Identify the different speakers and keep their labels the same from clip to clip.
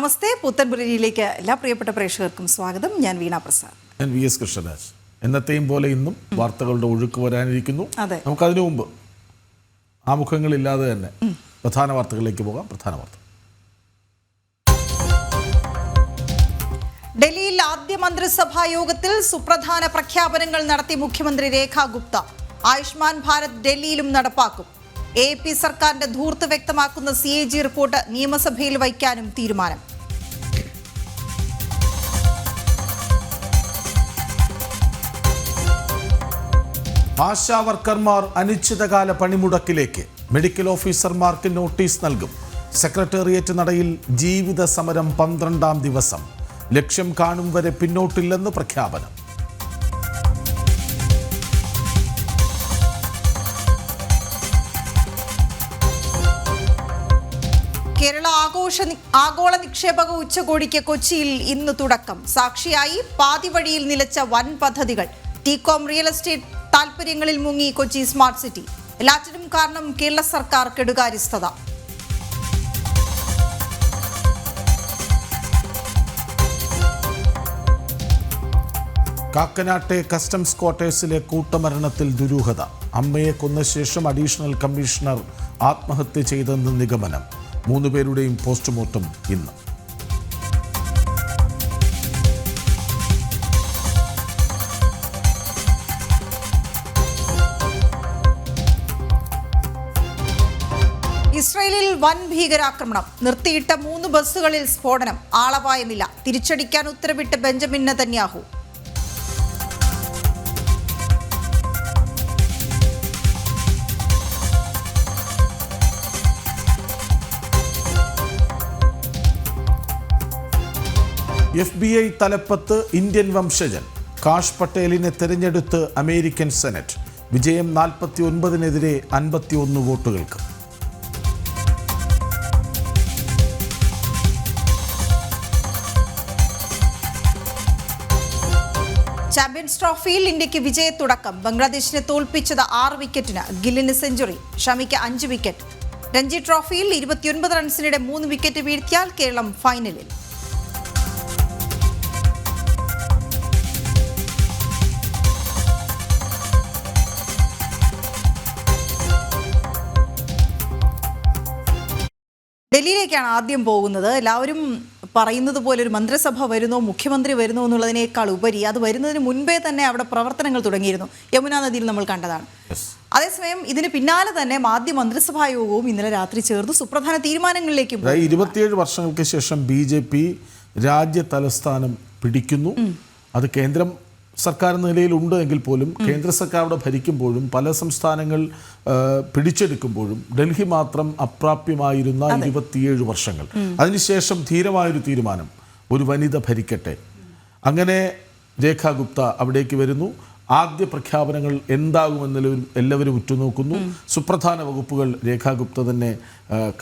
Speaker 1: നമസ്തേ, പുത്തൻപുരയിലേക്ക് എല്ലാ പ്രിയപ്പെട്ട പ്രേക്ഷകർക്കും സ്വാഗതം. ഞാൻ വീണ പ്രസാദ്.
Speaker 2: ഞാൻ വി എസ് കൃഷ്ണരാജ്. എന്നത്തെയും പോലെ ഇന്നും വാർത്തകളുടെ ഒഴുക്ക് വരാനിരിക്കുന്നു. നമുക്കതിനു മുമ്പ് ആമുഖങ്ങളില്ലാതെ തന്നെ പ്രധാന വാർത്തകളിലേക്ക് പോകാം. പ്രധാന വാർത്ത:
Speaker 1: ഡൽഹിയിൽ ആദ്യ മന്ത്രിസഭാ യോഗത്തിൽ സുപ്രധാന പ്രഖ്യാപനങ്ങൾ നടത്തി മുഖ്യമന്ത്രി രേഖ ഗുപ്ത. ആയുഷ്മാൻ ഭാരത് ഡൽഹിയിലും നടപ്പാക്കും. AP സർക്കാരിന്റെ ധൂർത്ത് വ്യക്തമാക്കുന്ന CAG റിപ്പോർട്ട് നിയമസഭയിൽ വയ്ക്കാനും തീരുമാനം.
Speaker 2: ആശാ വർക്കർമാർ അനിശ്ചിതകാല പണിമുടക്കിലേക്ക്. മെഡിക്കൽ ഓഫീസർമാർക്ക് നോട്ടീസ് നൽകും. സെക്രട്ടേറിയറ്റ് നടയിൽ ജീവിത സമരം 12ാം ദിവസം. ലക്ഷ്യം കാണും വരെ പിന്നോട്ടില്ലെന്ന് പ്രഖ്യാപനം.
Speaker 1: കേരള ആഗോള നിക്ഷേപക ഉച്ചകോടിക്ക് കൊച്ചിയിൽ ഇന്ന് തുടക്കം. സാക്ഷിയായി പാതിവഴിയിൽ നിലച്ച വൻ പദ്ധതികൾ. ടീകോം റിയൽ എസ്റ്റേറ്റ് താൽപര്യങ്ങളിൽ മുങ്ങി കൊച്ചി സ്മാർട്ട് സിറ്റി. എല്ലാറ്റിനും കാരണം കേരള സർക്കാർ കെടുകാര്യസ്ഥത.
Speaker 2: കാക്കനാട്ടെ കസ്റ്റംസ് ക്വാർട്ടേഴ്സിലെ കൂട്ടമരണത്തിൽ ദുരൂഹത. അമ്മയെ കൊന്ന ശേഷം അഡീഷണൽ കമ്മീഷണർ ആത്മഹത്യ ചെയ്തെന്ന് നിഗമനം. 3 പേരുടെയും പോസ്റ്റ്മോർട്ടം ഇന്ന്.
Speaker 1: ഇസ്രയേലിൽ വൻ ഭീകരാക്രമണം. നിർത്തിയിട്ട 3 ബസ്സുകളിൽ സ്ഫോടനം. ആളപായമില്ല. തിരിച്ചടിക്കാൻ ഉത്തരവിട്ട് ബെഞ്ചമിൻ നെതന്യാഹു.
Speaker 2: FBI തലപ്പത്ത് ഇന്ത്യൻ വംശജൻ കാഷ് പട്ടേലിനെ തെരഞ്ഞെടുത്ത് അമേരിക്കൻ സെനറ്റ്. വിജയം 49-നെതിരെ 51 വോട്ടുകൾക്ക്.
Speaker 1: ചാമ്പ്യൻസ് ട്രോഫിയിൽ ഇന്ത്യക്ക് വിജയത്തുടക്കം. ബംഗ്ലാദേശിനെ തോൽപ്പിച്ചത് 6 വിക്കറ്റിന്. ഗില്ലിന് സെഞ്ചുറി, ഷമിക്ക് 5 വിക്കറ്റ്. രഞ്ജി ട്രോഫിയിൽ 29 റൺസിനിടെ 3 വിക്കറ്റ് വീഴ്ത്തിയാൽ കേരളം ഫൈനലിൽ. ഡൽഹിയിലേക്കാണ് ആദ്യം പോകുന്നത്. എല്ലാവരും പറയുന്നത് പോലെ ഒരു മന്ത്രിസഭ വരുന്നോ മുഖ്യമന്ത്രി വരുന്നോ എന്നുള്ളതിനേക്കാൾ ഉപരി അത് വരുന്നതിന് മുൻപേ തന്നെ അവിടെ പ്രവർത്തനങ്ങൾ തുടങ്ങിയിരുന്നു. യമുനാ നദിയിൽ നമ്മൾ കണ്ടതാണ്. അതേസമയം ഇതിന് പിന്നാലെ തന്നെ ആദ്യ മന്ത്രിസഭാ യോഗവും ഇന്നലെ രാത്രി ചേർന്നു. സുപ്രധാന തീരുമാനങ്ങളിലേക്ക്
Speaker 2: 27 വർഷങ്ങൾക്ക് ശേഷം BJP രാജ്യ തലസ്ഥാനം പിടിക്കുന്നു. അത് കേന്ദ്രം സർക്കാർ നിലയിലുണ്ട് എങ്കിൽ പോലും കേന്ദ്ര സർക്കാർ അവിടെ ഭരിക്കുമ്പോഴും പല സംസ്ഥാനങ്ങൾ പിടിച്ചെടുക്കുമ്പോഴും ഡൽഹി മാത്രം അപ്രാപ്യമായിരുന്ന 27 വർഷങ്ങൾ. അതിനുശേഷം ധീരമായൊരു തീരുമാനം, ഒരു വനിത ഭരിക്കട്ടെ. അങ്ങനെ രേഖ ഗുപ്ത അവിടേക്ക് വരുന്നു. ആദ്യ പ്രഖ്യാപനങ്ങൾ എന്താകുമെന്ന് എല്ലാവരും ഉറ്റുനോക്കുന്നു. സുപ്രധാന വകുപ്പുകൾ രേഖ ഗുപ്ത തന്നെ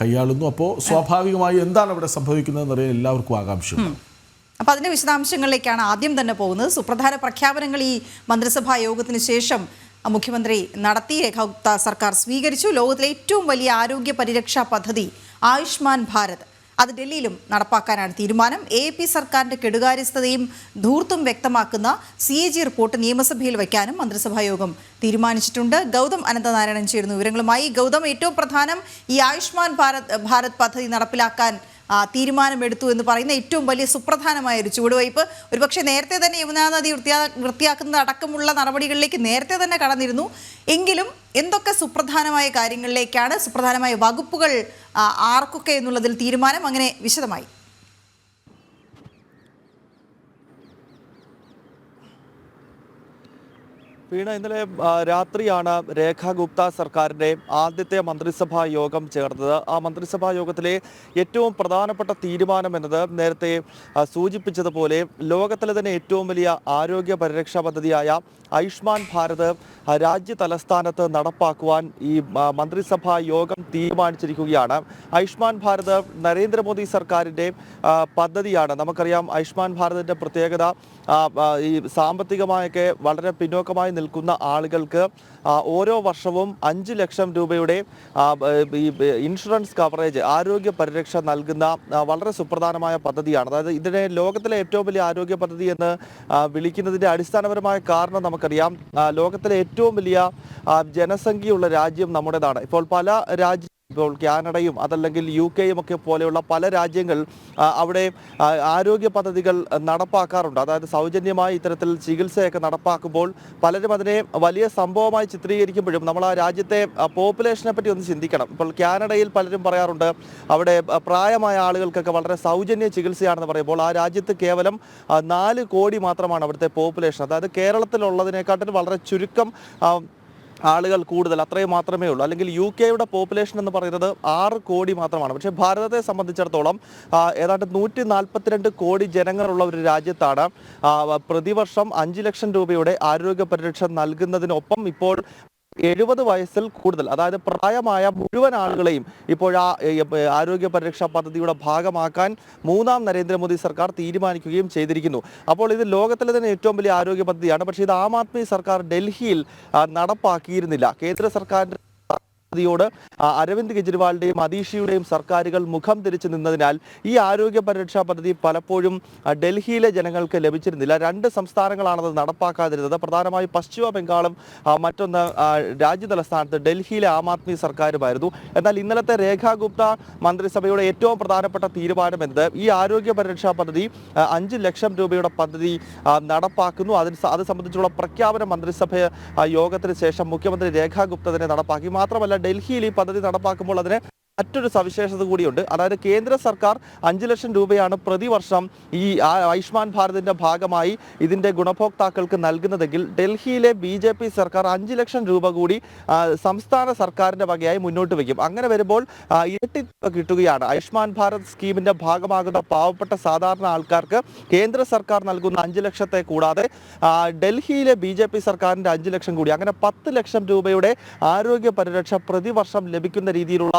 Speaker 2: കൈയാളുന്നു. അപ്പോൾ സ്വാഭാവികമായി എന്താണ് അവിടെ സംഭവിക്കുന്നതെന്ന് അറിയാൻ എല്ലാവർക്കും ആകാംക്ഷയുണ്ട്.
Speaker 1: അപ്പോൾ അതിൻ്റെ വിശദാംശങ്ങളിലേക്കാണ് ആദ്യം തന്നെ പോകുന്നത്. സുപ്രധാന പ്രഖ്യാപനങ്ങൾ ഈ മന്ത്രിസഭാ യോഗത്തിന് ശേഷം മുഖ്യമന്ത്രി നടത്തി. രേഖ ഗുപ്ത സർക്കാർ സ്വീകരിച്ചു. ലോകത്തിലെ ഏറ്റവും വലിയ ആരോഗ്യ പരിരക്ഷാ പദ്ധതി ആയുഷ്മാൻ ഭാരത് അത് ഡൽഹിയിലും നടപ്പാക്കാനാണ് തീരുമാനം. AP സർക്കാരിൻ്റെ കെടുകാര്യസ്ഥതയും ധൂർത്തും വ്യക്തമാക്കുന്ന CAG റിപ്പോർട്ട് നിയമസഭയിൽ വയ്ക്കാനും മന്ത്രിസഭാ യോഗം തീരുമാനിച്ചിട്ടുണ്ട്. ഗൗതം അനന്തനാരായണൻ ചേരുന്നു വിവരങ്ങളുമായി. ഗൗതം, ഏറ്റവും പ്രധാനം ഈ ആയുഷ്മാൻ ഭാരത് പദ്ധതി നടപ്പിലാക്കാൻ തീരുമാനമെടുത്തു എന്ന് പറയുന്ന ഏറ്റവും വലിയ സുപ്രധാനമായ ഒരു ചുവടുവയ്പ്. ഒരുപക്ഷെ നേരത്തെ തന്നെ യമുനാ നദി വൃത്തിയാക്കുന്നത് അടക്കമുള്ള നടപടികളിലേക്ക് നേരത്തെ തന്നെ കടന്നിരുന്നു. എങ്കിലും എന്തൊക്കെ സുപ്രധാനമായ കാര്യങ്ങളിലേക്കാണ്, സുപ്രധാനമായ വകുപ്പുകൾ ആർക്കൊക്കെ എന്നുള്ളതിൽ തീരുമാനം? അങ്ങനെ വിശദമായി.
Speaker 3: വീണ, ഇന്നലെ രാത്രിയാണ് രേഖ ഗുപ്ത സർക്കാരിൻ്റെ ആദ്യത്തെ മന്ത്രിസഭാ യോഗം ചേർന്നത്. ആ മന്ത്രിസഭാ യോഗത്തിലെ ഏറ്റവും പ്രധാനപ്പെട്ട തീരുമാനം എന്നത് നേരത്തെ സൂചിപ്പിച്ചതുപോലെ ലോകത്തിലെ തന്നെ ഏറ്റവും വലിയ ആരോഗ്യ പരിരക്ഷാ പദ്ധതിയായ ആയുഷ്മാൻ ഭാരത് രാജ്യ തലസ്ഥാനത്ത് നടപ്പാക്കുവാൻ ഈ മന്ത്രിസഭാ യോഗം തീരുമാനിച്ചിരിക്കുകയാണ്. ആയുഷ്മാൻ ഭാരത് നരേന്ദ്രമോദി സർക്കാരിൻ്റെ പദ്ധതിയാണ്. നമുക്കറിയാം ആയുഷ്മാൻ ഭാരതിൻ്റെ പ്രത്യേകത ഈ സാമ്പത്തികമായൊക്കെ വളരെ പിന്നോക്കമായി നിൽക്കുന്ന ആളുകൾക്ക് ഓരോ വർഷവും 5 ലക്ഷം രൂപയുടെ ഈ ഇൻഷുറൻസ് കവറേജ് ആരോഗ്യ പരിരക്ഷ നൽകുന്ന വളരെ സുപ്രധാനമായ പദ്ധതിയാണ്. അതായത് ഇതിനെ ലോകത്തിലെ ഏറ്റവും വലിയ ആരോഗ്യ പദ്ധതി എന്ന് വിളിക്കുന്നതിൻ്റെ അടിസ്ഥാനപരമായ കാരണം നമുക്കറിയാം. ലോകത്തിലെ ഏറ്റവും വലിയ ജനസംഖ്യയുള്ള രാജ്യം നമ്മുടേതാണ്. ഇപ്പോൾ പല ഇപ്പോൾ കാനഡയും അതല്ലെങ്കിൽ UK ഒക്കെ പോലെയുള്ള പല രാജ്യങ്ങൾ അവിടെ ആരോഗ്യ പദ്ധതികൾ നടപ്പാക്കാറുണ്ട്. അതായത് സൗജന്യമായി ഇത്തരത്തിൽ ചികിത്സയൊക്കെ നടപ്പാക്കുമ്പോൾ പലരും അതിനെ വലിയ സംഭവമായി ചിത്രീകരിക്കുമ്പോഴും നമ്മൾ ആ രാജ്യത്തെ പോപ്പുലേഷനെ പറ്റി ഒന്ന് ചിന്തിക്കണം. ഇപ്പോൾ കാനഡയിൽ പലരും പറയാറുണ്ട് അവിടെ പ്രായമായ ആളുകൾക്കൊക്കെ വളരെ സൗജന്യ ചികിത്സയാണെന്ന് പറയുമ്പോൾ ആ രാജ്യത്ത് കേവലം 4 കോടി മാത്രമാണ് അവിടുത്തെ പോപ്പുലേഷൻ. അതായത് കേരളത്തിലുള്ളതിനെക്കാട്ടിലും വളരെ ചുരുക്കം ആളുകൾ കൂടുതൽ, അത്രയും മാത്രമേ ഉള്ളൂ. അല്ലെങ്കിൽ UK പോപ്പുലേഷൻ എന്ന് പറയുന്നത് 6 കോടി മാത്രമാണ്. പക്ഷേ ഭാരതത്തെ സംബന്ധിച്ചിടത്തോളം ഏതാണ്ട് 142 കോടി ജനങ്ങളുള്ള ഒരു രാജ്യത്താണ് പ്രതിവർഷം 5 ലക്ഷം രൂപയുടെ ആരോഗ്യ പരിരക്ഷ നൽകുന്നതിനൊപ്പം ഇപ്പോൾ 70 വയസ്സിൽ കൂടുതൽ, അതായത് പ്രായമായ മുഴുവൻ ആളുകളെയും ഇപ്പോൾ ആരോഗ്യ പരിരക്ഷാ പദ്ധതിയുടെ ഭാഗമാക്കാൻ 3ാം നരേന്ദ്രമോദി സർക്കാർ തീരുമാനിക്കുകയും ചെയ്തിരിക്കുന്നു. അപ്പോൾ ഇത് ലോകത്തിലെ തന്നെ ഏറ്റവും വലിയ ആരോഗ്യ പദ്ധതിയാണ്. പക്ഷേ ഇത് ആം ആദ്മി സർക്കാർ ഡൽഹിയിൽ നടപ്പാക്കിയിരുന്നില്ല. കേന്ദ്ര സർക്കാരിൻ്റെ യോട് അരവിന്ദ് കെജ്രിവാളിന്റെയും അതീഷിയുടെയും സർക്കാരുകൾ മുഖം തിരിച്ചു നിന്നതിനാൽ ഈ ആരോഗ്യ പരിരക്ഷാ പദ്ധതി പലപ്പോഴും ഡൽഹിയിലെ ജനങ്ങൾക്ക് ലഭിച്ചിരുന്നില്ല. 2 സംസ്ഥാനങ്ങളാണത് നടപ്പാക്കാതിരുന്നത്, പ്രധാനമായും പശ്ചിമ ബംഗാളും മറ്റൊന്ന് രാജ്യതലസ്ഥാനത്ത് ഡൽഹിയിലെ ആം ആദ്മി സർക്കാരുമായിരുന്നു. എന്നാൽ ഇന്നലത്തെ രേഖാ ഗുപ്ത മന്ത്രിസഭയുടെ ഏറ്റവും പ്രധാനപ്പെട്ട തീരുമാനം എന്നത് ഈ ആരോഗ്യ പരിരക്ഷാ പദ്ധതി 5 ലക്ഷം രൂപയുടെ പദ്ധതി നടപ്പാക്കുന്നു. അത് സംബന്ധിച്ചുള്ള പ്രഖ്യാപനം മന്ത്രിസഭ യോഗത്തിന് ശേഷം മുഖ്യമന്ത്രി രേഖാ ഗുപ്ത തന്നെ നടപ്പാക്കി. മാത്രമല്ല ഡൽഹിയിൽ ഈ പദ്ധതി നടപ്പാക്കുമ്പോൾ അതിന് മറ്റൊരു സവിശേഷത കൂടിയുണ്ട്. അതായത് കേന്ദ്ര സർക്കാർ 5 ലക്ഷം രൂപയാണ് പ്രതിവർഷം ഈ ആയുഷ്മാൻ ഭാരതിന്റെ ഭാഗമായി ഇതിന്റെ ഗുണഭോക്താക്കൾക്ക് നൽകുന്നതെങ്കിൽ ഡൽഹിയിലെ BJP സർക്കാർ 5 ലക്ഷം രൂപ കൂടി സംസ്ഥാന സർക്കാരിന്റെ വകയായി മുന്നോട്ട് വയ്ക്കും. അങ്ങനെ വരുമ്പോൾ ഇരട്ടി കിട്ടുകയാണ്. ആയുഷ്മാൻ ഭാരത് സ്കീമിന്റെ ഭാഗമാകുന്ന പാവപ്പെട്ട സാധാരണ ആൾക്കാർക്ക് കേന്ദ്ര സർക്കാർ നൽകുന്ന 5 ലക്ഷത്തെ കൂടാതെ ഡൽഹിയിലെ BJP സർക്കാരിന്റെ 5 ലക്ഷം കൂടി, അങ്ങനെ 10 ലക്ഷം രൂപയുടെ ആരോഗ്യ പരിരക്ഷ പ്രതിവർഷം ലഭിക്കുന്ന രീതിയിലുള്ള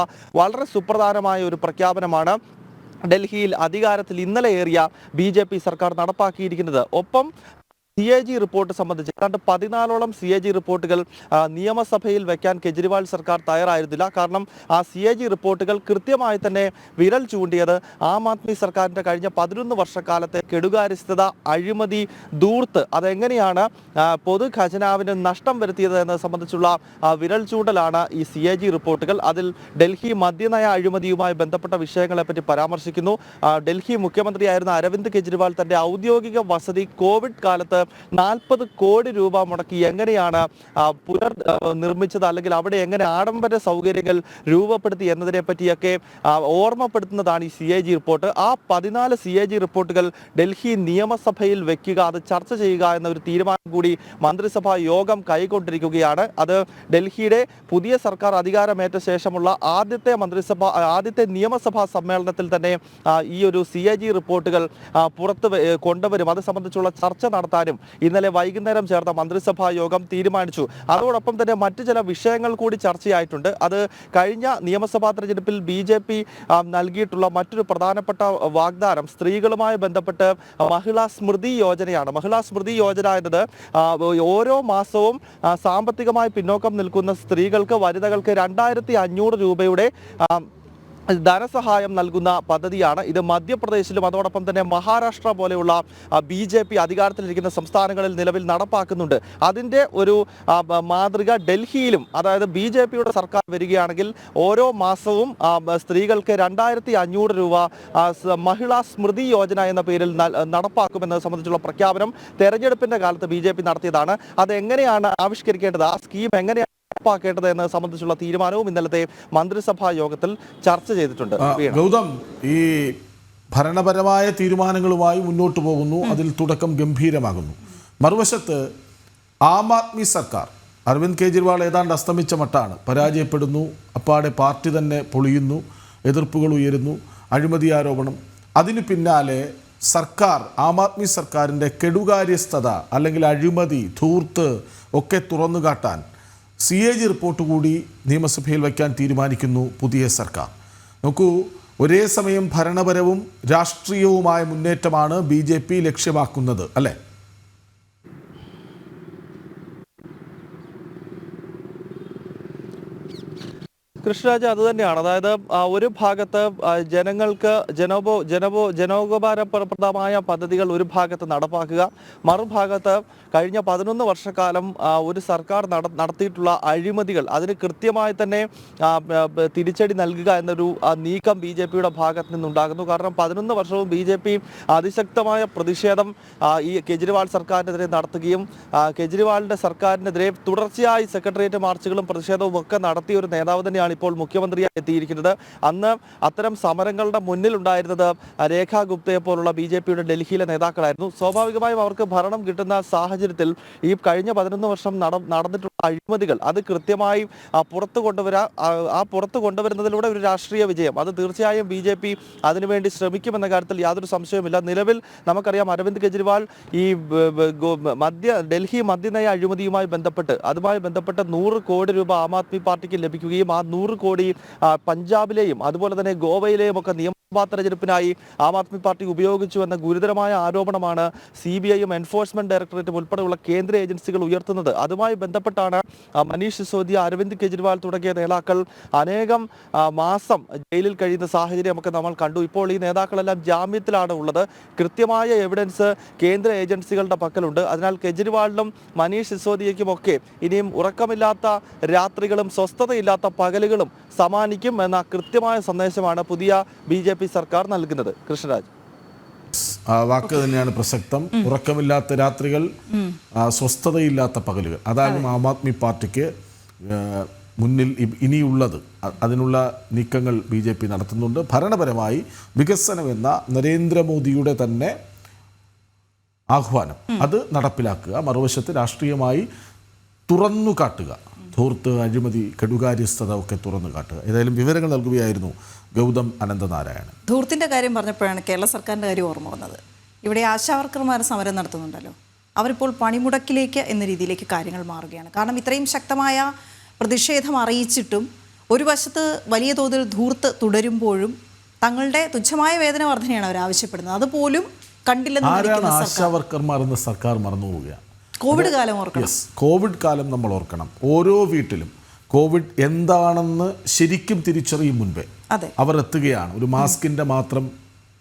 Speaker 3: വളരെ സുപ്രധാനമായ ഒരു പ്രഖ്യാപനമാണ് ഡൽഹിയിൽ അധികാരത്തിൽ ഇന്നലെ ഏറിയ BJP സർക്കാർ നടപ്പാക്കിയിരിക്കുന്നത്. ഒപ്പം CAG റിപ്പോർട്ട് സംബന്ധിച്ച് ഏതാണ്ട് 14ഓളം CAG റിപ്പോർട്ടുകൾ നിയമസഭയിൽ വയ്ക്കാൻ കെജ്രിവാൾ സർക്കാർ തയ്യാറായിരുന്നില്ല. കാരണം ആ CAG റിപ്പോർട്ടുകൾ കൃത്യമായി തന്നെ വിരൽ ചൂണ്ടിയത് ആം ആദ്മി സർക്കാരിൻ്റെ കഴിഞ്ഞ 11 വർഷക്കാലത്തെ കെടുകാര്യസ്ഥത, അഴിമതി, ധൂർത്ത്, അതെങ്ങനെയാണ് പൊതു ഖജനാവിന് നഷ്ടം വരുത്തിയത് എന്നത് സംബന്ധിച്ചുള്ള വിരൽ ചൂണ്ടലാണ് ഈ CAG റിപ്പോർട്ടുകൾ. അതിൽ ഡൽഹി മദ്യനയ അഴിമതിയുമായി ബന്ധപ്പെട്ട വിഷയങ്ങളെപ്പറ്റി പരാമർശിക്കുന്നു. ഡൽഹി മുഖ്യമന്ത്രിയായിരുന്ന അരവിന്ദ് കെജ്രിവാൾ തൻ്റെ ഔദ്യോഗിക വസതി കോവിഡ് കാലത്ത് 40 കോടി രൂപ മുടക്കി എങ്ങനെയാണ് നിർമ്മിച്ചത്, അല്ലെങ്കിൽ അവിടെ എങ്ങനെ ആഡംബര സൗകര്യങ്ങൾ രൂപപ്പെടുത്തി എന്നതിനെ പറ്റിയൊക്കെ ഓർമ്മപ്പെടുത്തുന്നതാണ് ഈ CAG റിപ്പോർട്ട്. ആ 14 CAG റിപ്പോർട്ടുകൾ ഡൽഹി നിയമസഭയിൽ വെക്കുക, അത് ചർച്ച ചെയ്യുക എന്ന ഒരു തീരുമാനം കൂടി മന്ത്രിസഭാ യോഗം കൈക്കൊണ്ടിരിക്കുകയാണ്. അത് ഡൽഹിയുടെ പുതിയ സർക്കാർ അധികാരമേറ്റ ശേഷമുള്ള ആദ്യത്തെ നിയമസഭാ സമ്മേളനത്തിൽ തന്നെ ഈ ഒരു CAG റിപ്പോർട്ടുകൾ പുറത്ത് കൊണ്ടുവരും. അത് സംബന്ധിച്ചുള്ള ചർച്ച നടത്താനും ഇന്നലെ വൈകുന്നേരം ചേർന്ന മന്ത്രിസഭാ യോഗം തീരുമാനിച്ചു. അതോടൊപ്പം തന്നെ മറ്റു ചില വിഷയങ്ങൾ കൂടി ചർച്ചയായിട്ടുണ്ട്. അത് കഴിഞ്ഞ നിയമസഭാ തെരഞ്ഞെടുപ്പിൽ BJP നൽകിയിട്ടുള്ള മറ്റൊരു പ്രധാനപ്പെട്ട വാഗ്ദാനം സ്ത്രീകളുമായി ബന്ധപ്പെട്ട് മഹിളാ സ്മൃതി യോജനയാണ്. മഹിളാ സ്മൃതി യോജന എന്നത് ഓരോ മാസവും സാമ്പത്തികമായി പിന്നോക്കം നിൽക്കുന്ന സ്ത്രീകൾക്ക്, വനിതകൾക്ക് 2500 രൂപയുടെ ധനസഹായം നൽകുന്ന പദ്ധതിയാണ്. ഇത് മധ്യപ്രദേശിലും അതോടൊപ്പം തന്നെ മഹാരാഷ്ട്ര പോലെയുള്ള BJP അധികാരത്തിലിരിക്കുന്ന സംസ്ഥാനങ്ങളിൽ നിലവിൽ നടപ്പാക്കുന്നുണ്ട്. അതിൻ്റെ ഒരു മാതൃക ഡൽഹിയിലും, അതായത് BJPയുടെ സർക്കാർ വരികയാണെങ്കിൽ ഓരോ മാസവും സ്ത്രീകൾക്ക് 2500 രൂപ മഹിളാ സ്മൃതി യോജന എന്ന പേരിൽ നടപ്പാക്കുമെന്നത് സംബന്ധിച്ചുള്ള പ്രഖ്യാപനം തെരഞ്ഞെടുപ്പിന്റെ കാലത്ത് BJP നടത്തിയതാണ്. അതെങ്ങനെയാണ് ആവിഷ്കരിക്കേണ്ടത്, ആ സ്കീം എങ്ങനെയാണ് നടപ്പാക്കേണ്ടത് എന്നത് സംബന്ധിച്ചുള്ള തീരുമാനവും ഇന്നലത്തെ മന്ത്രിസഭാ യോഗത്തിൽ ചർച്ച ചെയ്തിട്ടുണ്ട്.
Speaker 2: ഗൗതം, ഈ ഭരണപരമായ തീരുമാനങ്ങളുമായി മുന്നോട്ട് പോകുന്നു, അതിൽ തുടക്കം ഗംഭീരമാകുന്നു. മറുവശത്ത് ആം ആദ്മി സർക്കാർ, അരവിന്ദ് കെജ്രിവാൾ ഏതാണ്ട് അസ്തമിച്ച മട്ടാണ്, പരാജയപ്പെടുന്നു, അപ്പാടെ പാർട്ടി തന്നെ പൊളിയുന്നു, എതിർപ്പുകൾ ഉയരുന്നു, അഴിമതി ആരോപണം. അതിന് പിന്നാലെ സർക്കാർ, ആം ആദ്മി സർക്കാരിൻ്റെ കെടുകാര്യസ്ഥത അല്ലെങ്കിൽ അഴിമതി, ധൂർത്ത് ഒക്കെ തുറന്നു കാട്ടാൻ CAG റിപ്പോർട്ട് കൂടി നിയമസഭയിൽ വയ്ക്കാൻ തീരുമാനിക്കുന്നു പുതിയ സർക്കാർ. നോക്കൂ, ഒരേ സമയം ഭരണപരവും രാഷ്ട്രീയവുമായ മുന്നേറ്റമാണ് BJP ലക്ഷ്യമാക്കുന്നത്, അല്ലേ?
Speaker 3: കൃഷ്ണരാജ് അത് തന്നെയാണ്. അതായത് ഒരു ഭാഗത്ത് ജനങ്ങൾക്ക് ജനോപകാരപ്രദമായ പദ്ധതികൾ ഒരു ഭാഗത്ത് നടപ്പാക്കുക, മറുഭാഗത്ത് കഴിഞ്ഞ 11 വർഷക്കാലം ഒരു സർക്കാർ നടത്തിയിട്ടുള്ള അഴിമതികൾ അതിന് കൃത്യമായി തന്നെ തിരിച്ചടി നൽകുക എന്നൊരു നീക്കം BJPയുടെ ഭാഗത്ത് നിന്നുണ്ടാകുന്നു. കാരണം 11 വർഷവും BJP അതിശക്തമായ പ്രതിഷേധം ഈ കെജ്രിവാൾ സർക്കാരിനെതിരെ നടത്തുകയും കെജ്രിവാളിന്റെ സർക്കാരിനെതിരെ തുടർച്ചയായി സെക്രട്ടേറിയറ്റ് മാർച്ചുകളും പ്രതിഷേധവും ഒക്കെ നടത്തിയ ഒരു നേതാവ് തന്നെയാണ് ഇപ്പോൾ മുഖ്യമന്ത്രിയായി എത്തിയിരിക്കുന്നത്. അന്ന് അത്തരം സമരങ്ങളുടെ മുന്നിലുണ്ടായിരുന്നത് രേഖാ ഗുപ്തയെ പോലുള്ള BJPയുടെ ഡൽഹിയിലെ നേതാക്കളായിരുന്നു. സ്വാഭാവികമായും അവർക്ക് ഭരണം കിട്ടുന്ന സാഹചര്യത്തിൽ ഈ കഴിഞ്ഞ 11 വർഷം നടന്നിട്ടുള്ള അഴിമതികൾ അത് കൃത്യമായി പുറത്തു കൊണ്ടുവരുന്നതിലൂടെ ഒരു രാഷ്ട്രീയ വിജയം അത് തീർച്ചയായും BJP അതിനുവേണ്ടി ശ്രമിക്കുമെന്ന കാര്യത്തിൽ യാതൊരു സംശയവുമില്ല. നിലവിൽ നമുക്കറിയാം അരവിന്ദ് കെജ്രിവാൾ ഈ ഡൽഹി മദ്യനയ അഴിമതിയുമായി ബന്ധപ്പെട്ട് 100 കോടി രൂപ ആം ആദ്മി പാർട്ടിക്ക് ലഭിക്കുകയും ആ 100 കോടി പഞ്ചാബിലെയും അതുപോലെ തന്നെ ഗോവയിലെയും ഒക്കെ നിയമസഭാ തെരഞ്ഞെടുപ്പിനായി ആം ആദ്മി പാർട്ടി ഉപയോഗിച്ചു എന്ന ഗുരുതരമായ ആരോപണമാണ് CBIയും എൻഫോഴ്സ്മെന്റ് ഡയറക്ടറേറ്റും ഉൾപ്പെടെയുള്ള കേന്ദ്ര ഏജൻസികൾ ഉയർത്തുന്നത്. അതുമായി ബന്ധപ്പെട്ടാണ് മനീഷ് സിസോദിയ, അരവിന്ദ് കെജ്രിവാൾ തുടങ്ങിയ നേതാക്കൾ അനേകം മാസം ജയിലിൽ കഴിയുന്ന സാഹചര്യമൊക്കെ നമ്മൾ കണ്ടു. ഇപ്പോൾ ഈ നേതാക്കളെല്ലാം ജാമ്യത്തിലാണ് ഉള്ളത്. കൃത്യമായ എവിഡൻസ് കേന്ദ്ര ഏജൻസികളുടെ പക്കലുണ്ട്. അതിനാൽ കെജ്രിവാളിനും മനീഷ് സിസോദിയയ്ക്കുമൊക്കെ ഇനിയും ഉറക്കമില്ലാത്ത രാത്രികളും സ്വസ്ഥതയില്ലാത്ത പകലുകളും സമ്മാനിക്കും എന്ന കൃത്യമായ സന്ദേശമാണ് പുതിയ BJP സർക്കാർ നൽകുന്നത്. കൃഷ്ണരാജ്,
Speaker 2: ആ വാക്ക് തന്നെയാണ് പ്രസക്തം. ഉറക്കമില്ലാത്ത രാത്രികൾ, സ്വസ്ഥതയില്ലാത്ത പകലുകൾ. അതാകും ആം ആദ്മി പാർട്ടിക്ക് മുന്നിൽ ഇനിയുള്ളത്. അതിനുള്ള നീക്കങ്ങൾ BJP നടത്തുന്നുണ്ട്. ഭരണപരമായി വികസനമെന്ന നരേന്ദ്രമോദിയുടെ തന്നെ ആഹ്വാനം അത് നടപ്പിലാക്കുക, മറുവശത്ത് രാഷ്ട്രീയമായി തുറന്നു കാട്ടുക, ധൂർത്ത്, അഴിമതി, കെടുകാര്യസ്ഥത ഒക്കെ തുറന്നു കാട്ടുക. ഏതായാലും വിവരങ്ങൾ നൽകുകയായിരുന്നു ഗൗതം അനന്തനാരായണൻ.
Speaker 1: ധൂർത്തിൻ്റെ കാര്യം പറഞ്ഞപ്പോഴാണ് കേരള സർക്കാരിൻ്റെ കാര്യം ഓർമ്മ വന്നത്. ഇവിടെ ആശാവർക്കർമാർ സമരം നടത്തുന്നുണ്ടല്ലോ, അവരിപ്പോൾ പണിമുടക്കിലേക്ക് എന്ന രീതിയിലേക്ക് കാര്യങ്ങൾ മാറുകയാണ്. കാരണം ഇത്രയും ശക്തമായ പ്രതിഷേധം അറിയിച്ചിട്ടും ഒരു വശത്ത് വലിയ തോതിൽ ധൂർത്ത് തുടരുമ്പോഴും തങ്ങളുടെ തുച്ഛമായ വേതന വർധനയാണ് അവർ ആവശ്യപ്പെടുന്നത്. അതുപോലും കണ്ടില്ലെന്ന്
Speaker 2: ആരാണ് ആശാവർക്കർമാർ എന്ന് സർക്കാർ മറന്നുപോവുകയാണ്.
Speaker 1: കോവിഡ് കാലം ഓർക്കണം.
Speaker 2: കോവിഡ് കാലം നമ്മൾ ഓർക്കണം. ഓരോ വീട്ടിലും കോവിഡ് എന്താണെന്ന് ശരിക്കും തിരിച്ചറിയും മുൻപേ അവർ എത്തുകയാണ്. ഒരു മാസ്കിന്റെ മാത്രം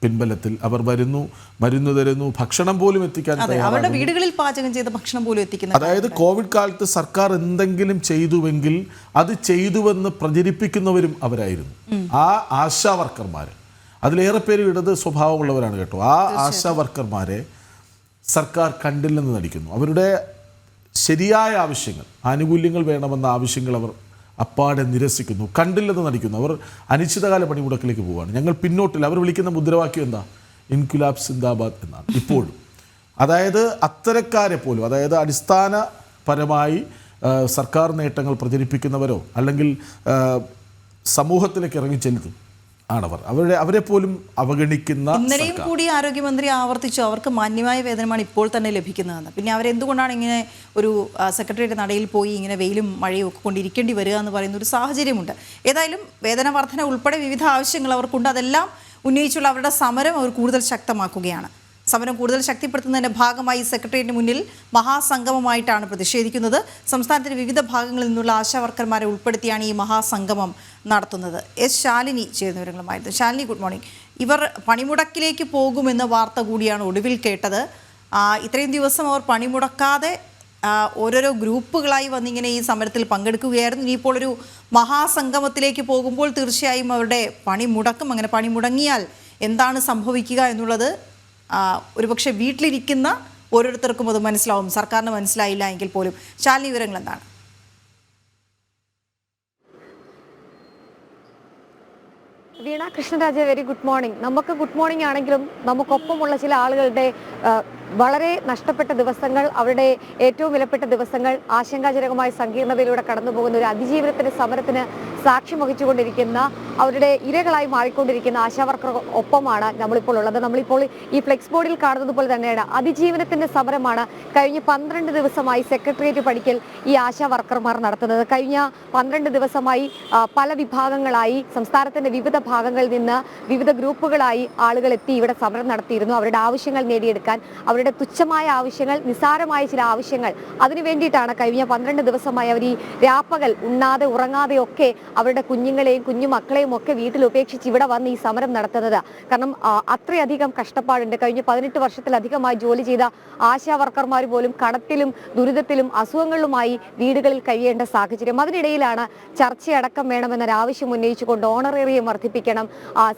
Speaker 2: പിൻബലത്തിൽ അവർ വരുന്നു, മരുന്ന് തരുന്നു, ഭക്ഷണം പോലും എത്തിക്കാൻ
Speaker 1: അവരുടെ വീടുകളിൽ പാചകം ചെയ്ത ഭക്ഷണം പോലും എത്തിക്കുന്നു.
Speaker 2: അതായത് കോവിഡ് കാലത്ത് സർക്കാർ എന്തെങ്കിലും ചെയ്തുവെങ്കിൽ അത് ചെയ്തുവെന്ന് പ്രചരിപ്പിക്കുന്നവരും അവരായിരുന്നു. ആ ആശാ വർക്കർമാർ അതിലേറെ പേര് ഇടത് സ്വഭാവമുള്ളവരാണ് കേട്ടോ. ആ ആശാ വർക്കർമാരെ സർക്കാർ കണ്ടില്ലെന്ന് നടിക്കുന്നു. അവരുടെ ശരിയായ ആവശ്യങ്ങൾ, ആനുകൂല്യങ്ങൾ വേണമെന്ന ആവശ്യങ്ങൾ അവർ അപ്പാടെ നിരസിക്കുന്നു, കണ്ടില്ലെന്ന് നടിക്കുന്നു. അവർ അനിശ്ചിതകാല പണിമുടക്കിലേക്ക് പോവുകയാണ്. ഞങ്ങൾ പിന്നോട്ടില്ല. അവർ വിളിക്കുന്ന മുദ്രാവാക്യം എന്താ? ഇൻകുലാബ് സിന്ദാബാദ് എന്നാണ് ഇപ്പോഴും. അതായത് അത്തരക്കാരെ പോലും, അതായത് അടിസ്ഥാനപരമായി സർക്കാർ നേട്ടങ്ങൾ പ്രചരിപ്പിക്കുന്നവരോ അല്ലെങ്കിൽ സമൂഹത്തിലേക്ക് ഇറങ്ങി ചെല്ലുന്നു ആണവർ. അവരെ പോലും അവഗണിക്കുന്ന.
Speaker 1: ഇന്നലെയും കൂടി ആരോഗ്യമന്ത്രി ആവർത്തിച്ചു അവർക്ക് മാന്യമായ വേതനമാണ് ഇപ്പോൾ തന്നെ ലഭിക്കുന്നതെന്ന്. പിന്നെ അവരെന്തുകൊണ്ടാണ് ഇങ്ങനെ ഒരു സെക്രട്ടറിയുടെ നടയിൽ പോയി ഇങ്ങനെ വെയിലും മഴയും ഒക്കെ കൊണ്ടിരിക്കേണ്ടി വരിക എന്ന് പറയുന്ന ഒരു സാഹചര്യമുണ്ട്. ഏതായാലും വേതന വർധന ഉൾപ്പെടെ വിവിധ ആവശ്യങ്ങൾ അവർക്കുണ്ട്. അതെല്ലാം ഉന്നയിച്ചുള്ള അവരുടെ സമരം അവർ കൂടുതൽ ശക്തമാക്കുകയാണ്. സമരം കൂടുതൽ ശക്തിപ്പെടുത്തുന്നതിൻ്റെ ഭാഗമായി സെക്രട്ടേറിയറ്റിന് മുന്നിൽ മഹാസംഗമമായിട്ടാണ് പ്രതിഷേധിക്കുന്നത്. സംസ്ഥാനത്തിൻ്റെ വിവിധ ഭാഗങ്ങളിൽ നിന്നുള്ള ആശാവർക്കർമാരെ ഉൾപ്പെടുത്തിയാണ് ഈ മഹാസംഗമം നടത്തുന്നത്. ശാലിനി ചെയ്യുന്ന വിവരങ്ങളുമായിരുന്നു. Shalini, good morning. ഇവർ പണിമുടക്കിലേക്ക് പോകുമെന്ന വാർത്ത കൂടിയാണ് ഒടുവിൽ കേട്ടത്. ഇത്രയും ദിവസം അവർ പണിമുടക്കാതെ ഓരോരോ ഗ്രൂപ്പുകളായി വന്നിങ്ങനെ ഈ സമരത്തിൽ പങ്കെടുക്കുകയായിരുന്നു. ഇനിയിപ്പോൾ ഒരു മഹാസംഗമത്തിലേക്ക് പോകുമ്പോൾ തീർച്ചയായും അവരുടെ പണി മുടക്കും. അങ്ങനെ പണി മുടങ്ങിയാൽ എന്താണ് സംഭവിക്കുക എന്നുള്ളത് ഒരുപക്ഷെ വീട്ടിലിരിക്കുന്ന ഓരോരുത്തർക്കും അത് മനസ്സിലാവും. സർക്കാരിന് മനസ്സിലായില്ല എങ്കിൽ പോലും. ശാലിനി, വിവരങ്ങൾ എന്താണ്?
Speaker 4: വീണ, കൃഷ്ണരാജ, വെരി ഗുഡ് മോർണിംഗ്. നമുക്ക് ഗുഡ് മോർണിംഗ് ആണെങ്കിലും നമുക്കൊപ്പമുള്ള ചില ആളുകളുടെ വളരെ നഷ്ടപ്പെട്ട ദിവസങ്ങൾ, അവരുടെ ഏറ്റവും വിലപ്പെട്ട ദിവസങ്ങൾ, ആശങ്കാജനകമായ സങ്കീർണതയിലൂടെ കടന്നു പോകുന്ന ഒരു അതിജീവനത്തിന്റെ സമരത്തിന് സാക്ഷ്യം വഹിച്ചുകൊണ്ടിരിക്കുന്ന, അവരുടെ ഇരകളായി മാറിക്കൊണ്ടിരിക്കുന്ന ആശാവർക്കർ ഒപ്പമാണ് നമ്മളിപ്പോൾ ഉള്ളത്. നമ്മളിപ്പോൾ ഈ ഫ്ലെക്സ് ബോർഡിൽ കാണുന്നത് പോലെ തന്നെയാണ് അതിജീവനത്തിന്റെ സമരമാണ് കഴിഞ്ഞ 12 ദിവസമായി സെക്രട്ടേറിയറ്റ് പടിക്കൽ ഈ ആശാ വർക്കർമാർ നടത്തുന്നത്. കഴിഞ്ഞ 12 ദിവസമായി പല വിഭാഗങ്ങളായി സംസ്ഥാനത്തിന്റെ വിവിധ ഭാഗങ്ങളിൽ നിന്ന് വിവിധ ഗ്രൂപ്പുകളായി ആളുകൾ എത്തി ഇവിടെ സമരം നടത്തിയിരുന്നു. അവരുടെ ആവശ്യങ്ങൾ നേടിയെടുക്കാൻ, അവരുടെ തുച്ഛമായ ആവശ്യങ്ങൾ, നിസ്സാരമായ ചില ആവശ്യങ്ങൾ, അതിനു വേണ്ടിയിട്ടാണ് കഴിഞ്ഞ 12 ദിവസമായി അവർ ഈ രാപ്പകൽ ഉണ്ണാതെ ഉറങ്ങാതെയൊക്കെ അവരുടെ കുഞ്ഞുങ്ങളെയും കുഞ്ഞുമക്കളെയും ഒക്കെ വീട്ടിൽ ഉപേക്ഷിച്ച് ഇവിടെ വന്ന് ഈ സമരം നടത്തുന്നത്. കാരണം അത്രയധികം കഷ്ടപ്പാടുണ്ട്. കഴിഞ്ഞ 18 വർഷത്തിലധികമായി ജോലി ചെയ്ത ആശാ വർക്കർമാർ പോലും കടത്തിലും ദുരിതത്തിലും അസുഖങ്ങളിലുമായി വീടുകളിൽ കഴിയേണ്ട സാഹചര്യം. അതിനിടയിലാണ് ചർച്ചയടക്കം വേണമെന്നൊരാവശ്യം ഉന്നയിച്ചുകൊണ്ട് ഓണറേറിയം വർദ്ധിപ്പിക്കണം,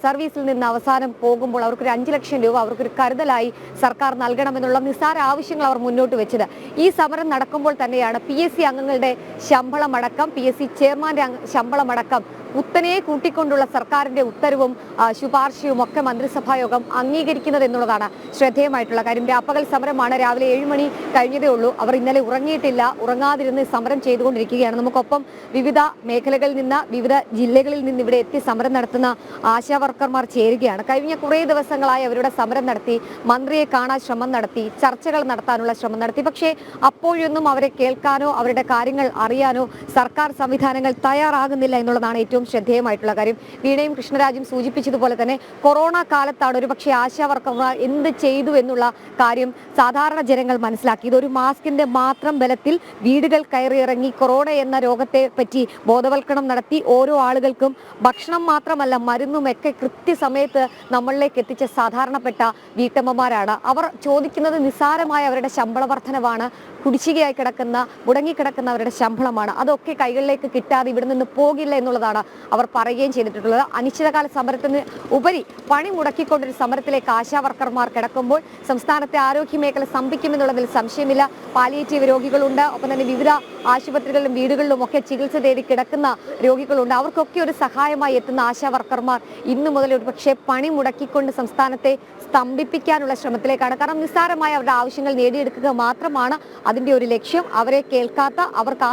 Speaker 4: സർവീസിൽ നിന്ന് അവസാനം പോകുമ്പോൾ അവർക്കൊരു 5 ലക്ഷം രൂപ അവർക്കൊരു കരുതലായി സർക്കാർ നൽകണമെന്നുള്ള നിസ്സാര ആവശ്യങ്ങൾ അവർ മുന്നോട്ട് വെച്ചത്. ഈ സമരം നടക്കുമ്പോൾ തന്നെയാണ് PSC അംഗങ്ങളുടെ ശമ്പളമടക്കം, PSC ചെയർമാന്റെ ശമ്പളമടക്കം കുത്തനെ കൂട്ടിക്കൊണ്ടുള്ള സർക്കാരിന്റെ ഉത്തരവും ശുപാർശയും ഒക്കെ മന്ത്രിസഭാ യോഗം അംഗീകരിക്കുന്നത് എന്നുള്ളതാണ് ശ്രദ്ധേയമായിട്ടുള്ള കാര്യം. രാപ്പകൽ സമരമാണ്. രാവിലെ 7 മണി കഴിഞ്ഞതേ ഉള്ളൂ. അവർ ഇന്നലെ ഉറങ്ങിയിട്ടില്ല. ഉറങ്ങാതിരുന്ന് സമരം ചെയ്തുകൊണ്ടിരിക്കുകയാണ്. നമുക്കൊപ്പം വിവിധ മേഖലകളിൽ നിന്ന്, വിവിധ ജില്ലകളിൽ നിന്ന് ഇവിടെ എത്തി സമരം നടത്തുന്ന ആശാ വർക്കർമാർ ചേരുകയാണ്. കഴിഞ്ഞ കുറേ ദിവസങ്ങളായി അവരുടെ സമരം നടത്തി, മന്ത്രിയെ കാണാൻ ശ്രമം നടത്തി, ചർച്ചകൾ നടത്താനുള്ള ശ്രമം നടത്തി. പക്ഷേ അപ്പോഴൊന്നും അവരെ കേൾക്കാനോ അവരുടെ കാര്യങ്ങൾ അറിയാനോ സർക്കാർ സംവിധാനങ്ങൾ തയ്യാറാകുന്നില്ല എന്നുള്ളതാണ് ഏറ്റവും ശ്രദ്ധേയമായിട്ടുള്ള കാര്യം. വീണയും കൃഷ്ണരാജും സൂചിപ്പിച്ചതുപോലെ തന്നെ കൊറോണ കാലത്താണ് ഒരുപക്ഷെ ആശാ വർക്കർമാർ എന്ത് ചെയ്തു എന്നുള്ള കാര്യം സാധാരണ ജനങ്ങൾ മനസ്സിലാക്കി. ഇതൊരു മാസ്കിന്റെ മാത്രം ബലത്തിൽ വീടുകൾ കയറിയിറങ്ങി കൊറോണ എന്ന രോഗത്തെ പറ്റി ബോധവൽക്കരണം നടത്തി ഓരോ ആളുകൾക്കും ഭക്ഷണം മാത്രമല്ല മരുന്നുമൊക്കെ കൃത്യസമയത്ത് നമ്മളിലേക്ക് എത്തിച്ച സാധാരണപ്പെട്ട വീട്ടമ്മമാരാണ്. അവർ ചോദിക്കുന്നത് നിസ്സാരമായ അവരുടെ ശമ്പള വർധനവാണ്, കുടിശ്ശികയായി കിടക്കുന്ന, മുടങ്ങിക്കിടക്കുന്ന അവരുടെ ശമ്പളമാണ്. അതൊക്കെ കൈകളിലേക്ക് കിട്ടാതെ ഇവിടെ നിന്ന് പോകില്ല എന്നുള്ളതാണ് അവർ പറയുകയും ചെയ്തിട്ടുള്ളത്. അനിശ്ചിതകാല സമരത്തിന് ഉപരി പണി മുടക്കിക്കൊണ്ടൊരു സമരത്തിലേക്ക് ആശാ വർക്കർമാർ കിടക്കുമ്പോൾ സംസ്ഥാനത്തെ ആരോഗ്യ മേഖല സ്തംഭിക്കുമെന്നുള്ളതിൽ സംശയമില്ല. പാലിയേറ്റീവ് രോഗികളുണ്ട്, ഒപ്പം തന്നെ വിവിധ ആശുപത്രികളിലും വീടുകളിലും ഒക്കെ ചികിത്സ തേടി കിടക്കുന്ന രോഗികളുണ്ട്. അവർക്കൊക്കെ ഒരു സഹായമായി എത്തുന്ന ആശാ വർക്കർമാർ ഇന്നു മുതൽ ഒരുപക്ഷെ പണി മുടക്കിക്കൊണ്ട് സംസ്ഥാനത്തെ സ്തംഭിപ്പിക്കാനുള്ള ശ്രമത്തിലേക്കാണ്. കാരണം നിസ്സാരമായ അവരുടെ ആവശ്യങ്ങൾ നേടിയെടുക്കുക മാത്രമാണ് അതിൻ്റെ ഒരു ലക്ഷ്യം. അവരെ കേൾക്കാത്ത, അവർക്ക്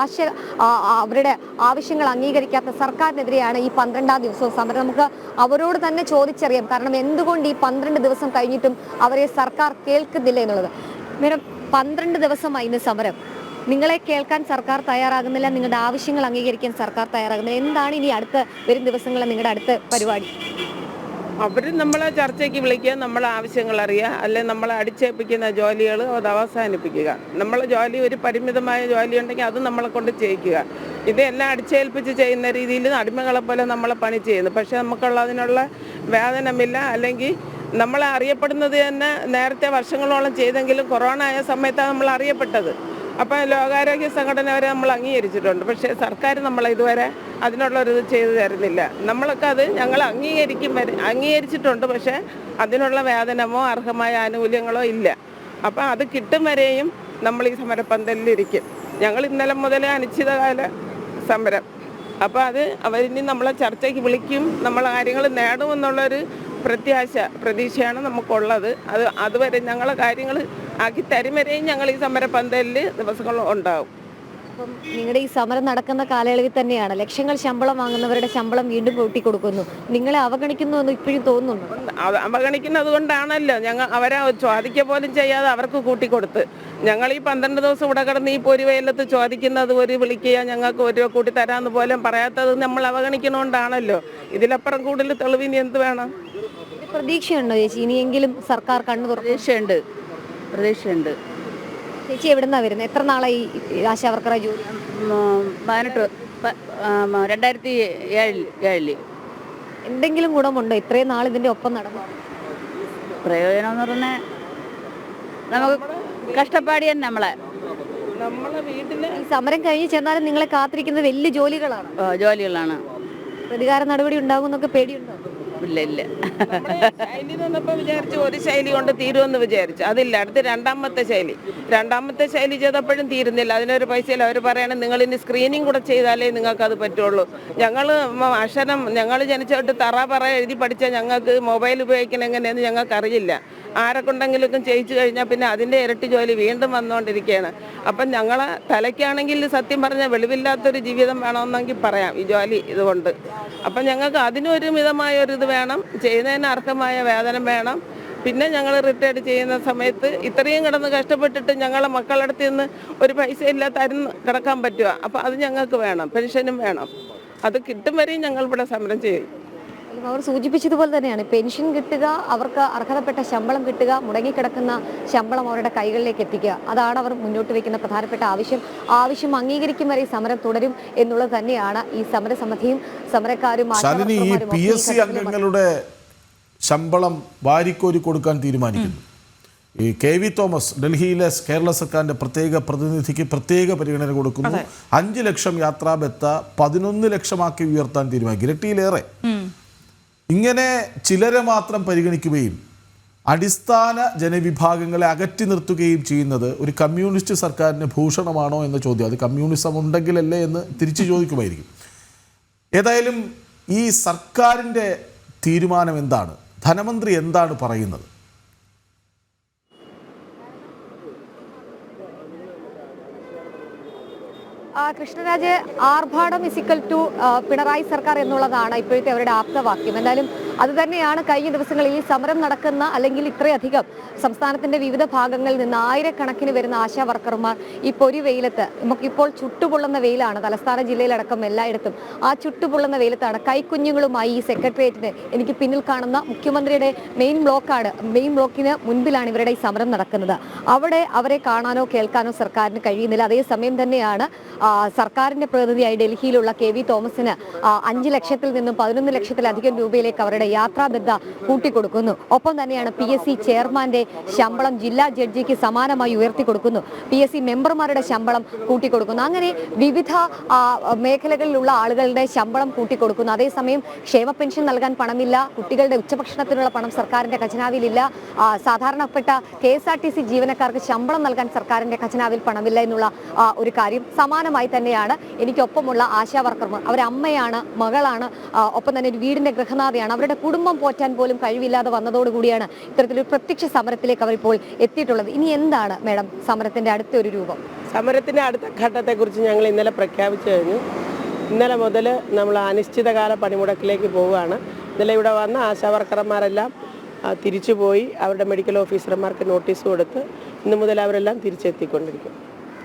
Speaker 4: അവരുടെ ആവശ്യങ്ങൾ അംഗീകരിക്കാത്ത സർക്കാരിനെതിരെയാണ് ഈ 12ാം ദിവസവും സമരം. നമുക്ക് അവരോട് തന്നെ ചോദിച്ചറിയാം, കാരണം എന്തുകൊണ്ട് ഈ 12 ദിവസം കഴിഞ്ഞിട്ടും അവരെ സർക്കാർ കേൾക്കുന്നില്ല എന്നുള്ളത്. മേഡം, 12 ദിവസമായി ഇന്ന് സമരം. നിങ്ങളെ കേൾക്കാൻ സർക്കാർ തയ്യാറാകുന്നില്ല, നിങ്ങളുടെ ആവശ്യങ്ങൾ അംഗീകരിക്കാൻ സർക്കാർ തയ്യാറാകുന്നില്ല. എന്താണ് ഇനി വരും ദിവസങ്ങളിൽ നിങ്ങളുടെ അടുത്ത പരിപാടി?
Speaker 5: അവർ നമ്മളെ ചർച്ചയ്ക്ക് വിളിക്കുക, നമ്മളെ ആവശ്യങ്ങൾ അറിയുക, അല്ലെങ്കിൽ നമ്മളെ അടിച്ചേൽപ്പിക്കുന്ന ജോലികൾ അത് അവസാനിപ്പിക്കുക. നമ്മളെ ജോലി ഒരു പരിമിതമായ ജോലി ഉണ്ടെങ്കിൽ അത് നമ്മളെ കൊണ്ട് ചെയ്യിക്കുക. ഇതെല്ലാം അടിച്ചേൽപ്പിച്ച് ചെയ്യുന്ന രീതിയിൽ അടിമകളെ പോലെ നമ്മളെ പണി ചെയ്യുന്നു. പക്ഷേ നമുക്കുള്ള അതിനുള്ള വേതനമില്ല. അല്ലെങ്കിൽ നമ്മളെ അറിയപ്പെടുന്നത് തന്നെ നേരത്തെ വർഷങ്ങളോളം ചെയ്തെങ്കിലും കൊറോണ ആയ സമയത്താണ് നമ്മൾ അറിയപ്പെട്ടത്. അപ്പം ലോകാരോഗ്യ സംഘടന വരെ നമ്മൾ അംഗീകരിച്ചിട്ടുണ്ട്. പക്ഷേ സർക്കാർ നമ്മളെ ഇതുവരെ അതിനുള്ളൊരു ചെയ്തു തരുന്നില്ല. നമ്മളൊക്കെ അത് ഞങ്ങൾ അംഗീകരിച്ചിട്ടുണ്ട്. പക്ഷേ അതിനുള്ള വേതനമോ അർഹമായ ആനുകൂല്യങ്ങളോ ഇല്ല. അപ്പം അത് കിട്ടും വരെയും നമ്മൾ ഈ സമരപ്പന്തലിലിരിക്കും. ഞങ്ങൾ ഇന്നലെ മുതൽ അനിശ്ചിതകാല സമരം. അപ്പോൾ അത് അവരിനി നമ്മളെ ചർച്ചയ്ക്ക് വിളിക്കും, നമ്മളെ കാര്യങ്ങൾ നേടുമെന്നുള്ളൊരു പ്രതീക്ഷയാണ് നമുക്കുള്ളത്. അതുവരെ ഞങ്ങളെ കാര്യങ്ങൾ ആക്കി തരും വരെയും ഞങ്ങൾ ഈ സമരപ്പന്തലിൽ ദിവസങ്ങൾ ഉണ്ടാവും.
Speaker 4: അപ്പം നിങ്ങളുടെ ഈ സമരം നടക്കുന്ന കാലയളവിൽ തന്നെയാണ് ലക്ഷങ്ങൾ ശമ്പളം വാങ്ങുന്നവരുടെ ശമ്പളം വീണ്ടും കൂട്ടിക്കൊടുക്കുന്നു. നിങ്ങളെ അവഗണിക്കുന്നു എന്ന് ഇപ്പോഴും തോന്നുന്നുണ്ടോ?
Speaker 5: അവഗണിക്കുന്നത് കൊണ്ടാണല്ലോ അവരെ ചോദിക്കുക പോലും ചെയ്യാതെ അവർക്ക് കൂട്ടിക്കൊടുത്ത്. ഞങ്ങൾ ഈ 12 ദിവസം ഇവിടെ കിടന്ന് ഈ പൊരുവയലത്ത് ചോദിക്കുന്നത്, ഒരു വിളിക്കുക ഞങ്ങൾക്ക് ഒരു കൂട്ടി തരാമെന്ന് പോലും പറയാത്തത് നമ്മൾ അവഗണിക്കണോണ്ടാണല്ലോ. ഇതിലപ്പുറം കൂടുതൽ തെളിവിന് എന്ത് വേണം?
Speaker 4: പ്രതീക്ഷയുണ്ടോ ചേച്ചി ഇനിയെങ്കിലും സർക്കാർ കണ്ണു തുറക്കും?
Speaker 5: പ്രതീക്ഷയുണ്ട്.
Speaker 4: ചേച്ചി എവിടുന്നാ വരുന്നത്? എത്ര നാളായി ആശാ വർക്കറായി ജോലി?
Speaker 6: 2007
Speaker 4: എന്തെങ്കിലും ഗുണമുണ്ടോ ഇത്രയും നാൾ ഇതിന്റെ ഒപ്പം നടന്നു?
Speaker 6: പ്രയോജനം എന്ന് പറഞ്ഞാൽ നമുക്ക് കഷ്ടപ്പാടി തന്നെ നമ്മളെ
Speaker 5: വീട്ടില്
Speaker 4: ഈ സമരം കഴിഞ്ഞ് ചെന്നാലും നിങ്ങളെ കാത്തിരിക്കുന്നത് വലിയ ജോലികളാണ്.
Speaker 6: ജോലികളാണ്.
Speaker 4: പ്രതികാര നടപടി ഉണ്ടാകുമെന്നൊക്കെ പേടിയുണ്ടോ?
Speaker 6: ഇല്ല
Speaker 5: ശൈലി തന്നപ്പോൾ വിചാരിച്ചു ഒരു ശൈലി കൊണ്ട് തീരുമെന്ന് വിചാരിച്ചു. അതില്ല. അടുത്ത് രണ്ടാമത്തെ ശൈലി ചെയ്തപ്പോഴും തീരുന്നില്ല. അതിനൊരു പൈസയില്ല. അവർ പറയണം നിങ്ങൾ ഇനി സ്ക്രീനിങ് കൂടെ ചെയ്താലേ നിങ്ങൾക്ക് അത് പറ്റുള്ളൂ. ഞങ്ങൾ ജനിച്ചിട്ട് പറ എഴുതി പഠിച്ചാൽ ഞങ്ങൾക്ക് മൊബൈൽ ഉപയോഗിക്കണം എങ്ങനെയെന്ന് ഞങ്ങൾക്ക് അറിയില്ല. ആരെ കൊണ്ടെങ്കിലൊക്കെ ചെയ്യിച്ചു കഴിഞ്ഞാൽ പിന്നെ അതിൻ്റെ ഇരട്ടി ജോലി വീണ്ടും വന്നുകൊണ്ടിരിക്കുകയാണ്. അപ്പം ഞങ്ങളെ തലയ്ക്കാണെങ്കിൽ സത്യം പറഞ്ഞാൽ വെളിവില്ലാത്തൊരു ജീവിതം വേണമെന്നെങ്കിൽ പറയാം ഈ ജോലി ഇതുകൊണ്ട്. അപ്പം ഞങ്ങൾക്ക് അതിനൊരു മിതമായ ഒരു ഇത് വേണം, ചെയ്യുന്നതിന് അർഹമായ വേതനം വേണം. പിന്നെ ഞങ്ങൾ റിട്ടയർഡ് ചെയ്യുന്ന സമയത്ത് ഇത്രയും കിടന്ന് കഷ്ടപ്പെട്ടിട്ട് ഞങ്ങളെ മക്കളുടെ അടുത്ത് നിന്ന് ഒരു പൈസ ഇല്ലാത്ത കിടക്കാൻ പറ്റുക. അപ്പം അത് ഞങ്ങൾക്ക് വേണം, പെൻഷനും വേണം. അത് കിട്ടും വരെയും ഞങ്ങൾ ഇവിടെ സമരം ചെയ്യും.
Speaker 4: അവർ സൂചിപ്പിച്ചതുപോലെ തന്നെയാണ് പെൻഷൻ കിട്ടുക, അവർക്ക് അർഹതപ്പെട്ട ശമ്പളം കിട്ടുക, മുടങ്ങിക്കിടക്കുന്ന ശമ്പളം അവരുടെ കൈകളിലേക്ക് എത്തിക്കുക. അതാണ് അവർ മുന്നോട്ട് വയ്ക്കുന്ന പ്രധാനപ്പെട്ട ആവശ്യം അംഗീകരിക്കും വരെ സമരം തുടരും എന്നുള്ളത് തന്നെയാണ് ഈ സമരസമിതിയും സമരക്കാരും
Speaker 2: PSC അംഗങ്ങളുടെ ശമ്പളം വാരിക്കോരി കൊടുക്കാൻ തീരുമാനിക്കുന്നു. ഈ KV തോമസ് ഡൽഹിയിലെ കേരള സർക്കാരിന്റെ പ്രത്യേക പ്രതിനിധിക്ക് പ്രത്യേക പരിഗണന കൊടുക്കുന്നു. 5 ലക്ഷം യാത്രാബത്ത 11 ലക്ഷമാക്കി ഉയർത്താൻ തീരുമാനിക്കും. ഇരട്ടിയിലേറെ. ഇങ്ങനെ ചിലരെ മാത്രം പരിഗണിക്കുകയും അടിസ്ഥാന ജനവിഭാഗങ്ങളെ അകറ്റി നിർത്തുകയും ചെയ്യുന്നത് ഒരു കമ്മ്യൂണിസ്റ്റ് സർക്കാരിന് ഭൂഷണമാണോ എന്ന ചോദ്യം, അത് കമ്മ്യൂണിസം ഉണ്ടെങ്കിലല്ലേ എന്ന് തിരിച്ചു ചോദിക്കുമായിരിക്കും. ഏതായാലും ഈ സർക്കാരിൻ്റെ തീരുമാനം എന്താണ്? ധനമന്ത്രി എന്താണ് പറയുന്നത്?
Speaker 4: കൃഷ്ണരാജ്, ആർഭാടം ഇസിക്കൽ ടു പിണറായി സർക്കാർ എന്നുള്ളതാണ് ഇപ്പോഴത്തെ അവരുടെ ആപ്തവാക്യം. എന്തായാലും അത് തന്നെയാണ് കഴിഞ്ഞ ദിവസങ്ങളിൽ ഈ സമരം നടക്കുന്ന, അല്ലെങ്കിൽ ഇത്രയധികം സംസ്ഥാനത്തിന്റെ വിവിധ ഭാഗങ്ങളിൽ നിന്ന് ആയിരക്കണക്കിന് വരുന്ന ആശാ വർക്കർമാർ ഈ പൊരി വെയിലത്ത്, നമുക്കിപ്പോൾ ചുട്ടുപൊള്ളുന്ന വെയിലാണ് തലസ്ഥാന ജില്ലയിലടക്കം എല്ലായിടത്തും. ആ ചുട്ടുപൊള്ളുന്ന വെയിലത്താണ് കൈക്കുഞ്ഞുങ്ങളുമായി ഈ സെക്രട്ടേറിയറ്റിന്, എനിക്ക് പിന്നിൽ കാണുന്ന മുഖ്യമന്ത്രിയുടെ മെയിൻ ബ്ലോക്കിന് മുൻപിലാണ് ഇവരുടെ ഈ സമരം നടക്കുന്നത്. അവിടെ അവരെ കാണാനോ കേൾക്കാനോ സർക്കാരിന് കഴിയുന്നില്ല. അതേസമയം തന്നെയാണ് സർക്കാരിന്റെ പ്രതിനിധിയായി ഡൽഹിയിലുള്ള KV തോമസിന് 5 ലക്ഷത്തിൽ നിന്നും 11 ലക്ഷത്തിലധികം രൂപയിലേക്ക് അവരുടെ യാത്രാബദ്ധ കൂട്ടിക്കൊടുക്കുന്നു. ഒപ്പം തന്നെയാണ് PSC ചെയർമാന്റെ ശമ്പളം ജില്ലാ ജഡ്ജിക്ക് സമാനമായി ഉയർത്തി കൊടുക്കുന്നു. PSC മെമ്പർമാരുടെ ശമ്പളം കൂട്ടിക്കൊടുക്കുന്നു. അങ്ങനെ വിവിധ മേഖലകളിലുള്ള ആളുകളുടെ ശമ്പളം കൂട്ടിക്കൊടുക്കുന്നു. അതേസമയം ക്ഷേമ പെൻഷൻ നൽകാൻ പണമില്ല, കുട്ടികളുടെ ഉച്ചഭക്ഷണത്തിനുള്ള പണം സർക്കാരിന്റെ ഖജനാവിലില്ല, സാധാരണപ്പെട്ട KSRTC ജീവനക്കാർക്ക് ശമ്പളം നൽകാൻ സർക്കാരിന്റെ ഖജനാവിൽ പണമില്ല എന്നുള്ള ഒരു കാര്യം. സമാനമായി തന്നെയാണ് എനിക്കൊപ്പമുള്ള ആശാ വർക്കർമാർ, അവരമ്മയാണ്, മകളാണ്, ഒപ്പം തന്നെ ഒരു വീടിന്റെ ഗൃഹനാഥയാണ്. അവരുടെ കുടുംബം പോറ്റാൻ പോലും കഴിവില്ലാതെ വന്നതോടുകൂടിയാണ് ഇത്തരത്തിലൊരു പ്രത്യക്ഷ സമരത്തിലേക്ക് അവരിപ്പോൾ എത്തിയിട്ടുള്ളത്. ഇനി എന്താണ് മാഡം സമരത്തിന്റെ അടുത്ത ഒരു രൂപം?
Speaker 5: സമരത്തിന്റെ അടുത്ത ഘട്ടത്തെക്കുറിച്ച് ഞങ്ങൾ ഇന്നലെ പ്രഖ്യാപിച്ചു കഴിഞ്ഞു. ഇന്നലെ മുതൽ നമ്മൾ അനിശ്ചിതകാല പണിമുടക്കിലേക്ക് പോവുകയാണ്. ഇന്നലെ ഇവിടെ വന്ന ആശാ വർക്കർമാരെല്ലാം തിരിച്ചുപോയി അവരുടെ മെഡിക്കൽ ഓഫീസർമാർക്ക് നോട്ടീസ് കൊടുത്ത് ഇന്ന് മുതൽ അവരെല്ലാം തിരിച്ചെത്തിക്കൊണ്ടിരിക്കും.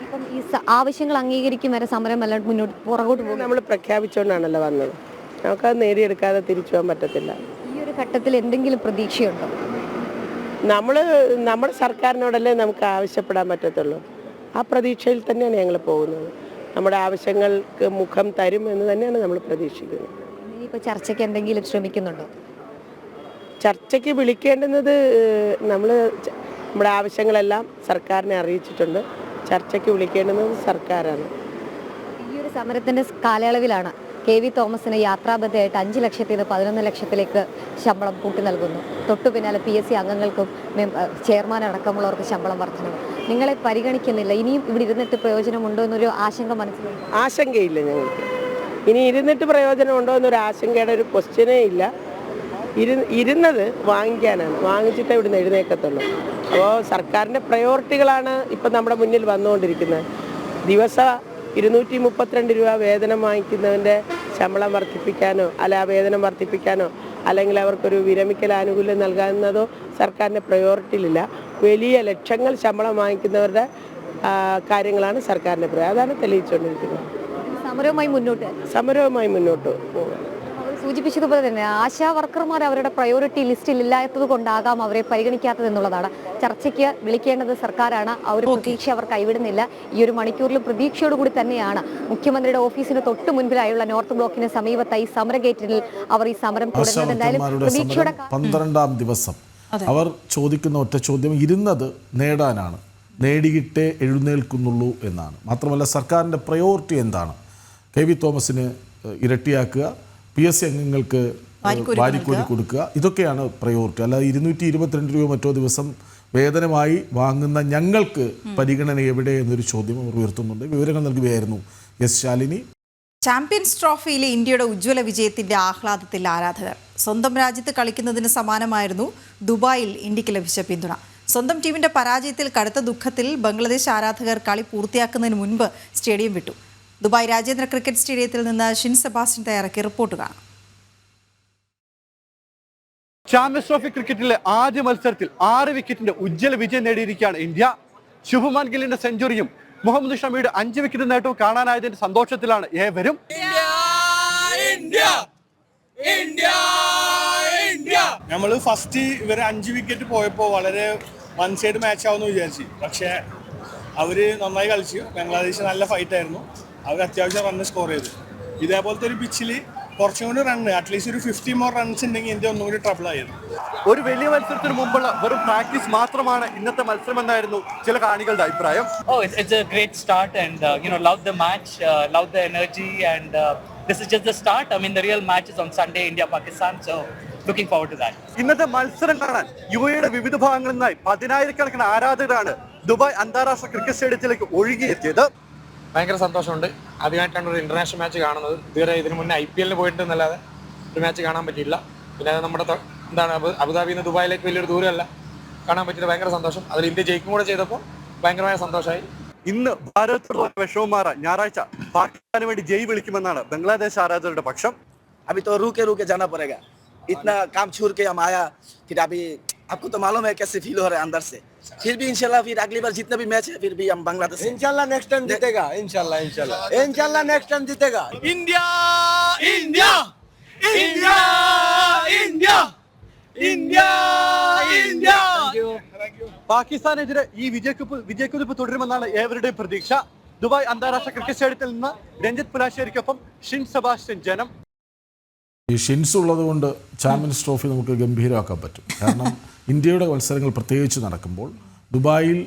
Speaker 4: ഇപ്പം ഈ ആവശ്യങ്ങൾ അംഗീകരിക്കും വരെ സമരം എല്ലാം മുന്നോട്ട് പുറകോട്ട് പോകും.
Speaker 5: നമ്മൾ പ്രഖ്യാപിച്ചുകൊണ്ടാണല്ലോ വന്നത്. നമുക്കത് നേടിയെടുക്കാതെ തിരിച്ചു പോകാൻ പറ്റത്തില്ല.
Speaker 4: ഈ ഒരു ഘട്ടത്തിൽ എന്തെങ്കിലും പ്രതീക്ഷയുണ്ടോ?
Speaker 5: നമ്മുടെ സർക്കാരിനോടല്ലേ നമുക്ക് ആവശ്യപ്പെടാൻ പറ്റത്തുള്ളൂ. ആ പ്രതീക്ഷയിൽ തന്നെയാണ് ഞങ്ങൾ പോകുന്നത്. നമ്മുടെ ആവശ്യങ്ങൾക്ക് മുഖം തരും എന്ന് തന്നെയാണ് നമ്മൾ പ്രതീക്ഷിക്കുന്നത്.
Speaker 4: ഇനിയിപ്പോൾ ചർച്ചയ്ക്ക് എന്തെങ്കിലും ശ്രമിക്കുന്നുണ്ടോ?
Speaker 5: ചർച്ചയ്ക്ക് വിളിക്കേണ്ടുന്നത് നമ്മുടെ ആവശ്യങ്ങളെല്ലാം സർക്കാരിനെ അറിയിച്ചിട്ടുണ്ട്. ചർച്ചയ്ക്ക് വിളിക്കേണ്ടുന്നത് സർക്കാരാണ്.
Speaker 4: ഈ ഒരു സമരത്തിന്റെ കാലയളവിലാണ് KV തോമസിന് യാത്രാബദ്ധയായിട്ട് 5 ലക്ഷത്തിൽ നിന്ന് 11 ലക്ഷത്തിലേക്ക് ശമ്പളം കൂട്ടി നൽകുന്നു. തൊട്ടു പിന്നാലെ PSC അംഗങ്ങൾക്കും ചെയർമാൻ അടക്കമുള്ളവർക്ക് ശമ്പളം വർധനവ്. നിങ്ങളെ പരിഗണിക്കുന്നില്ല, ഇനിയും ഇവിടെ ഇരുന്നിട്ട് പ്രയോജനമുണ്ടോ എന്നൊരു ആശങ്ക മനസ്സിലായി?
Speaker 5: ആശങ്കയില്ല ഞങ്ങൾക്ക്. ഇനി ഇരുന്നിട്ട് പ്രയോജനമുണ്ടോ എന്നൊരു ആശങ്കയുടെ ഒരു ക്വസ്റ്റ്യനേ ഇല്ല. ഇരുന്നത് വാങ്ങിക്കാനാണ്, വാങ്ങിച്ചിട്ടേ ഇവിടുന്ന് എഴുന്നേക്കത്തുള്ളൂ. അപ്പോൾ സർക്കാരിൻ്റെ പ്രയോറിറ്റികളാണ് ഇപ്പം നമ്മുടെ മുന്നിൽ വന്നുകൊണ്ടിരിക്കുന്നത്. ദിവസം 232 രൂപ വേതനം വാങ്ങിക്കുന്നവൻ്റെ ശമ്പളം വർദ്ധിപ്പിക്കാനോ അല്ല ആ വേതനം വർദ്ധിപ്പിക്കാനോ അല്ലെങ്കിൽ അവർക്കൊരു വിരമിക്കൽ ആനുകൂല്യം നൽകാവുന്നതോ സർക്കാരിൻ്റെ പ്രയോറിറ്റിയിലില്ല. വലിയ ലക്ഷങ്ങൾ ശമ്പളം വാങ്ങിക്കുന്നവരുടെ കാര്യങ്ങളാണ് സർക്കാരിൻ്റെ അതാണ് തെളിയിച്ചുകൊണ്ടിരിക്കുന്നത്. സമരവുമായി മുന്നോട്ട് പോകുക.
Speaker 4: സൂചിപ്പിച്ചതുപോലെ തന്നെ ആശാ വർക്കർമാർ അവരുടെ പ്രയോറിറ്റി ലിസ്റ്റിൽ ഇല്ലാത്തത് കൊണ്ടാകാം അവരെ പരിഗണിക്കാത്തത് എന്നുള്ളതാണ്. ചർച്ചയ്ക്ക് വിളിക്കേണ്ടത് സർക്കാരാണ്. ആ ഒരു പ്രതീക്ഷ അവർ കൈവിടുന്നില്ല. ഈ ഒരു മണിക്കൂറിലും പ്രതീക്ഷയോടുകൂടി തന്നെയാണ് മുഖ്യമന്ത്രിയുടെ ഓഫീസിന് തൊട്ട് മുൻപിലായുള്ള നോർത്ത് ബ്ലോക്കിന് സമീപത്തായി സമര ഗേറ്റിൽ അവർ ഈ സമരം തുടരുന്നത്. എന്തായാലും പ്രതീക്ഷയുടെ 12ാം
Speaker 2: ദിവസം അവർ ചോദിക്കുന്ന ഒറ്റ ചോദ്യം ഇരുന്നത് നേടാനാണ്, നേടിയിട്ടേ എഴുന്നേൽക്കുന്നുള്ളൂ എന്നാണ്. മാത്രമല്ല സർക്കാരിൻ്റെ പ്രയോറിറ്റി എന്താണ്? KV തോമസിന് ഇരട്ടിയാക്കുക, PSC അംഗങ്ങൾക്ക് വാരിക്കോരി കൊടുക്കുക, ഇതൊക്കെയാണ് പ്രയോറിറ്റി. അല്ലാതെ 222 രൂപ മറ്റോ ദിവസം വേതനമായി വാങ്ങുന്ന ഞങ്ങൾക്ക് പരിഗണന എവിടെ എന്നൊരു ചോദ്യം അവർ ഉയർത്തുന്നുണ്ട്. വിവരങ്ങൾ നൽകുകയായിരുന്നു S. ശാലിനി.
Speaker 1: ചാമ്പ്യൻസ് ട്രോഫിയിലെ ഇന്ത്യയുടെ ഉജ്ജ്വല വിജയത്തിന്റെ ആഹ്ലാദത്തിൽ ആരാധകർ. സ്വന്തം രാജ്യത്ത് കളിക്കുന്നതിന് സമാനമായിരുന്നു ദുബായിൽ ഇന്ത്യക്ക് ലഭിച്ച പിന്തുണ. സ്വന്തം ടീമിന്റെ പരാജയത്തിൽ കടുത്ത ദുഃഖത്തിൽ ബംഗ്ലാദേശ് ആരാധകർ കളി പൂർത്തിയാക്കുന്നതിന് മുൻപ് സ്റ്റേഡിയം വിട്ടു. ദുബായ് രാജ്യാന്തര ക്രിക്കറ്റ് സ്റ്റേഡിയത്തിൽ നിന്ന് ഷിൻ സെബാസ്റ്റ്യൻ തയ്യാറാക്കിയ റിപ്പോർട്ട് കാണാം.
Speaker 7: ചാമ്പ്യൻസ് ട്രോഫി ക്രിക്കറ്റിലെ ആദ്യ മത്സരത്തിൽ 6 വിക്കറ്റിന്റെ ഉജ്ജ്വല വിജയം നേടിയിരിക്കുകയാണ് ഇന്ത്യ. ശുഭ്മാൻ ഗില്ലിന്റെ സെഞ്ചുറിയും മുഹമ്മദ് ഷമിയുടെ 5 വിക്കറ്റ് നേട്ടവും കാണാനായതിന്റെ സന്തോഷത്തിലാണ് ഏവരും.
Speaker 8: നമ്മൾ ഫസ്റ്റ് ഇവർ 5 വിക്കറ്റ് പോയപ്പോൾ വളരെ വൺ സൈഡ് മാച്ച് ആവുമെന്ന് വിചാരിച്ചു. പക്ഷേ അവർ നന്നായി കളിച്ചു. ബംഗ്ലാദേശ് നല്ല ഫൈറ്റായിരുന്നു. അവർ അത്യാവശ്യം റണ്ണ് സ്കോർ ചെയ്തു. ഇതേപോലത്തെ ഒരു പിച്ചിൽ കുറച്ചും കൂടി റണ്ണ്, അറ്റ്ലീസ്റ്റ് ഒരു 50 മോർ റൺസ് ഉണ്ടെങ്കിൽ ഇന്ത്യ ഒന്നും കൂടി ട്രബിൾ ആയിരുന്നു.
Speaker 7: ഒരു വലിയ മത്സരത്തിന് മുമ്പുള്ള വെറും പ്രാക്ടീസ് മാത്രമാണ് ഇന്നത്തെ മത്സരം എന്നായിരുന്നു ചില കാണികളുടെ അഭിപ്രായം.
Speaker 9: Oh, it's a great start, and love the match, love the energy, and this is just the start. I mean, the real match is on Sunday, India-Pakistan, so looking forward to that.
Speaker 7: ഇന്നത്തെ മത്സരം കാണാൻ യുഎയുടെ വിവിധ ഭാഗങ്ങളിൽ നിന്നായി 10,000-കണക്കിന് ആരാധകരാണ് Dubai അന്താരാഷ്ട്ര cricket സ്റ്റേഡിയത്തിലേക്ക് ഒഴുകിയെത്തിയത്.
Speaker 10: ഭയങ്കര സന്തോഷമുണ്ട്. ആദ്യമായിട്ടാണ് ഒരു ഇന്റർനാഷണൽ മാച്ച് കാണുന്നത്. ഇതുവരെ ഇതിനു മുന്നേ IPL പോയിട്ടെന്നല്ലാതെ ഒരു മാച്ച് കാണാൻ പറ്റിയില്ല. പിന്നെ അത് നമ്മുടെ അബുദാബിയിൽ നിന്ന് ദുബായിലേക്ക് വലിയൊരു ദൂരമല്ല, കാണാൻ പറ്റിയത് ഭയങ്കര സന്തോഷം. അതിൽ ഇന്ത്യ ജയിക്കും കൂടെ ചെയ്തപ്പോൾ ഭയങ്കരമായ സന്തോഷമായി.
Speaker 7: ഇന്ന് ഭാരതത്തോട് വിഷമം മാറാൻ ഞായറാഴ്ച പാകിസ്ഥാന് വേണ്ടി ജയ് വിളിക്കുമെന്നാണ് ബംഗ്ലാദേശ് ആരാധകരുടെ പക്ഷം.
Speaker 11: अभी तो रुके रुके जाना पड़ेगा, इतना काम छोड़ के हम आया, फिर अभी आपको तो मालूम है कैसे फील हो रहा है अंदर से. फिर भी इंशाल्लाह फिर अगली बार जितना भी मैच है फिर भी हम बांग्लादेश इंशाल्लाह नेक्स्ट टाइम जीतेगा. इंशाल्लाह नेक्स्ट टाइम जीतेगा.
Speaker 8: India India India India India India.
Speaker 7: പാകിസ്ഥാനെതിരെ ഈ വിജയക്കുതിപ്പ് തുടരുമെന്നാണ് ഏവരുടെയും പ്രതീക്ഷ. ദുബായ് അന്താരാഷ്ട്ര ക്രിക്കറ്റ് സ്റ്റേഡിയത്തിൽ നിന്ന് രഞ്ജിത്ത് പുലാശ്ശേരിക്കൊപ്പം ഷിൻ സെബാസ്റ്റ്യൻ, ജനം.
Speaker 2: ഈ ഷിൻസ് ഉള്ളത് കൊണ്ട് ചാമ്പ്യൻസ് ട്രോഫി നമുക്ക് ഗംഭീരമാക്കാൻ പറ്റും. കാരണം ഇന്ത്യയുടെ മത്സരങ്ങൾ പ്രത്യേകിച്ച് നടക്കുമ്പോൾ ദുബായിൽ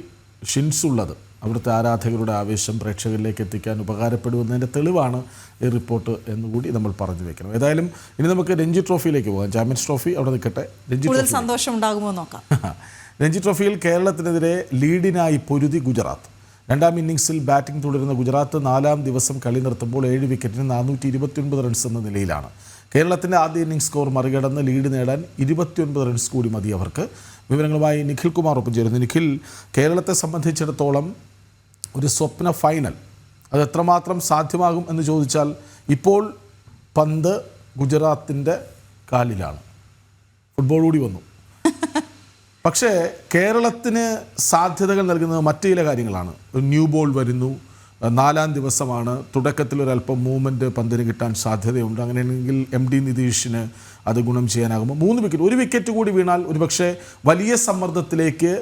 Speaker 2: ഷിൻസ് ഉള്ളത് അവിടുത്തെ ആരാധകരുടെ ആവേശം പ്രേക്ഷകരിലേക്ക് എത്തിക്കാൻ ഉപകാരപ്പെടുമെന്നതിൻ്റെ തെളിവാണ് ഈ റിപ്പോർട്ട് എന്നുകൂടി നമ്മൾ പറഞ്ഞു വെക്കണം. ഏതായാലും ഇനി നമുക്ക് രഞ്ജി ട്രോഫിയിലേക്ക് പോകാം. ചാമ്പ്യൻസ് ട്രോഫി അവിടെ നിൽക്കട്ടെ.
Speaker 1: കൂടുതൽ സന്തോഷം ഉണ്ടാകുമോ നോക്കാം.
Speaker 2: രഞ്ജി ട്രോഫിയിൽ കേരളത്തിനെതിരെ ലീഡിനായി പൊരുതി ഗുജറാത്ത്. രണ്ടാം ഇന്നിംഗ്സിൽ ബാറ്റിംഗ് തുടരുന്ന ഗുജറാത്ത് 4-ാം ദിവസം കളി നിർത്തുമ്പോൾ 7 വിക്കറ്റിന് 429 റൺസ് എന്ന നിലയിലാണ്. കേരളത്തിൻ്റെ ആദ്യ ഇന്നിംഗ്സ് സ്കോർ മറികടന്ന് ലീഡ് നേടാൻ 29 റൺസ് കൂടി മതി അവർക്ക്. വിവരങ്ങളുമായി നിഖിൽ കുമാർ ഒപ്പം ചേരുന്നു. നിഖിൽ, കേരളത്തെ സംബന്ധിച്ചിടത്തോളം ഒരു സ്വപ്ന ഫൈനൽ അത് എത്രമാത്രം സാധ്യമാകും എന്ന് ചോദിച്ചാൽ ഇപ്പോൾ പന്ത് ഗുജറാത്തിൻ്റെ കാലിലാണ്. ഫുട്ബോൾ കൂടി വന്നു. പക്ഷേ കേരളത്തിന് സാധ്യതകൾ നൽകുന്നത് മറ്റു ചില കാര്യങ്ങളാണ്. ഒരു ന്യൂ ബോൾ വരുന്നു, 4-ാം ദിവസമാണ്, തുടക്കത്തിലൊരല്പം മൂവ്മെൻറ്റ് പന്തിന് കിട്ടാൻ സാധ്യതയുണ്ട്. അങ്ങനെയാണെങ്കിൽ MD നിതീഷിന് അത് ഗുണം ചെയ്യാനാകുമ്പോൾ 3 വിക്കറ്റ്, 1 വിക്കറ്റ് കൂടി വീണാൽ ഒരുപക്ഷെ വലിയ സമ്മർദ്ദത്തിലേക്ക്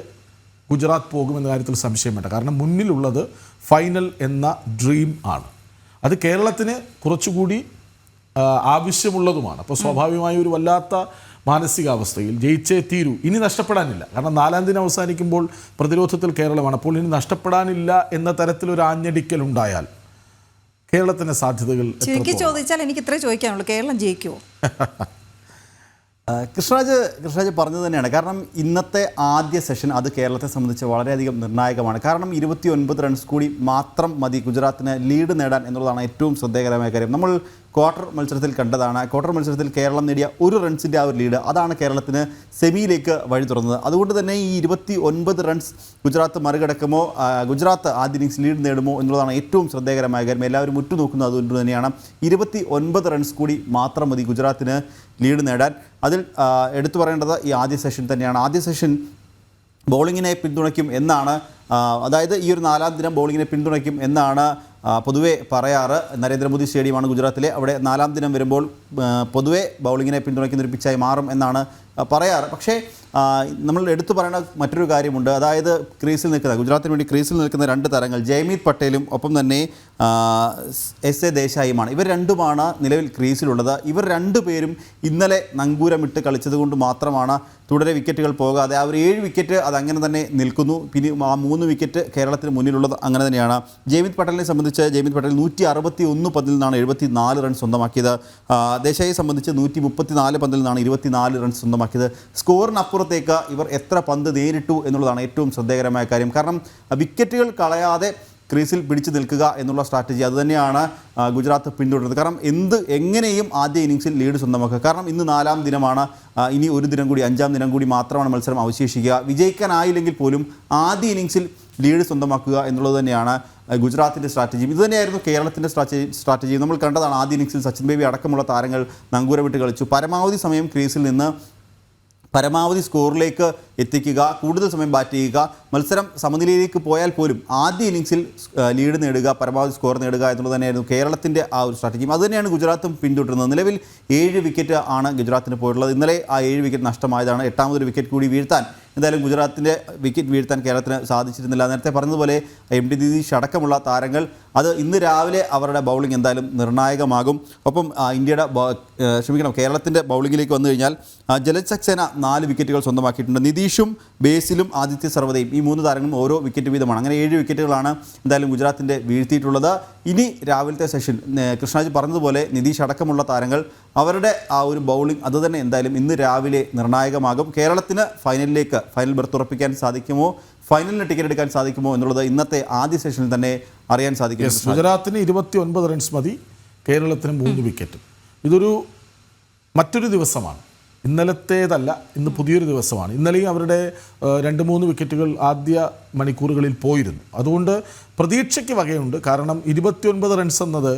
Speaker 2: ഗുജറാത്ത് പോകുമെന്ന കാര്യത്തിൽ സംശയം വേണ്ട. കാരണം മുന്നിലുള്ളത് ഫൈനൽ എന്ന ഡ്രീം ആണ്. അത് കേരളത്തിന് കുറച്ചുകൂടി ആവശ്യമുള്ളതുമാണ്. അപ്പോൾ സ്വാഭാവികമായി ഒരു വല്ലാത്ത മാനസികാവസ്ഥയിൽ ജയിച്ചേ തീരൂ. ഇനി നഷ്ടപ്പെടാനില്ല. കാരണം 4-ാം ദിനം അവസാനിക്കുമ്പോൾ പ്രതിരോധത്തിൽ കേരളമാണ്. അപ്പോൾ ഇനി നഷ്ടപ്പെടാനില്ല എന്ന തരത്തിലൊരു ആഞ്ഞടിക്കൽ ഉണ്ടായാൽ കേരളത്തിൻ്റെ സാധ്യതകൾ
Speaker 1: ചുരുക്കി ചോദിച്ചാൽ എനിക്ക് ഇത്രേ ചോദിക്കാനുള്ളൂ, കേരളം ജയിക്കുമോ?
Speaker 12: കൃഷ്ണരാജ് പറഞ്ഞത് തന്നെയാണ്. കാരണം ഇന്നത്തെ ആദ്യ സെഷൻ അത് കേരളത്തെ സംബന്ധിച്ച് വളരെയധികം നിർണായകമാണ്. കാരണം 29 റൺസ് കൂടി മാത്രം മതി ഗുജറാത്തിന് ലീഡ് നേടാൻ എന്നുള്ളതാണ് ഏറ്റവും ശ്രദ്ധേയകരമായ കാര്യം. നമ്മൾ ക്വാർട്ടർ മത്സരത്തിൽ കണ്ടതാണ്. ക്വാർട്ടർ മത്സരത്തിൽ കേരളം നേടിയ 1 റൺസിൻ്റെ ആ ഒരു ലീഡ് അതാണ് കേരളത്തിന് സെമിയിലേക്ക് വഴി തുറന്നത്. അതുകൊണ്ട് തന്നെ ഈ 29 റൺസ് ഗുജറാത്ത് മറികടക്കുമോ, ഗുജറാത്ത് ആദ്യ ഇന്നിംഗ്സ് ലീഡ് നേടുമോ എന്നുള്ളതാണ് ഏറ്റവും ശ്രദ്ധേയകരമായ കാര്യം. എല്ലാവരും ഉറ്റുനോക്കുന്നത് അതുകൊണ്ട് തന്നെയാണ്. 29 റൺസ് കൂടി മാത്രം മതി ഗുജറാത്തിന് ലീഡ് നേടാൻ. അതിൽ എടുത്തു പറയേണ്ടത് ഈ ആദ്യ സെഷൻ തന്നെയാണ്. ആദ്യ സെഷൻ ബൗളിങ്ങിനെ പിന്തുണയ്ക്കും എന്നാണ്, അതായത് ഈ ഒരു 4-ാം ദിനം ബൗളിങ്ങിനെ പിന്തുണയ്ക്കും എന്നാണ് പൊതുവെ പറയാറ്. നരേന്ദ്രമോദി സ്റ്റേഡിയമാണ് ഗുജറാത്തിലെ. അവിടെ 4-ാം ദിനം വരുമ്പോൾ പൊതുവെ ബൗളിങ്ങിനെ പിന്തുണയ്ക്കുന്ന ഒരു പിച്ചായി മാറും എന്നാണ് പറയാറ്. പക്ഷേ നമ്മൾ എടുത്തു പറയുന്ന മറ്റൊരു കാര്യമുണ്ട്. അതായത് ക്രീസിൽ നിൽക്കുന്ന, ഗുജറാത്തിന് വേണ്ടി ക്രീസിൽ നിൽക്കുന്ന 2 താരങ്ങൾ ജയ്മീത് പട്ടേലും ഒപ്പം തന്നെ SA ദേശായിയുമാണ്. ഇവർ രണ്ടുമാണ് നിലവിൽ ക്രീസിലുള്ളത്. ഇവർ 2 പേരും ഇന്നലെ നങ്കൂരമിട്ട് കളിച്ചത് കൊണ്ട് മാത്രമാണ് തുടരെ വിക്കറ്റുകൾ പോകാതെ ആ ഒരു 7 വിക്കറ്റ് അതങ്ങനെ തന്നെ നിൽക്കുന്നു. പിന്നെ ആ 3 വിക്കറ്റ് കേരളത്തിന് മുന്നിലുള്ളത് അങ്ങനെ തന്നെയാണ്. ജയ്മീത് പട്ടേലിനെ സംബന്ധിച്ച് ജയ്മീത് പട്ടേൽ 161 പന്തിൽ നിന്നാണ് 74 റൺസ് സ്വന്തമാക്കിയത്. ദേശായിയെ സംബന്ധിച്ച് 134 പന്തിൽ നിന്നാണ് 24 റൺസ് സ്വന്തമാക്കിയത്. സ്കോറിനപ്പുറത്തേക്ക് ഇവർ എത്ര പന്ത് നേരിട്ടു എന്നുള്ളതാണ് ഏറ്റവും ശ്രദ്ധേയകരമായ കാര്യം. കാരണം വിക്കറ്റുകൾ കളയാതെ ക്രീസിൽ പിടിച്ചു നിൽക്കുക എന്നുള്ള സ്ട്രാറ്റജി അതുതന്നെയാണ് ഗുജറാത്ത് പിന്തുടരുന്നത്. കാരണം എങ്ങനെയും ആദ്യ ഇന്നിംഗ്സിൽ ലീഡ് സ്വന്തമാക്കുക. കാരണം ഇന്ന് 4-ാം ദിനമാണ്. ഇനി ഒരു ദിനം കൂടി, 5-ാം ദിനം കൂടി മാത്രമാണ് മത്സരം അവശേഷിക്കുക. വിജയിക്കാനായില്ലെങ്കിൽ പോലും ആദ്യ ഇന്നിംഗ്സിൽ ലീഡ് സ്വന്തമാക്കുക എന്നുള്ളത് തന്നെയാണ് ഗുജറാത്തിൻ്റെ സ്ട്രാറ്റജി. ഇതുതന്നെയായിരുന്നു കേരളത്തിൻ്റെ സ്ട്രാറ്റജി. നമ്മൾ കണ്ടതാണ് ആദ്യ ഇന്നിംഗ്സിൽ സച്ചിൻ ബേബി അടക്കമുള്ള താരങ്ങൾ നങ്കൂരമിട്ട് കളിച്ചു. പരമാവധി സമയം ക്രീസിൽ നിന്ന് പരമാവധി സ്കോറിലേക്ക് എത്തിക്കുക, കൂടുതൽ സമയം ബാറ്റ് ചെയ്യുക, മത്സരം സമനിലയിലേക്ക് പോയാൽ പോലും ആദ്യ ഇന്നിങ്സിൽ ലീഡ് നേടുക, പരമാവധി സ്കോർ നേടുക എന്നുള്ളത് തന്നെയായിരുന്നു കേരളത്തിൻ്റെ ആ ഒരു സ്ട്രാറ്റജിയും. അതുതന്നെയാണ് ഗുജറാത്തും പിന്തുടരുന്നത്. നിലവിൽ 7 വിക്കറ്റ് ആണ് ഗുജറാത്തിന് പോയിട്ടുള്ളത്. ഇന്നലെ ആ 7 വിക്കറ്റ് നഷ്ടമായതാണ്. 8ാമതൊരു വിക്കറ്റ് കൂടി വീഴ്ത്താൻ എന്തായാലും ഗുജറാത്തിൻ്റെ വിക്കറ്റ് വീഴ്ത്താൻ കേരളത്തിന് സാധിച്ചിരുന്നില്ല. നേരത്തെ പറഞ്ഞതുപോലെ MD ദിനേശ് അടക്കമുള്ള താരങ്ങൾ അത് ഇന്ന് രാവിലെ അവരുടെ ബൗളിംഗ് എന്തായാലും നിർണായകമാകും. ഒപ്പം കേരളത്തിൻ്റെ ബൗളിങ്ങിലേക്ക് വന്നു കഴിഞ്ഞാൽ ജലജ് സക്സേന 4 വിക്കറ്റുകൾ സ്വന്തമാക്കിയിട്ടുണ്ട്. നിതീഷും ബേസിലും ആദിത്യ സർവ്വതയും ഈ 3 താരങ്ങളും ഓരോ വിക്കറ്റ് വീതമാണ്. അങ്ങനെ 7 വിക്കറ്റുകളാണ് എന്തായാലും ഗുജറാത്തിൻ്റെ വീഴ്ത്തിയിട്ടുള്ളത്. ഇനി രാവിലത്തെ സെഷൻ കൃഷ്ണാജി പറഞ്ഞതുപോലെ നിതീഷ് അടക്കമുള്ള താരങ്ങൾ അവരുടെ ആ ഒരു ബൗളിംഗ് അതുതന്നെ എന്തായാലും ഇന്ന് രാവിലെ നിർണായകമാകും. കേരളത്തിന് ഫൈനൽ ബർത്ത് ഉറപ്പിക്കാൻ സാധിക്കുമോ, ഫൈനലിന് ടിക്കറ്റ് എടുക്കാൻ സാധിക്കുമോ എന്നുള്ളത് ഇന്നത്തെ ആദ്യ സെഷനിൽ തന്നെ അറിയാൻ സാധിക്കും.
Speaker 2: ഗുജറാത്തിന് 29 റൺസ് മതി, കേരളത്തിന് 3 വിക്കറ്റും. ഇതൊരു മറ്റൊരു ദിവസമാണ്, ഇന്നലത്തേതല്ല, ഇന്ന് പുതിയൊരു ദിവസമാണ്. ഇന്നലെയും അവരുടെ 2-3 വിക്കറ്റുകൾ ആദ്യ മണിക്കൂറുകളിൽ പോയിരുന്നു. അതുകൊണ്ട് പ്രതീക്ഷയ്ക്ക് വകയുണ്ട്. കാരണം 29 റൺസ് എന്നത്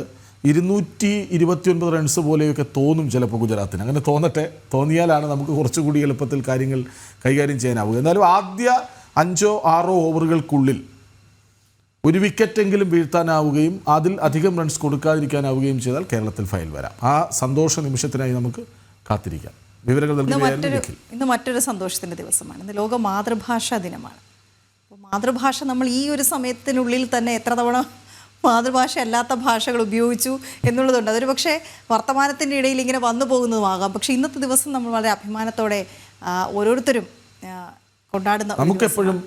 Speaker 2: 229 റൺസ് പോലെയൊക്കെ തോന്നും ചിലപ്പോൾ ഗുജറാത്തിന്. അങ്ങനെ തോന്നിയാലാണ് നമുക്ക് കുറച്ചുകൂടി എളുപ്പത്തിൽ കാര്യങ്ങൾ കൈകാര്യം ചെയ്യാനാവുക. എന്നാലും ആദ്യ 5-6 ഓവറുകൾക്കുള്ളിൽ 1 വിക്കറ്റെങ്കിലും വീഴ്ത്താനാവുകയും അതിൽ അധികം റൺസ് കൊടുക്കാതിരിക്കാനാവുകയും ചെയ്താൽ കേരളത്തിൽ ഫൈനൽ വരാം. ആ സന്തോഷ നിമിഷത്തിനായി നമുക്ക് കാത്തിരിക്കാം. വിവരങ്ങൾ
Speaker 1: ഇന്ന് മറ്റൊരു സന്തോഷത്തിൻ്റെ ദിവസമാണ്. ഇന്ന് ലോക മാതൃഭാഷാ ദിനമാണ്. അപ്പോൾ മാതൃഭാഷ നമ്മൾ ഈ ഒരു സമയത്തിനുള്ളിൽ തന്നെ എത്ര തവണ മാതൃഭാഷ അല്ലാത്ത ഭാഷകൾ ഉപയോഗിച്ചു എന്നുള്ളതുണ്ട്. അതൊരു പക്ഷേ വർത്തമാനത്തിൻ്റെ ഇടയിൽ ഇങ്ങനെ വന്നു പോകുന്നതുമാകാം. പക്ഷേ ഇന്നത്തെ ദിവസം നമ്മൾ വളരെ അഭിമാനത്തോടെ ഓരോരുത്തരും കൊണ്ടാടുന്ന,
Speaker 2: നമുക്കെപ്പോഴും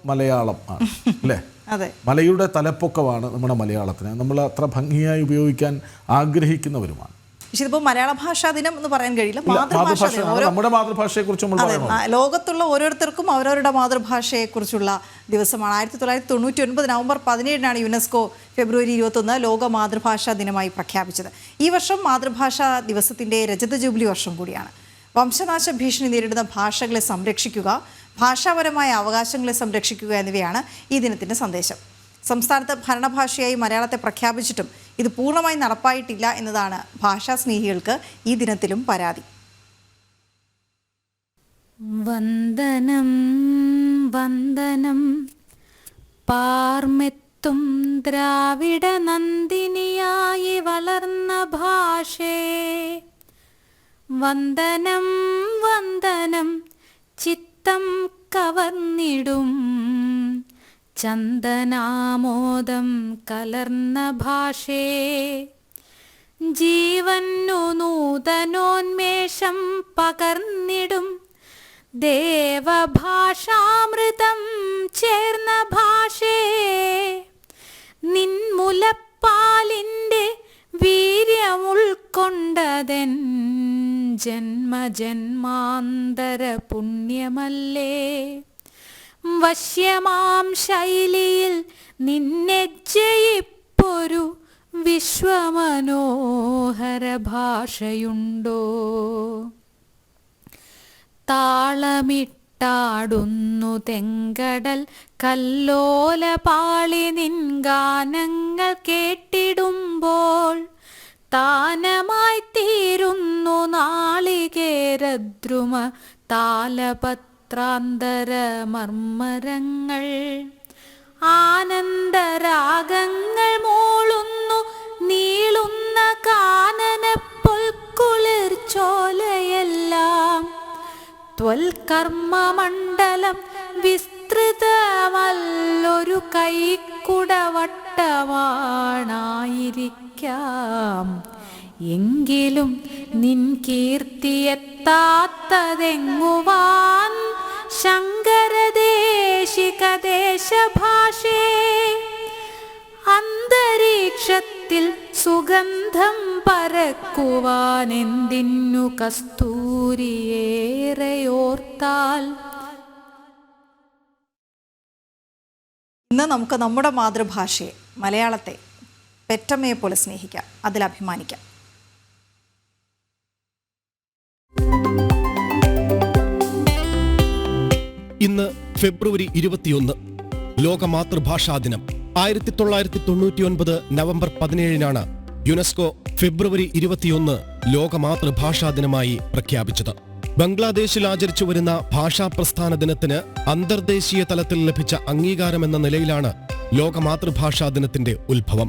Speaker 2: മലയാളം ആണ് അല്ലേ?
Speaker 1: അതെ,
Speaker 2: മലയുടെ തലപ്പൊക്കമാണ് നമ്മുടെ മലയാളത്തിന്. നമ്മൾ അത്ര ഭംഗിയായി ഉപയോഗിക്കാൻ ആഗ്രഹിക്കുന്നവരുമാണ്.
Speaker 1: പക്ഷെ ഇതിപ്പോൾ മലയാള ഭാഷാ ദിനം എന്ന് പറയാൻ കഴിയില്ല, മാതൃഭാഷ ദിനം.
Speaker 2: നമ്മുടെ മാതൃഭാഷയെക്കുറിച്ച് നമ്മൾ പറയണം.
Speaker 1: ലോകത്തുള്ള ഓരോരുത്തർക്കും അവരവരുടെ മാതൃഭാഷയെക്കുറിച്ചുള്ള ദിവസമാണ്. 1999 നവംബർ 17 യുനെസ്കോ ഫെബ്രുവരി 21 ലോക മാതൃഭാഷാ ദിനമായി പ്രഖ്യാപിച്ചത്. ഈ വർഷം മാതൃഭാഷാ ദിവസത്തിൻ്റെ രജത ജൂബിലി വർഷം കൂടിയാണ്. വംശനാശ ഭീഷണി നേരിടുന്ന ഭാഷകളെ സംരക്ഷിക്കുക, ഭാഷാപരമായ അവകാശങ്ങളെ സംരക്ഷിക്കുക എന്നിവയാണ് ഈ ദിനത്തിൻ്റെ സന്ദേശം. സംസ്ഥാനത്ത് ഭരണഭാഷയായി മലയാളത്തെ പ്രഖ്യാപിച്ചിട്ടും ഇത് പൂർണ്ണമായി നടപ്പായിട്ടില്ല എന്നതാണ് ഭാഷാസ്നേഹികൾക്ക് ഈ ദിനത്തിലും പരാതി.
Speaker 13: വന്ദനം വന്ദനം പാർമെത്തും ദ്രാവിഡ നന്ദിനിയായി വളർന്ന ഭാഷേ, വന്ദനം വന്ദനം ചിത്തം കവർന്നിടും ചന്ദനാമോദം കലർന്ന ഭാഷേ, ജീവന്നു നൂതനോന്മേഷം പകർന്നിടും ദേവഭാഷാമൃതം ചേർന്ന ഭാഷേ, നിൻമുലപ്പാലിൻ്റെ വീര്യമുൾക്കൊണ്ടതെൻ ജന്മജന്മാന്തര പുണ്യമല്ലേ, വശ്യമാം ശൈലിയിൽ നിന്നെ ജയിപ്പൊരു വിശ്വമനോഹര ഭാഷയുണ്ടോ, താളമിട്ടാടുന്നു തെങ്കടൽ കല്ലോല പാളി നിൻ ഗാനങ്ങൾ കേട്ടിടുമ്പോൾ, താനമായി തീരുന്നു നാളികേരദ്രുമ താലപത്രാന്തര മർമ്മരങ്ങൾ, ആനന്ദരാഗങ്ങൾ മൂളുന്നു നീളുന്ന കാനനപ്പൊൽക്കുളിർ ചോലയെല്ലാം, ത്വൽകർമ്മമണ്ഡലം വിസ്തൃതമല്ലൊരു കൈക്കുടവട്ടമാണായിരിക്കാം, എങ്കിലും നിൻ കീർത്തിയെത്താത്തതെങ്ങുവാൻ ശങ്കരദേശികദേശഭാഷേ, അന്തരീക്ഷത്തിൽ സുഗന്ധം പരക്കുവാൻ എന്തിന്നു കസ്തൂരിയേറെയോർത്താൽ.
Speaker 1: ഇന്ന് നമുക്ക് നമ്മുടെ മാതൃഭാഷയെ, മലയാളത്തെ പെറ്റമ്മയെ പോലെ സ്നേഹിക്കാം, അതിൽ അഭിമാനിക്കാം.
Speaker 14: ഇന്ന് ഫെബ്രുവരി 21 ലോക മാതൃഭാഷാ ദിനം. 1999 നവംബർ 17 യുനെസ്കോ ഫെബ്രുവരി 21 ലോക മാതൃഭാഷാ ദിനമായി പ്രഖ്യാപിച്ചത്. ബംഗ്ലാദേശിൽ ആചരിച്ചു വരുന്ന ഭാഷാ പ്രസ്ഥാന ദിനത്തിന് അന്തർദേശീയ തലത്തിൽ ലഭിച്ച അംഗീകാരമെന്ന നിലയിലാണ് ലോക മാതൃഭാഷാ ദിനത്തിന്റെ ഉത്ഭവം.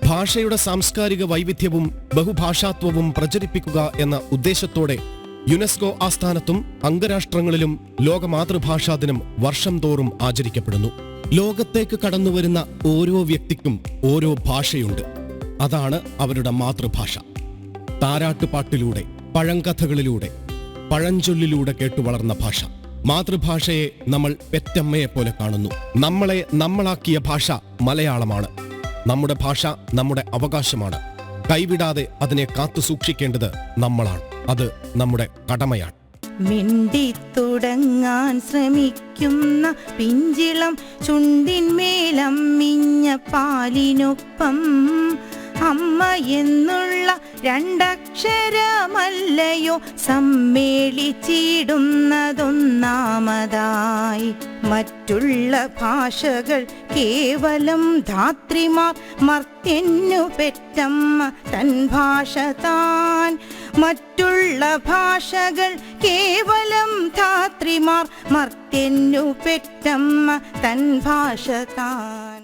Speaker 14: ഭാഷയുടെ സാംസ്കാരിക വൈവിധ്യവും ബഹുഭാഷാത്വവും പ്രചരിപ്പിക്കുക എന്ന ഉദ്ദേശത്തോടെ യുനെസ്കോ ആസ്ഥാനത്തും അംഗരാഷ്ട്രങ്ങളിലും ലോക മാതൃഭാഷാ ദിനം വർഷം തോറും ആചരിക്കപ്പെടുന്നു. ലോകത്തേക്ക് കടന്നുവരുന്ന ഓരോ വ്യക്തിക്കും ഓരോ ഭാഷയുണ്ട്. അതാണ് അവരുടെ മാതൃഭാഷ. താരാട്ടുപാട്ടിലൂടെ, പഴങ്കഥകളിലൂടെ, പഴഞ്ചൊല്ലിലൂടെ കേട്ടുവളർന്ന ഭാഷ. മാതൃഭാഷയെ നമ്മൾ പെറ്റമ്മയെപ്പോലെ കാണുന്നു. നമ്മളെ നമ്മളാക്കിയ ഭാഷ മലയാളമാണ്. നമ്മുടെ ഭാഷ നമ്മുടെ അവകാശമാണ്. കൈവിടാതെ അതിനെ കാത്തു സൂക്ഷിക്കേണ്ടത് നമ്മളാണ്. അത് നമ്മുടെ കടമയാണ്.
Speaker 13: മിണ്ടിത്തുടങ്ങാൻ ശ്രമിക്കുന്ന പിഞ്ചിളം ചുണ്ടിന്മേലമ്മിഞ്ഞ പാലിനൊപ്പം അമ്മ എന്നുള്ള രണ്ടക്ഷരമല്ലയോ സമ്മേളിച്ചിടുന്നതൊന്നാമതായി. മറ്റുള്ള ഭാഷകൾ കേവലം ധാത്രിമാർ, മർത്യന്നു പെറ്റമ്മ തൻ ഭാഷ താൻ. മറ്റുള്ള ഭാഷകൾ കേവലം ധാത്രിമാർ, മർത്യന്നു പെറ്റമ്മ തൻ ഭാഷ താൻ.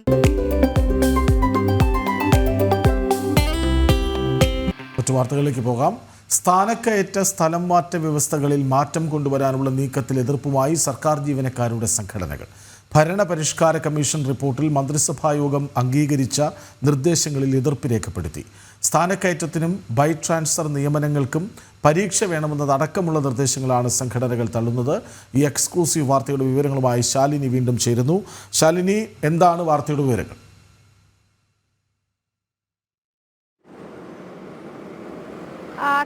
Speaker 2: മറ്റു വാർത്തകളിലേക്ക് പോകാം. സ്ഥാനക്കയറ്റ സ്ഥലം മാറ്റ വ്യവസ്ഥകളിൽ മാറ്റം കൊണ്ടുവരാനുള്ള നീക്കത്തിൽ എതിർപ്പുമായി സർക്കാർ ജീവനക്കാരുടെ സംഘടനകൾ. ഭരണപരിഷ്കാര കമ്മീഷൻ റിപ്പോർട്ടിൽ മന്ത്രിസഭായോഗം അംഗീകരിച്ച നിർദ്ദേശങ്ങളിൽ എതിർപ്പ് രേഖപ്പെടുത്തി. സ്ഥാനക്കയറ്റത്തിനും ബൈ ട്രാൻസ്ഫർ നിയമനങ്ങൾക്കും പരീക്ഷ വേണമെന്നതടക്കമുള്ള നിർദ്ദേശങ്ങളാണ് സംഘടനകൾ തള്ളുന്നത്. ഈ എക്സ്ക്ലൂസീവ് വാർത്തയുടെ വിവരങ്ങളുമായി ശാലിനി വീണ്ടും ചേരുന്നു. ശാലിനി, എന്താണ് വാർത്തയുടെ വിവരങ്ങൾ?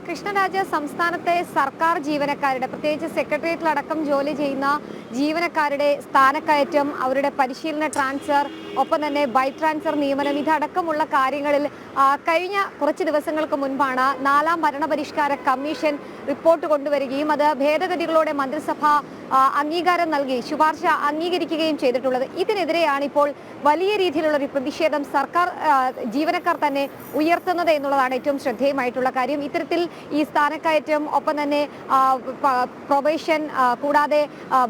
Speaker 4: കൃഷ്ണരാജ, സംസ്ഥാനത്തെ സർക്കാർ ജീവനക്കാരുടെ, പ്രത്യേകിച്ച് സെക്രട്ടേറിയറ്റിലടക്കം ജോലി ചെയ്യുന്ന ജീവനക്കാരുടെ സ്ഥാനക്കയറ്റം, അവരുടെ പരിശീലന ട്രാൻസ്ഫർ, ഒപ്പം തന്നെ ബൈ ട്രാൻസ്ഫർ നിയമനം, ഇതടക്കമുള്ള കാര്യങ്ങളിൽ കഴിഞ്ഞ കുറച്ച് ദിവസങ്ങൾക്ക് മുൻപാണ് 4ാം ഭരണപരിഷ്കാര കമ്മീഷൻ റിപ്പോർട്ട് കൊണ്ടുവരികയും അത് ഭേദഗതികളോടെ മന്ത്രിസഭ അംഗീകാരം നൽകി ശുപാർശ അംഗീകരിക്കുകയും ചെയ്തിട്ടുള്ളത്. ഇതിനെതിരെയാണ് ഇപ്പോൾ വലിയ രീതിയിലുള്ള ഒരു പ്രതിഷേധം സർക്കാർ ജീവനക്കാർ തന്നെ ഉയർത്തുന്നത് എന്നുള്ളതാണ് ഏറ്റവും ശ്രദ്ധേയമായിട്ടുള്ള കാര്യം. ഇത്തരത്തിൽ ഈ സ്ഥാനക്കയറ്റം, ഒപ്പം തന്നെ പ്രൊബേഷൻ, കൂടാതെ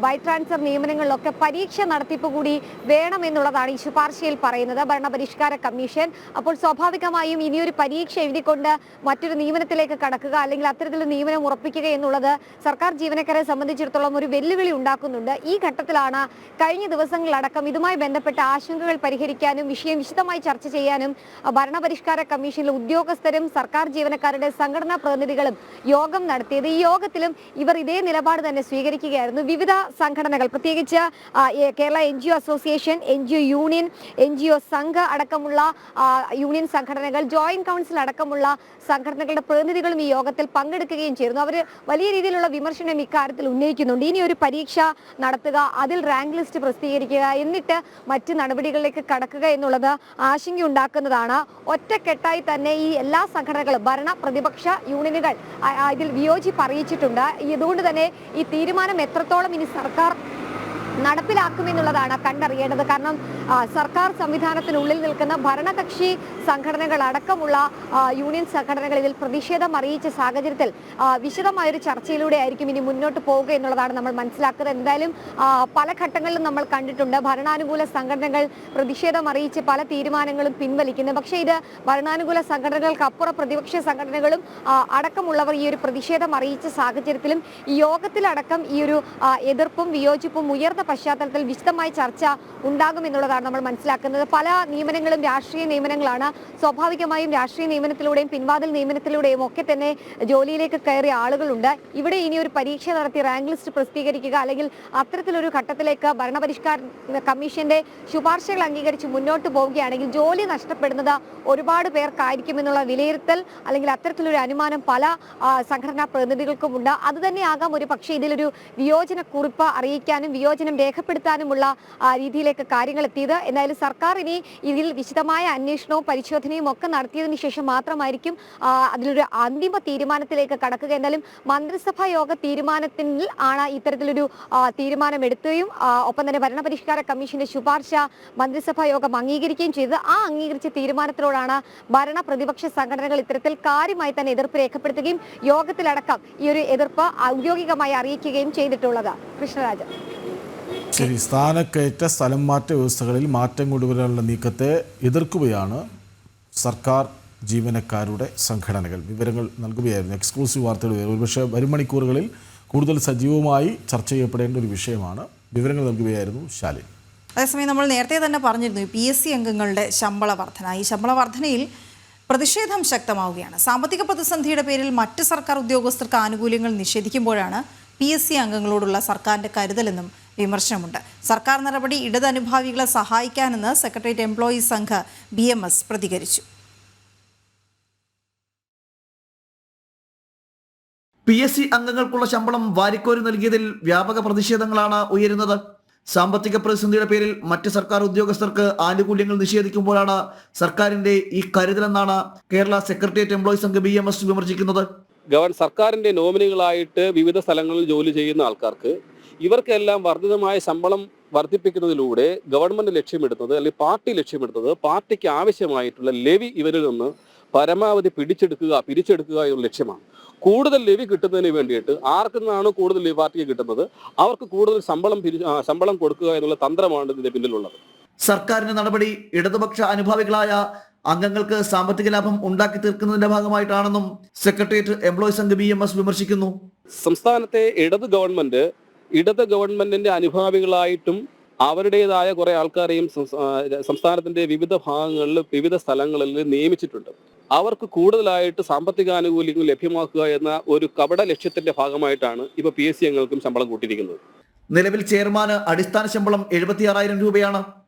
Speaker 4: ബൈ ട്രാൻസ്ഫർ നിയമനങ്ങളിലൊക്കെ പരീക്ഷ നടത്തിപ്പ് കൂടി വേണമെന്നുള്ളതാണ് ഈ ശുപാർശയിൽ പറയുന്നത് ഭരണപരിഷ്കാര കമ്മീഷൻ. അപ്പോൾ സ്വാഭാവികമായും ഇനിയൊരു പരീക്ഷ എഴുതിക്കൊണ്ട് മറ്റൊരു നിയമനത്തിലേക്ക് കടക്കുക, അല്ലെങ്കിൽ അത്തരത്തിലൊരു നിയമനം ഉറപ്പിക്കുക എന്നുള്ളത് സർക്കാർ ജീവനക്കാരെ സംബന്ധിച്ചിടത്തോളം ഒരു വെല്ലുവിളി ഉണ്ടാക്കുന്നുണ്ട്. ഈ ഘട്ടത്തിലാണ് കഴിഞ്ഞ ദിവസങ്ങളിലടക്കം ഇതുമായി ബന്ധപ്പെട്ട ആശങ്കകൾ പരിഹരിക്കാനും വിഷയം വിശദമായി ചർച്ച ചെയ്യാനും ഭരണപരിഷ്കാര കമ്മീഷനിലെ ഉദ്യോഗസ്ഥരും സർക്കാർ ജീവനക്കാരുടെ സംഘടനാ പ്രതിനിധികളും യോഗം നടത്തിയത്. ഈ യോഗത്തിലും ഇവർ ഇതേ നിലപാട് തന്നെ സ്വീകരിക്കുകയായിരുന്നു. വിവിധ സംഘടനകൾ, പ്രത്യേകിച്ച് Kerala NGO association, NGO union, NGO Sangh അടക്കമുള്ള യൂണിയൻ സംഘടനകൾ, ജോയിന്റ് കൗൺസിൽ അടക്കമുള്ള സംഘടനകളുടെ പ്രതിനിധികളും ഈ യോഗത്തിൽ പങ്കെടുക്കുകയും ചെയ്യുന്നു. അവർ വലിയ രീതിയിലുള്ള വിമർശനം ഇക്കാര്യത്തിൽ ഉന്നയിക്കുന്നുണ്ട്. ഇനി ഒരു പരീക്ഷ നടത്തുക, അതിൽ റാങ്ക് ലിസ്റ്റ് പ്രസിദ്ധീകരിക്കുക, എന്നിട്ട് മറ്റ് നടപടികളിലേക്ക് കടക്കുക എന്നുള്ളത് ആശങ്കയുണ്ടാക്കുന്നതാണ്. ഒറ്റക്കെട്ടായി തന്നെ ഈ എല്ലാ സംഘടനകളും, ഭരണ പ്രതിപക്ഷ യൂണിയനുകൾ ഇതിൽ വിയോജിപ്പ് അറിയിച്ചിട്ടുണ്ട്. ഇതുകൊണ്ട് തന്നെ ഈ തീരുമാനം എത്രത്തോളം ഇനി സർക്കാർ നടപ്പിലാക്കുമെന്നുള്ളതാണ് കണ്ടറിയേണ്ടത്. കാരണം സർക്കാർ സംവിധാനത്തിനുള്ളിൽ നിൽക്കുന്ന ഭരണകക്ഷി സംഘടനകൾ അടക്കമുള്ള യൂണിയൻ സംഘടനകൾ ഇതിൽ പ്രതിഷേധം അറിയിച്ച സാഹചര്യത്തിൽ വിശദമായൊരു ചർച്ചയിലൂടെ ആയിരിക്കും ഇനി മുന്നോട്ട് പോവുക എന്നുള്ളതാണ് നമ്മൾ മനസ്സിലാക്കുന്നത്. എന്തായാലും പല ഘട്ടങ്ങളിലും നമ്മൾ കണ്ടിട്ടുണ്ട് ഭരണാനുകൂല സംഘടനകൾ പ്രതിഷേധം അറിയിച്ച് പല തീരുമാനങ്ങളും പിൻവലിക്കുന്നത്. പക്ഷേ ഇത് ഭരണാനുകൂല സംഘടനകൾക്കപ്പുറം പ്രതിപക്ഷ സംഘടനകളും അടക്കമുള്ളവർ ഈ ഒരു പ്രതിഷേധം അറിയിച്ച സാഹചര്യത്തിലും ഈ യോഗത്തിലടക്കം ഈ ഒരു എതിർപ്പും വിയോജിപ്പും ഉയർന്ന പശ്ചാത്തലത്തിൽ വിശദമായ ചർച്ച ഉണ്ടാകുമെന്നുള്ളതാണ് നമ്മൾ മനസ്സിലാക്കുന്നത്. പല നിയമനങ്ങളും രാഷ്ട്രീയ നിയമനങ്ങളാണ്. സ്വാഭാവികമായും രാഷ്ട്രീയ നിയമനത്തിലൂടെയും പിൻവാതിൽ നിയമനത്തിലൂടെയും ഒക്കെ തന്നെ ജോലിയിലേക്ക് കയറിയ ആളുകളുണ്ട്. ഇവിടെ ഇനി ഒരു പരീക്ഷ നടത്തി റാങ്ക് ലിസ്റ്റ് പ്രസിദ്ധീകരിക്കുക, അല്ലെങ്കിൽ അത്തരത്തിലൊരു ഘട്ടത്തിലേക്ക് ഭരണപരിഷ്കാര കമ്മീഷന്റെ ശുപാർശകൾ അംഗീകരിച്ച് മുന്നോട്ട് പോവുകയാണെങ്കിൽ ജോലി നഷ്ടപ്പെടുന്നത് ഒരുപാട് പേർക്കായിരിക്കുമെന്നുള്ള വിലയിരുത്തൽ, അല്ലെങ്കിൽ അത്തരത്തിലൊരു അനുമാനം പല സംഘടനാ പ്രതിനിധികൾക്കുമുണ്ട്. അതുതന്നെയാകാം ഒരു പക്ഷേ ഇതിലൊരു വിയോജന കുറിപ്പ് അറിയിക്കാനും വിയോജനം രേഖപ്പെടുത്താനുമുള്ള രീതിയിലേക്ക് കാര്യങ്ങൾ എത്തിയത്. എന്തായാലും സർക്കാർ ഇനി ഇതിൽ വിശദമായ അന്വേഷണവും പരിശോധനയും ഒക്കെ നടത്തിയതിനു ശേഷം മാത്രമായിരിക്കും അതിലൊരു അന്തിമ തീരുമാനത്തിലേക്ക് കടക്കുക. എന്തായാലും മന്ത്രിസഭാ യോഗ തീരുമാനത്തിൽ ആണ് ഇത്തരത്തിലൊരു തീരുമാനം എടുക്കുകയും ഒപ്പം തന്നെ ഭരണപരിഷ്കാര കമ്മീഷന്റെ ശുപാർശ മന്ത്രിസഭാ യോഗം അംഗീകരിക്കുകയും ചെയ്തത്. ആ അംഗീകരിച്ച തീരുമാനത്തിനോടാണ് ഭരണ പ്രതിപക്ഷ സംഘടനകൾ ഇത്തരത്തിൽ കാര്യമായി തന്നെ എതിർപ്പ് രേഖപ്പെടുത്തുകയും യോഗത്തിലടക്കം ഈ ഒരു എതിർപ്പ് ഔദ്യോഗികമായി അറിയിക്കുകയും ചെയ്തിട്ടുള്ളത്. കൃഷ്ണരാജ്.
Speaker 2: ശരി, സ്ഥാനക്കയറ്റ സ്ഥലം മാറ്റ വ്യവസ്ഥകളിൽ മാറ്റം കൊണ്ടുവരാനുള്ള നീക്കത്തെ എതിർക്കുകയാണ് സർക്കാർ ജീവനക്കാരുടെ സംഘടനകൾ. വിവരങ്ങൾ നൽകുകയായിരുന്നു എക്സ്ക്ലൂസീവ് വാർത്തയുടെ. ഒരുപക്ഷെ വരും മണിക്കൂറുകളിൽ കൂടുതൽ സജീവമായി ചർച്ച ചെയ്യപ്പെടേണ്ട ഒരു വിഷയമാണ്. വിവരങ്ങൾ നൽകുകയായിരുന്നു ശാലിൻ.
Speaker 1: അതേസമയം നമ്മൾ നേരത്തെ തന്നെ പറഞ്ഞിരുന്നു PSC അംഗങ്ങളുടെ ശമ്പള വർധന. ഈ ശമ്പള വർധനയിൽ പ്രതിഷേധം ശക്തമാവുകയാണ്. സാമ്പത്തിക പ്രതിസന്ധിയുടെ പേരിൽ മറ്റ് സർക്കാർ ഉദ്യോഗസ്ഥർക്ക് ആനുകൂല്യങ്ങൾ നിഷേധിക്കുമ്പോഴാണ് PSC അംഗങ്ങളോടുള്ള സർക്കാരിൻ്റെ കരുതലെന്നും വിമർശനമുണ്ട്. സർക്കാർ നടപടി ഇടത് അനുഭാവികളെ സഹായിക്കാനെന്ന് സെക്രട്ടേറിയറ്റ് എംപ്ലോയീസ് സംഘ് BMS പ്രതികരിച്ചു.
Speaker 15: PSC അംഗങ്ങൾക്കുള്ള ശമ്പളം വാരിക്കോരി നൽകിയതിൽ വ്യാപക പ്രതിഷേധങ്ങളാണ് ഉയരുന്നത്. സാമ്പത്തിക പ്രതിസന്ധിയുടെ പേരിൽ മറ്റ് സർക്കാർ ഉദ്യോഗസ്ഥർക്ക് ആനുകൂല്യങ്ങൾ നിഷേധിക്കുമ്പോഴാണ് സർക്കാരിന്റെ ഈ കരുതലെന്നാണ് Kerala secretariat employees Sangh BMS വിമർശിക്കുന്നത്.
Speaker 16: സർക്കാരിന്റെ നോമിനികളായിട്ട് വിവിധ സ്ഥലങ്ങളിൽ ജോലി ചെയ്യുന്ന ആൾക്കാർക്ക് ഇവർക്കെല്ലാം വർദ്ധിതമായ ശമ്പളം വർദ്ധിപ്പിക്കുന്നതിലൂടെ ഗവൺമെന്റ് ലക്ഷ്യമിടുന്നത് അല്ലെങ്കിൽ പാർട്ടി ലക്ഷ്യമിടുന്നത് പാർട്ടിക്ക് ആവശ്യമായിട്ടുള്ള ലെവി ഇവരിൽ നിന്ന് പരമാവധി പിരിച്ചെടുക്കുക എന്നുള്ള ലക്ഷ്യമാണ്. കൂടുതൽ ലെവി കിട്ടുന്നതിന് വേണ്ടിയിട്ട് ആർക്ക് നിന്നാണ് കൂടുതൽ ലെവി പാർട്ടിക്ക് കിട്ടുന്നത് അവർക്ക് കൂടുതൽ ശമ്പളം കൊടുക്കുക എന്നുള്ള തന്ത്രമാണ് ഇതിന്റെ പിന്നിലുള്ളത്.
Speaker 15: സർക്കാരിന്റെ നടപടി ഇടതുപക്ഷ അനുഭാവികളായ അംഗങ്ങൾക്ക് സാമ്പത്തിക ലാഭം ഉണ്ടാക്കി തീർക്കുന്നതിന്റെ ഭാഗമായിട്ടാണെന്നും സെക്രട്ടേറിയറ്റ് എംപ്ലോയീസ് സംഘ് BMS വിമർശിക്കുന്നു.
Speaker 16: സംസ്ഥാനത്തെ ഇടത് ഗവൺമെന്റിന്റെ അനുഭാവികളായിട്ടും അവരുടേതായ കുറെ ആൾക്കാരെയും സംസ്ഥാനത്തിന്റെ വിവിധ ഭാഗങ്ങളിൽ വിവിധ സ്ഥലങ്ങളിൽ നിയമിച്ചിട്ടുണ്ട്. അവർക്ക് കൂടുതലായിട്ട് സാമ്പത്തിക ആനുകൂല്യങ്ങൾ ലഭ്യമാക്കുക എന്ന ഒരു കപട ലക്ഷ്യത്തിന്റെ ഭാഗമായിട്ടാണ് ഇപ്പൊ PSC അംഗങ്ങൾക്കും ശമ്പളം കൂട്ടിയിരിക്കുന്നത്.
Speaker 15: നിലവിൽ ചെയർമാന് അടിസ്ഥാന ശമ്പളം 76,000 രൂപയാണ്.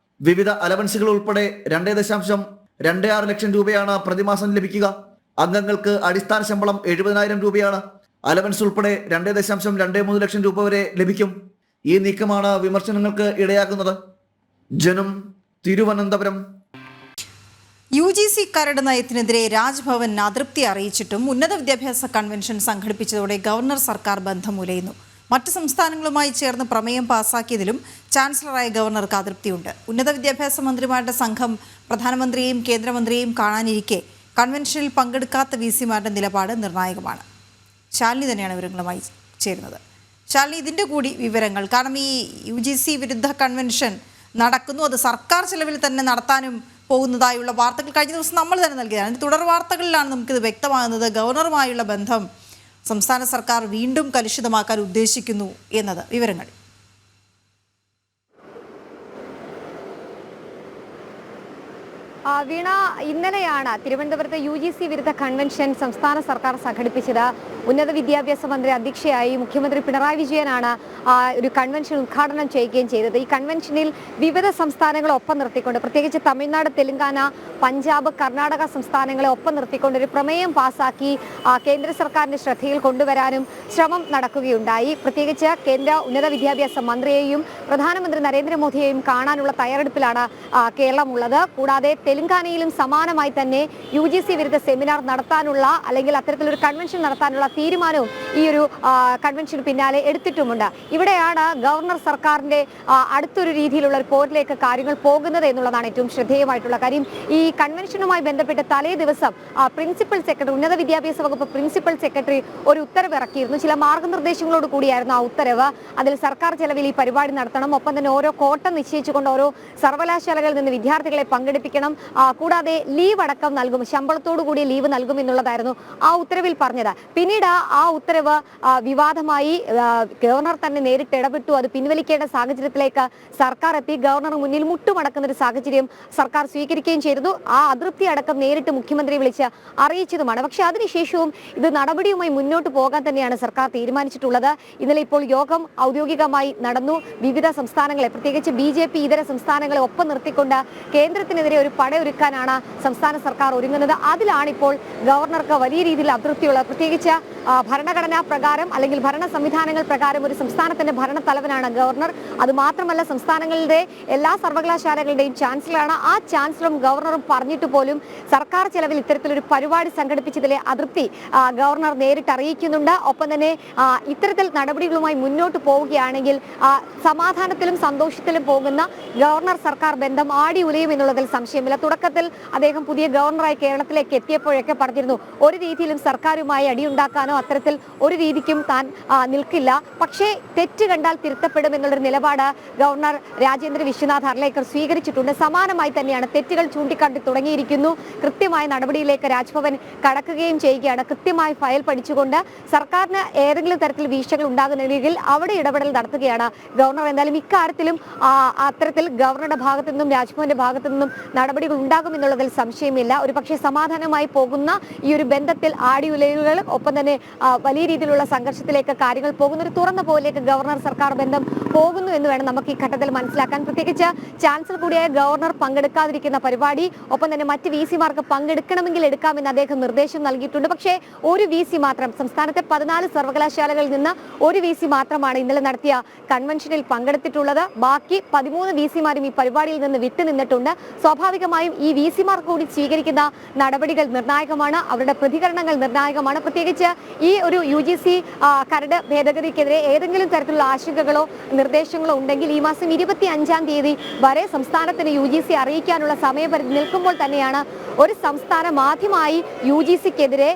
Speaker 15: വിവിധ അലവൻസുകൾ ഉൾപ്പെടെ 2.26 ലക്ഷം രൂപയാണ് പ്രതിമാസം ലഭിക്കുക. അംഗങ്ങൾക്ക് അടിസ്ഥാന ശമ്പളം 70,000 രൂപയാണ്. അലവൻസ് ഉൾപ്പെടെ 2.23 ലക്ഷം രൂപ വരെ ലഭിക്കും. ഈ നീക്കമാണ് വിമർശനങ്ങൾക്ക് ഇടയാക്കുന്നത്. ജനം, തിരുവനന്തപുരം.
Speaker 1: UGC കരട് നയത്തിനെതിരെ രാജ്ഭവൻ അതൃപ്തി അറിയിച്ചിട്ടും ഉന്നത വിദ്യാഭ്യാസ കൺവെൻഷൻ സംഘടിപ്പിച്ചതോടെ ഗവർണർ സർക്കാർ ബന്ധം ഉലയുന്നു. മറ്റ് സംസ്ഥാനങ്ങളുമായി ചേർന്ന് പ്രമേയം പാസാക്കിയതിലും ചാൻസലറായ ഗവർണർക്ക് അതൃപ്തിയുണ്ട്. ഉന്നത വിദ്യാഭ്യാസ മന്ത്രിമാരുടെ സംഘം പ്രധാനമന്ത്രിയെയും കേന്ദ്രമന്ത്രിയെയും കാണാനിരിക്കെ കൺവെൻഷനിൽ പങ്കെടുക്കാത്ത VC-മാരുടെ നിലപാട് നിർണായകമാണ്. ശാലിനി തന്നെയാണ് വിവരങ്ങളുമായി ചേരുന്നത്. ശാലിനി, ഇതിൻ്റെ കൂടി വിവരങ്ങൾ, കാരണം ഈ UGC വിരുദ്ധ കൺവെൻഷൻ നടക്കുന്നു, അത് സർക്കാർ ചെലവിൽ തന്നെ നടത്താനും പോകുന്നതായുള്ള വാർത്തകൾ കഴിഞ്ഞ ദിവസം നമ്മൾ തന്നെ നൽകിയതാണ്. തുടർ വാർത്തകളിലാണ് നമുക്കിത് വ്യക്തമാകുന്നത്. ഗവർണറുമായുള്ള ബന്ധം സംസ്ഥാന സർക്കാർ വീണ്ടും കലുഷിതമാക്കാൻ ഉദ്ദേശിക്കുന്നു എന്നത്. വിവരങ്ങൾ.
Speaker 4: വീണ, ഇന്നലെയാണ് തിരുവനന്തപുരത്ത് UGC വിരുദ്ധ കൺവെൻഷൻ സംസ്ഥാന സർക്കാർ സംഘടിപ്പിച്ചത്. ഉന്നത വിദ്യാഭ്യാസ മന്ത്രി അധ്യക്ഷയായി മുഖ്യമന്ത്രി പിണറായി വിജയനാണ് ഒരു കൺവെൻഷൻ ഉദ്ഘാടനം ചെയ്യുകയും ചെയ്തത്. ഈ കൺവെൻഷനിൽ വിവിധ സംസ്ഥാനങ്ങളെ ഒപ്പം നിർത്തിക്കൊണ്ട്, പ്രത്യേകിച്ച് തമിഴ്നാട്, തെലങ്കാന, പഞ്ചാബ്, കർണാടക സംസ്ഥാനങ്ങളെ ഒപ്പം നിർത്തിക്കൊണ്ട് ഒരു പ്രമേയം പാസാക്കി കേന്ദ്ര സർക്കാരിന്റെ ശ്രദ്ധയിൽ കൊണ്ടുവരാനും ശ്രമം നടക്കുകയുണ്ടായി. പ്രത്യേകിച്ച് കേന്ദ്ര ഉന്നത വിദ്യാഭ്യാസ മന്ത്രിയെയും പ്രധാനമന്ത്രി നരേന്ദ്രമോദിയെയും കാണാനുള്ള തയ്യാറെടുപ്പിലാണ് കേരളം ഉള്ളത്. കൂടാതെ തെലങ്കാനയിലും സമാനമായി തന്നെ UGC വിരുദ്ധ സെമിനാർ നടത്താനുള്ള അല്ലെങ്കിൽ അത്തരത്തിലൊരു കൺവെൻഷൻ നടത്താനുള്ള തീരുമാനവും ഈ ഒരു കൺവെൻഷന് പിന്നാലെ എടുത്തിട്ടുമുണ്ട്. ഇവിടെയാണ് ഗവർണർ സർക്കാരിന്റെ അടുത്തൊരു രീതിയിലുള്ള ഒരു പോരിലേക്ക് കാര്യങ്ങൾ പോകുന്നത് എന്നുള്ളതാണ് ഏറ്റവും ശ്രദ്ധേയമായിട്ടുള്ള കാര്യം. ഈ കൺവെൻഷനുമായി ബന്ധപ്പെട്ട് തലേ ദിവസം പ്രിൻസിപ്പൽ സെക്രട്ടറി, ഉന്നത വിദ്യാഭ്യാസ വകുപ്പ് പ്രിൻസിപ്പൽ സെക്രട്ടറി ഒരു ഉത്തരവ് ഇറക്കിയിരുന്നു. ചില മാർഗനിർദ്ദേശങ്ങളോട് കൂടിയായിരുന്നു ആ ഉത്തരവ്. അതിൽ സർക്കാർ ചെലവിൽ ഈ പരിപാടി നടത്തണം, ഒപ്പം തന്നെ ഓരോ കോട്ട നിശ്ചയിച്ചുകൊണ്ട് ഓരോ സർവകലാശാലകളിൽ നിന്ന് വിദ്യാർത്ഥികളെ പങ്കെടുപ്പിക്കണം, കൂടാതെ ലീവ് അടക്കം നൽകും, ശമ്പളത്തോടു കൂടി ലീവ് നൽകും എന്നുള്ളതായിരുന്നു ആ ഉത്തരവിൽ പറഞ്ഞത്. പിന്നീട് ആ ഉത്തരവ് വിവാദമായി ഗവർണർ തന്നെ നേരിട്ട് ഇടപെട്ടു. അത് പിൻവലിക്കേണ്ട സാഹചര്യത്തിലേക്ക് സർക്കാർ എത്തി. ഗവർണർ മുന്നിൽ മുട്ടുമടക്കുന്ന ഒരു സാഹചര്യം സർക്കാർ സ്വീകരിക്കുകയും ചെയ്തു. ആ അതൃപ്തി അടക്കം നേരിട്ട് മുഖ്യമന്ത്രിയെ വിളിച്ച് അറിയിച്ചതുമാണ്. പക്ഷേ അതിനുശേഷവും ഇത് നടപടിയുമായി മുന്നോട്ട് പോകാൻ തന്നെയാണ് സർക്കാർ തീരുമാനിച്ചിട്ടുള്ളത്. ഇന്നലെ ഇപ്പോൾ യോഗം ഔദ്യോഗികമായി നടന്നു. വിവിധ സംസ്ഥാനങ്ങളെ, പ്രത്യേകിച്ച് BJP ഇതര സംസ്ഥാനങ്ങളെ ഒപ്പം നിർത്തിക്കൊണ്ട് കേന്ദ്രത്തിനെതിരെ ഒരു പടയൊരുക്കാനാണ് സംസ്ഥാന സർക്കാർ ഒരുങ്ങുന്നത്. അതിലാണിപ്പോൾ ഗവർണർക്ക് വലിയ രീതിയിൽ അതൃപ്തിയുള്ളത്. പ്രത്യേകിച്ച് ഭരണഘടനാ പ്രകാരം അല്ലെങ്കിൽ ഭരണ സംവിധാനങ്ങൾ പ്രകാരം ഒരു സംസ്ഥാനത്തിന്റെ ഭരണത്തലവനാണ് ഗവർണർ. അത് മാത്രമല്ല സംസ്ഥാനങ്ങളുടെ എല്ലാ സർവകലാശാലകളുടെയും ചാൻസലറാണ്. ആ ചാൻസലറും ഗവർണറും പറഞ്ഞിട്ട് പോലും സർക്കാർ ചെലവിൽ ഇത്തരത്തിലൊരു പരിപാടി സംഘടിപ്പിച്ചതിലെ അതൃപ്തി ഗവർണർ നേരിട്ട് അറിയിക്കുന്നുണ്ട്. ഒപ്പം തന്നെ ഇത്തരത്തിൽ നടപടികളുമായി മുന്നോട്ട് പോവുകയാണെങ്കിൽ സമാധാനത്തിലും സന്തോഷത്തിലും പോകുന്ന ഗവർണർ സർക്കാർ ബന്ധം ആടി ഉലയും എന്നുള്ളതിൽ സംശയമില്ല. തുടക്കത്തിൽ അദ്ദേഹം പുതിയ ഗവർണറായി കേരളത്തിലേക്ക് എത്തിയപ്പോഴൊക്കെ പറഞ്ഞിരുന്നു ഒരു രീതിയിലും സർക്കാരുമായി അടിയുണ്ടാക്കാനോ അത്തരത്തിൽ ഒരു രീതിക്കും താൻ നിൽക്കില്ല. പക്ഷേ തെറ്റ് കണ്ടാൽ തിരുത്തപ്പെടും എന്നുള്ളൊരു നിലപാട് ഗവർണർ രാജേന്ദ്ര വിശ്വനാഥ് അർലേക്കർ സ്വീകരിച്ചിട്ടുണ്ട്. സമാനമായി തന്നെയാണ് തെറ്റുകൾ ചൂണ്ടിക്കാട്ടി തുടങ്ങിയിരിക്കുന്നു. കൃത്യമായ നടപടിയിലേക്ക് രാജ്ഭവൻ കടക്കുകയും ചെയ്യുകയാണ്. കൃത്യമായി ഫയൽ പഠിച്ചുകൊണ്ട് സർക്കാരിന് ഏതെങ്കിലും തരത്തിൽ വീഴ്ചകൾ ഉണ്ടാകുന്നില്ലെങ്കിൽ അവിടെ ഇടപെടൽ നടത്തുകയാണ് ഗവർണർ. എന്തായാലും ഇക്കാര്യത്തിലും അത്തരത്തിൽ ഗവർണറുടെ ഭാഗത്തു നിന്നും രാജ്ഭവന്റെ ഭാഗത്തു നിന്നും നടപടികൾ ഉണ്ടാകുമെന്നുള്ളതിൽ സംശയമില്ല. ഒരു പക്ഷേ സമാധാനമായി പോകുന്ന ഈ ഒരു ബന്ധത്തിൽ ആടിയുലയുകൾ ഒപ്പം തന്നെ വലിയ രീതിയിലുള്ള സംഘർഷത്തിലേക്ക് കാര്യങ്ങൾ പോകുന്ന ഒരു തുറന്ന പോലേക്ക് ഗവർണർ സർക്കാർ ബന്ധം പോകുന്നു എന്ന് വേണം നമുക്ക് ഈ ഘട്ടത്തിൽ മനസ്സിലാക്കാൻ. പ്രത്യേകിച്ച് ചാൻസലർ കൂടിയായ ഗവർണർ പങ്കെടുക്കാതിരിക്കുന്ന പരിപാടി ഒപ്പം തന്നെ മറ്റ് VC-മാർക്ക് പങ്കെടുക്കണമെങ്കിൽ എടുക്കാമെന്ന് അദ്ദേഹം നിർദ്ദേശം നൽകിയിട്ടുണ്ട്. പക്ഷേ ഒരു VC മാത്രം സംസ്ഥാനത്തെ 14 സർവകലാശാലകളിൽ നിന്ന് ഒരു VC മാത്രമാണ് ഇന്നലെ നടത്തിയ കൺവെൻഷനിൽ പങ്കെടുത്തിട്ടുള്ളത്. ബാക്കി 13 VC-മാരും ഈ പരിപാടിയിൽ നിന്ന് വിട്ടുനിന്നിട്ടുണ്ട്. സ്വാഭാവികമായും ഈ VC-മാർ കൂടി സ്വീകരിക്കുന്ന നടപടികൾ നിർണായകമാണ്. അവരുടെ പ്രതികരണങ്ങൾ നിർണായകമാണ്. പ്രത്യേകിച്ച് ഈ ഒരു UGC കരട് ഭേദഗതിക്കെതിരെ ഏതെങ്കിലും തരത്തിലുള്ള ആശങ്കകളോ നിർദ്ദേശങ്ങളോ ഉണ്ടെങ്കിൽ ഈ മാസം 25-ാം തീയതി വരെ സംസ്ഥാനത്തിന് UGC അറിയിക്കാനുള്ള സമയപരിധി നിൽക്കുമ്പോൾ തന്നെയാണ് ഒരു സംസ്ഥാനം ആദ്യമായി UGC-ക്കെതിരെ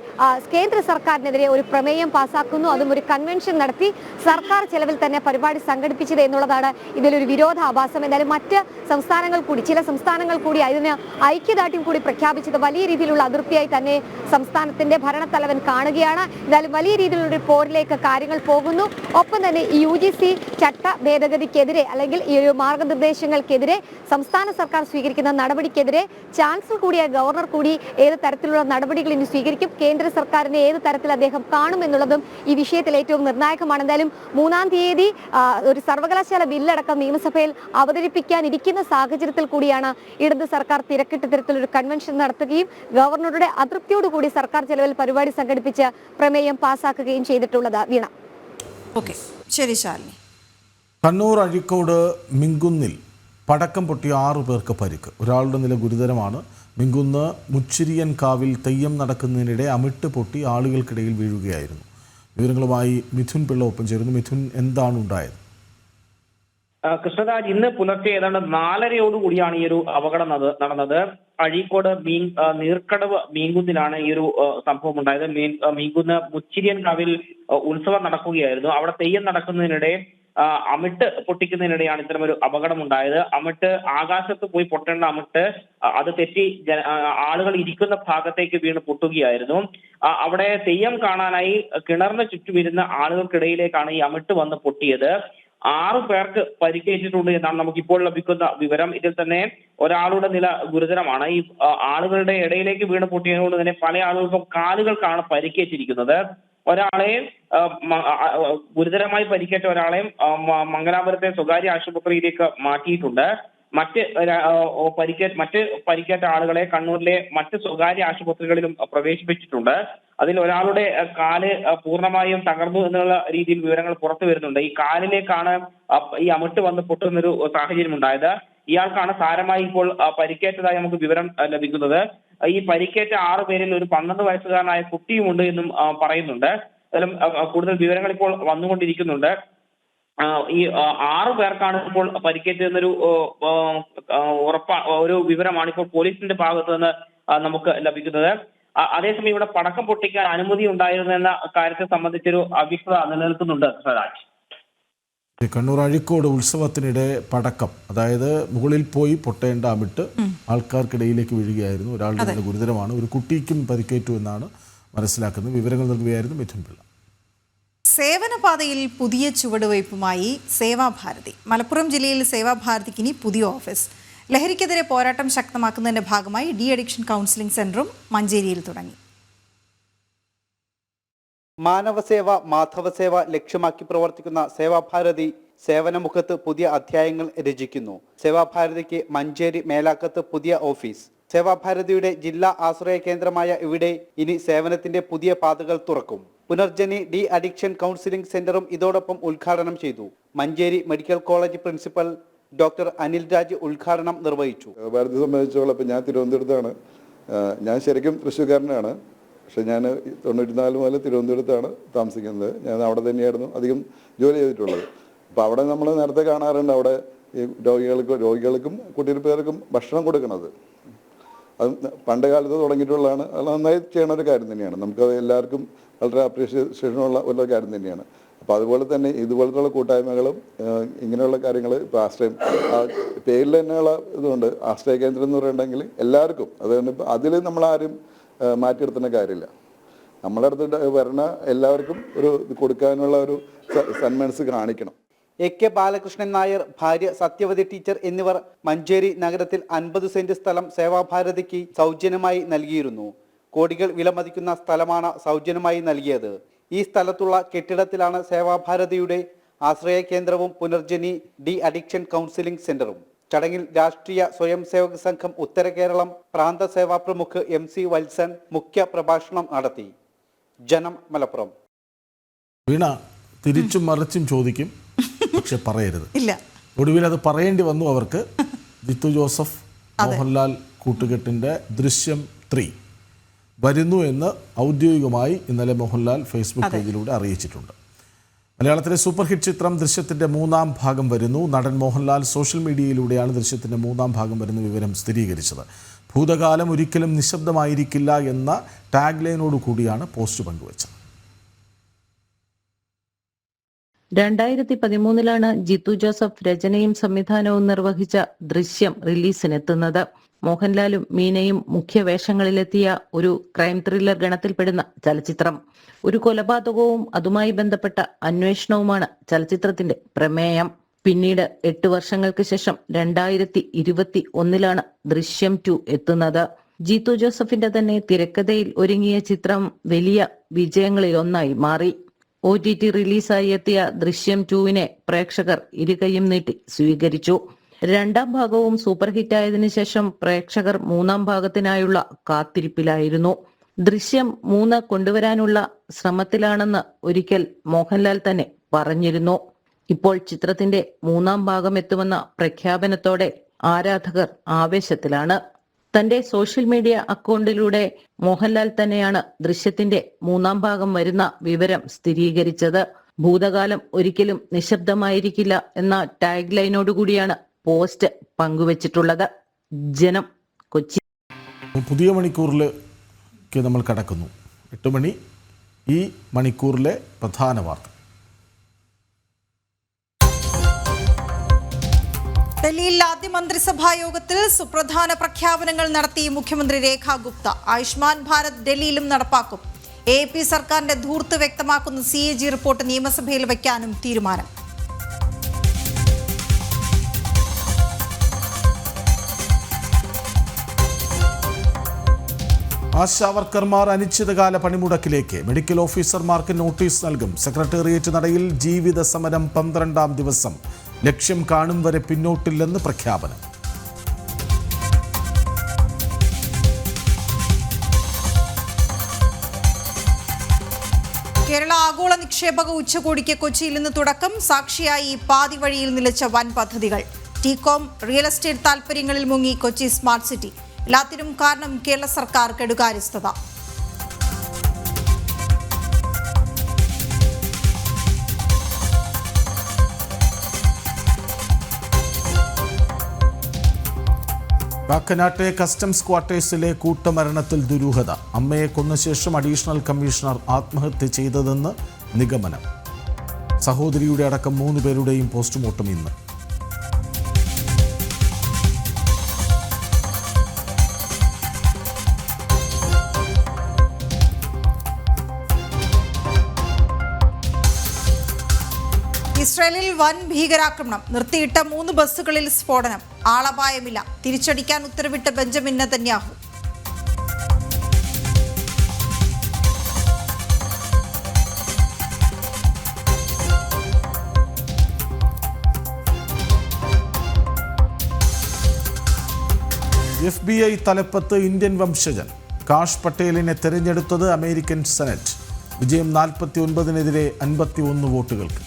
Speaker 4: കേന്ദ്ര സർക്കാരിനെതിരെ ഒരു പ്രമേയം പാസാക്കുന്നു. അതും ഒരു കൺവെൻഷൻ നടത്തി സർക്കാർ ചെലവിൽ തന്നെ പരിപാടി സംഘടിപ്പിച്ചത് എന്നുള്ളതാണ് ഇതിലൊരു വിരോധാഭാസം. എന്നാലും മറ്റ് സംസ്ഥാനങ്ങൾ കൂടി ചില സംസ്ഥാനങ്ങൾ കൂടി അതിന് ഐക്യദാർഢ്യം കൂടി പ്രഖ്യാപിച്ചത് വലിയ രീതിയിലുള്ള അതൃപ്തിയായി തന്നെ സംസ്ഥാനത്തിന്റെ ഭരണത്തലവൻ കാണുകയാണ്. എന്നാലും വലിയ രീതിയിലുള്ള ഒരു പോരിലേക്ക് കാര്യങ്ങൾ പോകുന്നു. ഒപ്പം തന്നെ ഈ UGC ചട്ട ഭേദഗതിക്കെതിരെ അല്ലെങ്കിൽ ഈ ഒരു മാർഗനിർദ്ദേശങ്ങൾക്കെതിരെ സംസ്ഥാന സർക്കാർ സ്വീകരിക്കുന്ന നടപടിക്കെതിരെ ചാൻസലർ കൂടിയായ ഗവർണർ കൂടി ഏത് തരത്തിലുള്ള നടപടികൾ ഇനി സ്വീകരിക്കും, കേന്ദ്ര സർക്കാരിനെ ഏത് തരത്തിൽ അദ്ദേഹം കാണുമെന്നുള്ളതും ഈ വിഷയത്തിൽ ഏറ്റവും നിർണായകമാണ്. എന്തായാലും 3-ാം തീയതി ഒരു സർവകലാശാല ബില്ലടക്കം നിയമസഭയിൽ അവതരിപ്പിക്കാനിരിക്കുന്ന സാഹചര്യത്തിൽ കൂടിയാണ് ഇടത് സർക്കാർ തിരക്കിട്ട തരത്തിലൊരു കൺവെൻഷൻ നടത്തുകയും ഗവർണറുടെ അതൃപ്തിയോടുകൂടി സർക്കാർ ചെലവിൽ പരിപാടി സംഘടിപ്പിച്ച് പ്രമേയം പാസാക്കുകയും ചെയ്തിട്ടുള്ളത്. വീണ.
Speaker 1: ഓക്കെ, ശരി ശാലിനി.
Speaker 2: കണ്ണൂർ അഴീക്കോട് മിങ്കുന്നിൽ പടക്കം പൊട്ടി 6 പേർക്ക് പരിക്ക്. ഒരാളുടെ നില ഗുരുതരമാണ്. മിങ്കുന്ന് മുച്ചിരിയൻ കാവിൽ തെയ്യം നടക്കുന്നതിനിടെ അമിട്ട് പൊട്ടി ആളുകൾക്കിടയിൽ വീഴുകയായിരുന്നു. വിവരങ്ങളുമായി മിഥുൻ പിള്ള ഒപ്പം ചേരുന്നു. മിഥുൻ, എന്താണ് ഉണ്ടായത്?
Speaker 17: കൃഷ്ണരാജ്, ഇന്ന് പുലർച്ചെ ഏതാണ്ട് 4:30യോടുകൂടിയാണ് ഈ ഒരു അപകടം നടന്നത്. അഴീക്കോട് നീർക്കടവ് മീൻകുന്നിലാണ് ഈ ഒരു സംഭവം ഉണ്ടായത്. മീൻകുന്ന് മുച്ചിരിയൻ കാവിൽ ഉത്സവം നടക്കുകയായിരുന്നു. അവിടെ തെയ്യം നടക്കുന്നതിനിടെ അമിട്ട് പൊട്ടിക്കുന്നതിനിടെയാണ് ഇത്തരമൊരു അപകടം ഉണ്ടായത്. അമിട്ട് ആകാശത്ത് പോയി പൊട്ടേണ്ട അമിട്ട് അത് തെറ്റി ആളുകൾ ഇരിക്കുന്ന ഭാഗത്തേക്ക് വീണ് പൊട്ടുകയായിരുന്നു. അവിടെ തെയ്യം കാണാനായി കിണറിന് ചുറ്റുമിരുന്ന ആളുകൾക്കിടയിലേക്കാണ് ഈ അമിട്ട് വന്ന് പൊട്ടിയത്. 6 പേർക്ക് പരിക്കേറ്റിട്ടുണ്ട് എന്നാണ് നമുക്കിപ്പോൾ ലഭിക്കുന്ന വിവരം. ഇതിൽ തന്നെ ഒരാളുടെ നില ഗുരുതരമാണ്. ഈ ആളുകളുടെ ഇടയിലേക്ക് വീണ് പൊട്ടിയതുകൊണ്ട് തന്നെ പല ആളുകൾക്കും കാലുകൾക്കാണ് പരിക്കേറ്റിരിക്കുന്നത്. ഒരാളെ ഗുരുതരമായി പരിക്കേറ്റ ഒരാളെ മംഗലാപുരത്തെ സ്വകാര്യ ആശുപത്രിയിലേക്ക് മാറ്റിയിട്ടുണ്ട്. മറ്റ് പരിക്കേറ്റ ആളുകളെ കണ്ണൂരിലെ മറ്റ് സ്വകാര്യ ആശുപത്രികളിലും പ്രവേശിപ്പിച്ചിട്ടുണ്ട്. അതിൽ ഒരാളുടെ കാല് പൂർണ്ണമായും തകർന്നു എന്നുള്ള രീതിയിൽ വിവരങ്ങൾ പുറത്തു വരുന്നുണ്ട്. ഈ കാലിലേക്കാണ് ഈ അമിട്ട് വന്ന് പൊട്ടുന്നൊരു സാഹചര്യം ഉണ്ടായത്. ഇയാൾക്കാണ് സാരമായി ഇപ്പോൾ പരിക്കേറ്റതായി നമുക്ക് വിവരം ലഭിക്കുന്നത്. ഈ പരിക്കേറ്റ 6 പേരിൽ ഒരു 12 വയസ്സുകാരനായ കുട്ടിയുമുണ്ട് എന്നും പറയുന്നുണ്ട്. അതിലും കൂടുതൽ വിവരങ്ങൾ ഇപ്പോൾ വന്നുകൊണ്ടിരിക്കുന്നുണ്ട്. ഈ 6 പേർക്കാണ് ഇപ്പോൾ പരിക്കേറ്റതെന്നൊരു ഒരു വിവരമാണ് ഇപ്പോൾ പോലീസിന്റെ ഭാഗത്ത് നിന്ന് നമുക്ക് ലഭിക്കുന്നത്. അതേസമയം ഇവിടെ പടക്കം പൊട്ടിക്കാൻ അനുമതി ഉണ്ടായിരുന്നെന്ന കാര്യത്തെ സംബന്ധിച്ചൊരു അവ്യക്തത നിലനിൽക്കുന്നുണ്ട്. സ്വരാജ്,
Speaker 2: കണ്ണൂർ അഴീക്കോട് ഉത്സവത്തിനിടെ പടക്കം, അതായത് മുകളിൽ പോയി പൊട്ടേണ്ട അമിട്ട് ആൾക്കാർക്കിടയിലേക്ക് വീഴുകയായിരുന്നു. ഒരാളുടെ നില ഗുരുതരമാണ്. ഒരു കുട്ടിക്കും പരിക്കേറ്റു എന്നാണ് മനസ്സിലാക്കുന്നത്. വിവരങ്ങൾ നൽകുകയായിരുന്നു മിഥുൻ പിള്ള.
Speaker 1: സേവനപാതയിൽ പുതിയ ചുവടുവയ്പുമായി സേവാഭാരതി. മലപ്പുറം ജില്ലയിൽ സേവാഭാരതിക്ക് ഇനി പുതിയ ഓഫീസ്. ലഹരിക്കെതിരെ പോരാട്ടം ശക്തമാക്കുന്നതിന്റെ ഭാഗമായി ഡി അഡിക്ഷൻ കൗൺസിലിംഗ് സെന്ററും മഞ്ചേരിയിൽ തുടങ്ങി.
Speaker 18: മാനവസേവ, മാധവസേവ ലക്ഷ്യമാക്കി പ്രവർത്തിക്കുന്ന സേവാഭാരതി സേവനമുഖത്ത് പുതിയ അധ്യായങ്ങൾ രചിക്കുന്നു. സേവാഭാരതിക്ക് മഞ്ചേരി മേലാക്കത്ത് പുതിയ ഓഫീസ്. സേവാഭാരതിയുടെ ജില്ലാ ആശ്രയ കേന്ദ്രമായ ഇവിടെ ഇനി സേവനത്തിന്റെ പുതിയ പാതകൾ തുറക്കും. പുനർജനി ഡി അഡിക്ഷൻ കൗൺസിലിംഗ് സെന്ററും ഇതോടൊപ്പം ഉദ്ഘാടനം ചെയ്തു. Manjeri medical college principal doctor Anil Raj ഉദ്ഘാടനം നിർവഹിച്ചു.
Speaker 19: ഭാരതത്തെ സംബന്ധിച്ചോളം ഇപ്പം ഞാൻ തിരുവനന്തപുരത്താണ്. ഞാൻ ശരിക്കും തൃശ്ശൂർക്കാരനാണ്. പക്ഷെ ഞാൻ 94 മുതൽ തിരുവനന്തപുരത്താണ് താമസിക്കുന്നത്. ഞാൻ അവിടെ തന്നെയായിരുന്നു അധികം ജോലി ചെയ്തിട്ടുള്ളത്. അപ്പോൾ അവിടെ നമ്മൾ നേരത്തെ കാണാറുണ്ട്, അവിടെ ഈ രോഗികൾക്കും കുട്ടികൾക്കും ഭക്ഷണം കൊടുക്കുന്നത്. അത് പണ്ട് കാലത്ത് തുടങ്ങിയിട്ടുള്ളതാണ്. അത് നന്നായി ചെയ്യണ ഒരു കാര്യം തന്നെയാണ്. നമുക്കത് എല്ലാവർക്കും വളരെ അപ്രീഷിയേഷനുള്ള ഒരു കാര്യം തന്നെയാണ്. അപ്പോൾ അതുപോലെ തന്നെ ഇതുപോലത്തുള്ള കൂട്ടായ്മകളും ഇങ്ങനെയുള്ള കാര്യങ്ങൾ ഇപ്പോൾ ആശ്രയം പേരിൽ തന്നെയുള്ള ഇതുകൊണ്ട് ആശ്രയ കേന്ദ്രം എന്ന് പറയുന്നുണ്ടെങ്കിൽ എല്ലാവർക്കും അതുകൊണ്ട് ഇപ്പോൾ അതിൽ നമ്മളാരും മാറ്റിയെടുത്തേണ്ട കാര്യമില്ല. നമ്മളെ അടുത്ത് വരണ എല്ലാവർക്കും ഒരു ഇത് കൊടുക്കാനുള്ള ഒരു സന്മനസ് കാണിക്കണം.
Speaker 18: AK ബാലകൃഷ്ണൻ നായർ, ഭാര്യ സത്യവതി ടീച്ചർ എന്നിവർ മഞ്ചേരി നഗരത്തിൽ 50 സെന്റ് സ്ഥലം സേവാഭാരതിക്ക് സൗജന്യമായി നൽകിയിരുന്നു. കോടികൾ വിലമതിക്കുന്ന സ്ഥലമാണ് സൗജന്യമായി നൽകിയത്. ഈ സ്ഥലത്തുള്ള കെട്ടിടത്തിലാണ് സേവാഭാരതിയുടെ ആശ്രയ കേന്ദ്രവും പുനർജനി ഡി അഡിക്ഷൻ കൗൺസിലിംഗ് സെന്ററും. ചടങ്ങിൽ രാഷ്ട്രീയ സ്വയം സേവക സംഘം ഉത്തര കേരളം പ്രാന്ത സേവാ പ്രമുഖ് MC വത്സൻ മുഖ്യ പ്രഭാഷണം നടത്തി. ജനം, മലപ്പുറം.
Speaker 2: വീണ തിരിച്ചും മറിച്ചും ചോദിക്കും, പക്ഷെ പറയരുത്.
Speaker 1: ഇല്ല.
Speaker 2: ഒടുവിൽ അത് പറയേണ്ടി വന്നു അവർക്ക്. ജിത്തു ജോസഫ് മോഹൻലാൽ കൂട്ടുകെട്ടിൻ്റെ ദൃശ്യം 3 വരുന്നു എന്ന് ഔദ്യോഗികമായി ഇന്നലെ മോഹൻലാൽ ഫേസ്ബുക്ക് പേജിലൂടെ അറിയിച്ചിട്ടുണ്ട്. മലയാളത്തിലെ സൂപ്പർ ഹിറ്റ് ചിത്രം ദൃശ്യത്തിൻ്റെ 3ാം ഭാഗം വരുന്നു. നടൻ മോഹൻലാൽ സോഷ്യൽ മീഡിയയിലൂടെയാണ് ദൃശ്യത്തിൻ്റെ 3ാം ഭാഗം വരുന്ന വിവരം സ്ഥിരീകരിച്ചത്. ഭൂതകാലം ഒരിക്കലും നിശബ്ദമായിരിക്കില്ല എന്ന ടാഗ് ലൈനോട് കൂടിയാണ് പോസ്റ്റ് പങ്കുവച്ചത്.
Speaker 20: 2013 ജിത്തു ജോസഫ് രചനയും സംവിധാനവും നിർവഹിച്ച ദൃശ്യം റിലീസിനെത്തുന്നത്. മോഹൻലാലും മീനയും മുഖ്യ വേഷങ്ങളിലെത്തിയ ഒരു ക്രൈം ത്രില്ലർ ഗണത്തിൽപ്പെടുന്ന ചലച്ചിത്രം. ഒരു കൊലപാതകവും അതുമായി ബന്ധപ്പെട്ട അന്വേഷണവുമാണ് ചലച്ചിത്രത്തിന്റെ പ്രമേയം. പിന്നീട് 8 വർഷങ്ങൾക്ക് ശേഷം 2021 ദൃശ്യം 2 എത്തുന്നത്. ജിത്തു ജോസഫിന്റെ തന്നെ തിരക്കഥയിൽ ഒരുങ്ങിയ ചിത്രം വലിയ വിജയങ്ങളിൽ ഒന്നായി മാറി. OTT റിലീസായി എത്തിയ ദൃശ്യം 2വിനെ പ്രേക്ഷകർ ഇരുകൈയും നീട്ടി സ്വീകരിച്ചു. 2ാം ഭാഗവും സൂപ്പർ ഹിറ്റായതിനു ശേഷം പ്രേക്ഷകർ 3ാം ഭാഗത്തിനായുള്ള കാത്തിരിപ്പിലായിരുന്നു. ദൃശ്യം 3 കൊണ്ടുവരാനുള്ള ശ്രമത്തിലാണെന്ന് ഒരിക്കൽ മോഹൻലാൽ തന്നെ പറഞ്ഞിരുന്നു. ഇപ്പോൾ ചിത്രത്തിന്റെ 3ാം ഭാഗം എത്തുമെന്ന പ്രഖ്യാപനത്തോടെ ആരാധകർ ആവേശത്തിലാണ്. തന്റെ സോഷ്യൽ മീഡിയ അക്കൗണ്ടിലൂടെ മോഹൻലാൽ തന്നെയാണ് ദൃശ്യത്തിന്റെ 3ാം ഭാഗം വരുന്ന വിവരം സ്ഥിരീകരിച്ചത്. ഭൂതകാലം ഒരിക്കലും നിശബ്ദമായിരിക്കില്ല എന്ന ടാഗ് ലൈനോടുകൂടിയാണ് പോസ്റ്റ് പങ്കുവച്ചിട്ടുള്ളത്. ജനം, കൊച്ചി.
Speaker 2: പുതിയ മണിക്കൂറിലേക്ക് നമ്മൾ കടക്കുന്നു. 8 മണി. ഈ മണിക്കൂറിലെ പ്രധാന വാർത്ത.
Speaker 1: ഡൽഹിയിൽ ആദ്യ മന്ത്രിസഭാ യോഗത്തിൽ സുപ്രധാന പ്രഖ്യാപനങ്ങൾ നടത്തി മുഖ്യമന്ത്രി രേഖ ഗുപ്ത. ആയുഷ്മാൻ ഭാരത് ഡൽഹിയിലും നടപ്പാക്കും. AP സർക്കാരിന്റെ ധൂർത്ത് വ്യക്തമാക്കുന്ന CAG റിപ്പോർട്ട് നിയമസഭയിൽ വയ്ക്കാനും തീരുമാനം.
Speaker 2: ആശാവർക്കർമാർ അനിശ്ചിതകാല പണിമുടക്കിലേക്ക്. മെഡിക്കൽ ഓഫീസർമാർക്ക് നോട്ടീസ് നൽകും. സെക്രട്ടേറിയറ്റ് നടയിൽ ജീവിത സമരം 12ാം ദിവസം. ലക്ഷ്യം കാണും വരെ പിന്നോട്ടില്ലെന്ന് പ്രഖ്യാപനം.
Speaker 1: കേരള ആഗോള നിക്ഷേപക ഉച്ചകോടിക്ക് കൊച്ചിയിൽ നിന്ന് തുടക്കം. സാക്ഷിയായി പാതി വഴിയിൽ നിലച്ച വൻ പദ്ധതികൾ. ടീകോം, റിയൽ എസ്റ്റേറ്റ് താൽപര്യങ്ങളിൽ മുങ്ങി കൊച്ചി സ്മാർട്ട് സിറ്റി. എല്ലാത്തിനും കാരണം കേരള സർക്കാർ കെടുകാര്യസ്ഥത.
Speaker 2: കാക്കനാട്ടെ കസ്റ്റംസ് ക്വാർട്ടേഴ്സിലെ കൂട്ടമരണത്തിൽ ദുരൂഹത. അമ്മയെ കൊന്ന ശേഷം അഡീഷണൽ കമ്മീഷണർ ആത്മഹത്യ ചെയ്തതെന്ന് നിഗമനം. സഹോദരിയുടെ അടക്കം 3 പേരുടെയും പോസ്റ്റ്മോർട്ടം ഇന്ന്.
Speaker 1: ഇസ്രായേലിൽ വൻ ഭീകരാക്രമണം. നിർത്തിയിട്ട 3 ബസ്സുകളിൽ സ്ഫോടനം. ആളപായമില്ല. തിരിച്ചടിക്കാൻ ഉത്തരവിട്ട ബെഞ്ചമിൻ നെതന്യാഹു.
Speaker 2: FBI തലപ്പത്ത് ഇന്ത്യൻ വംശജൻ കാഷ് പട്ടേലിനെ തെരഞ്ഞെടുത്തത് അമേരിക്കൻ സെനറ്റ്. വിജയം 49-നെതിരെ 51 വോട്ടുകൾക്ക്.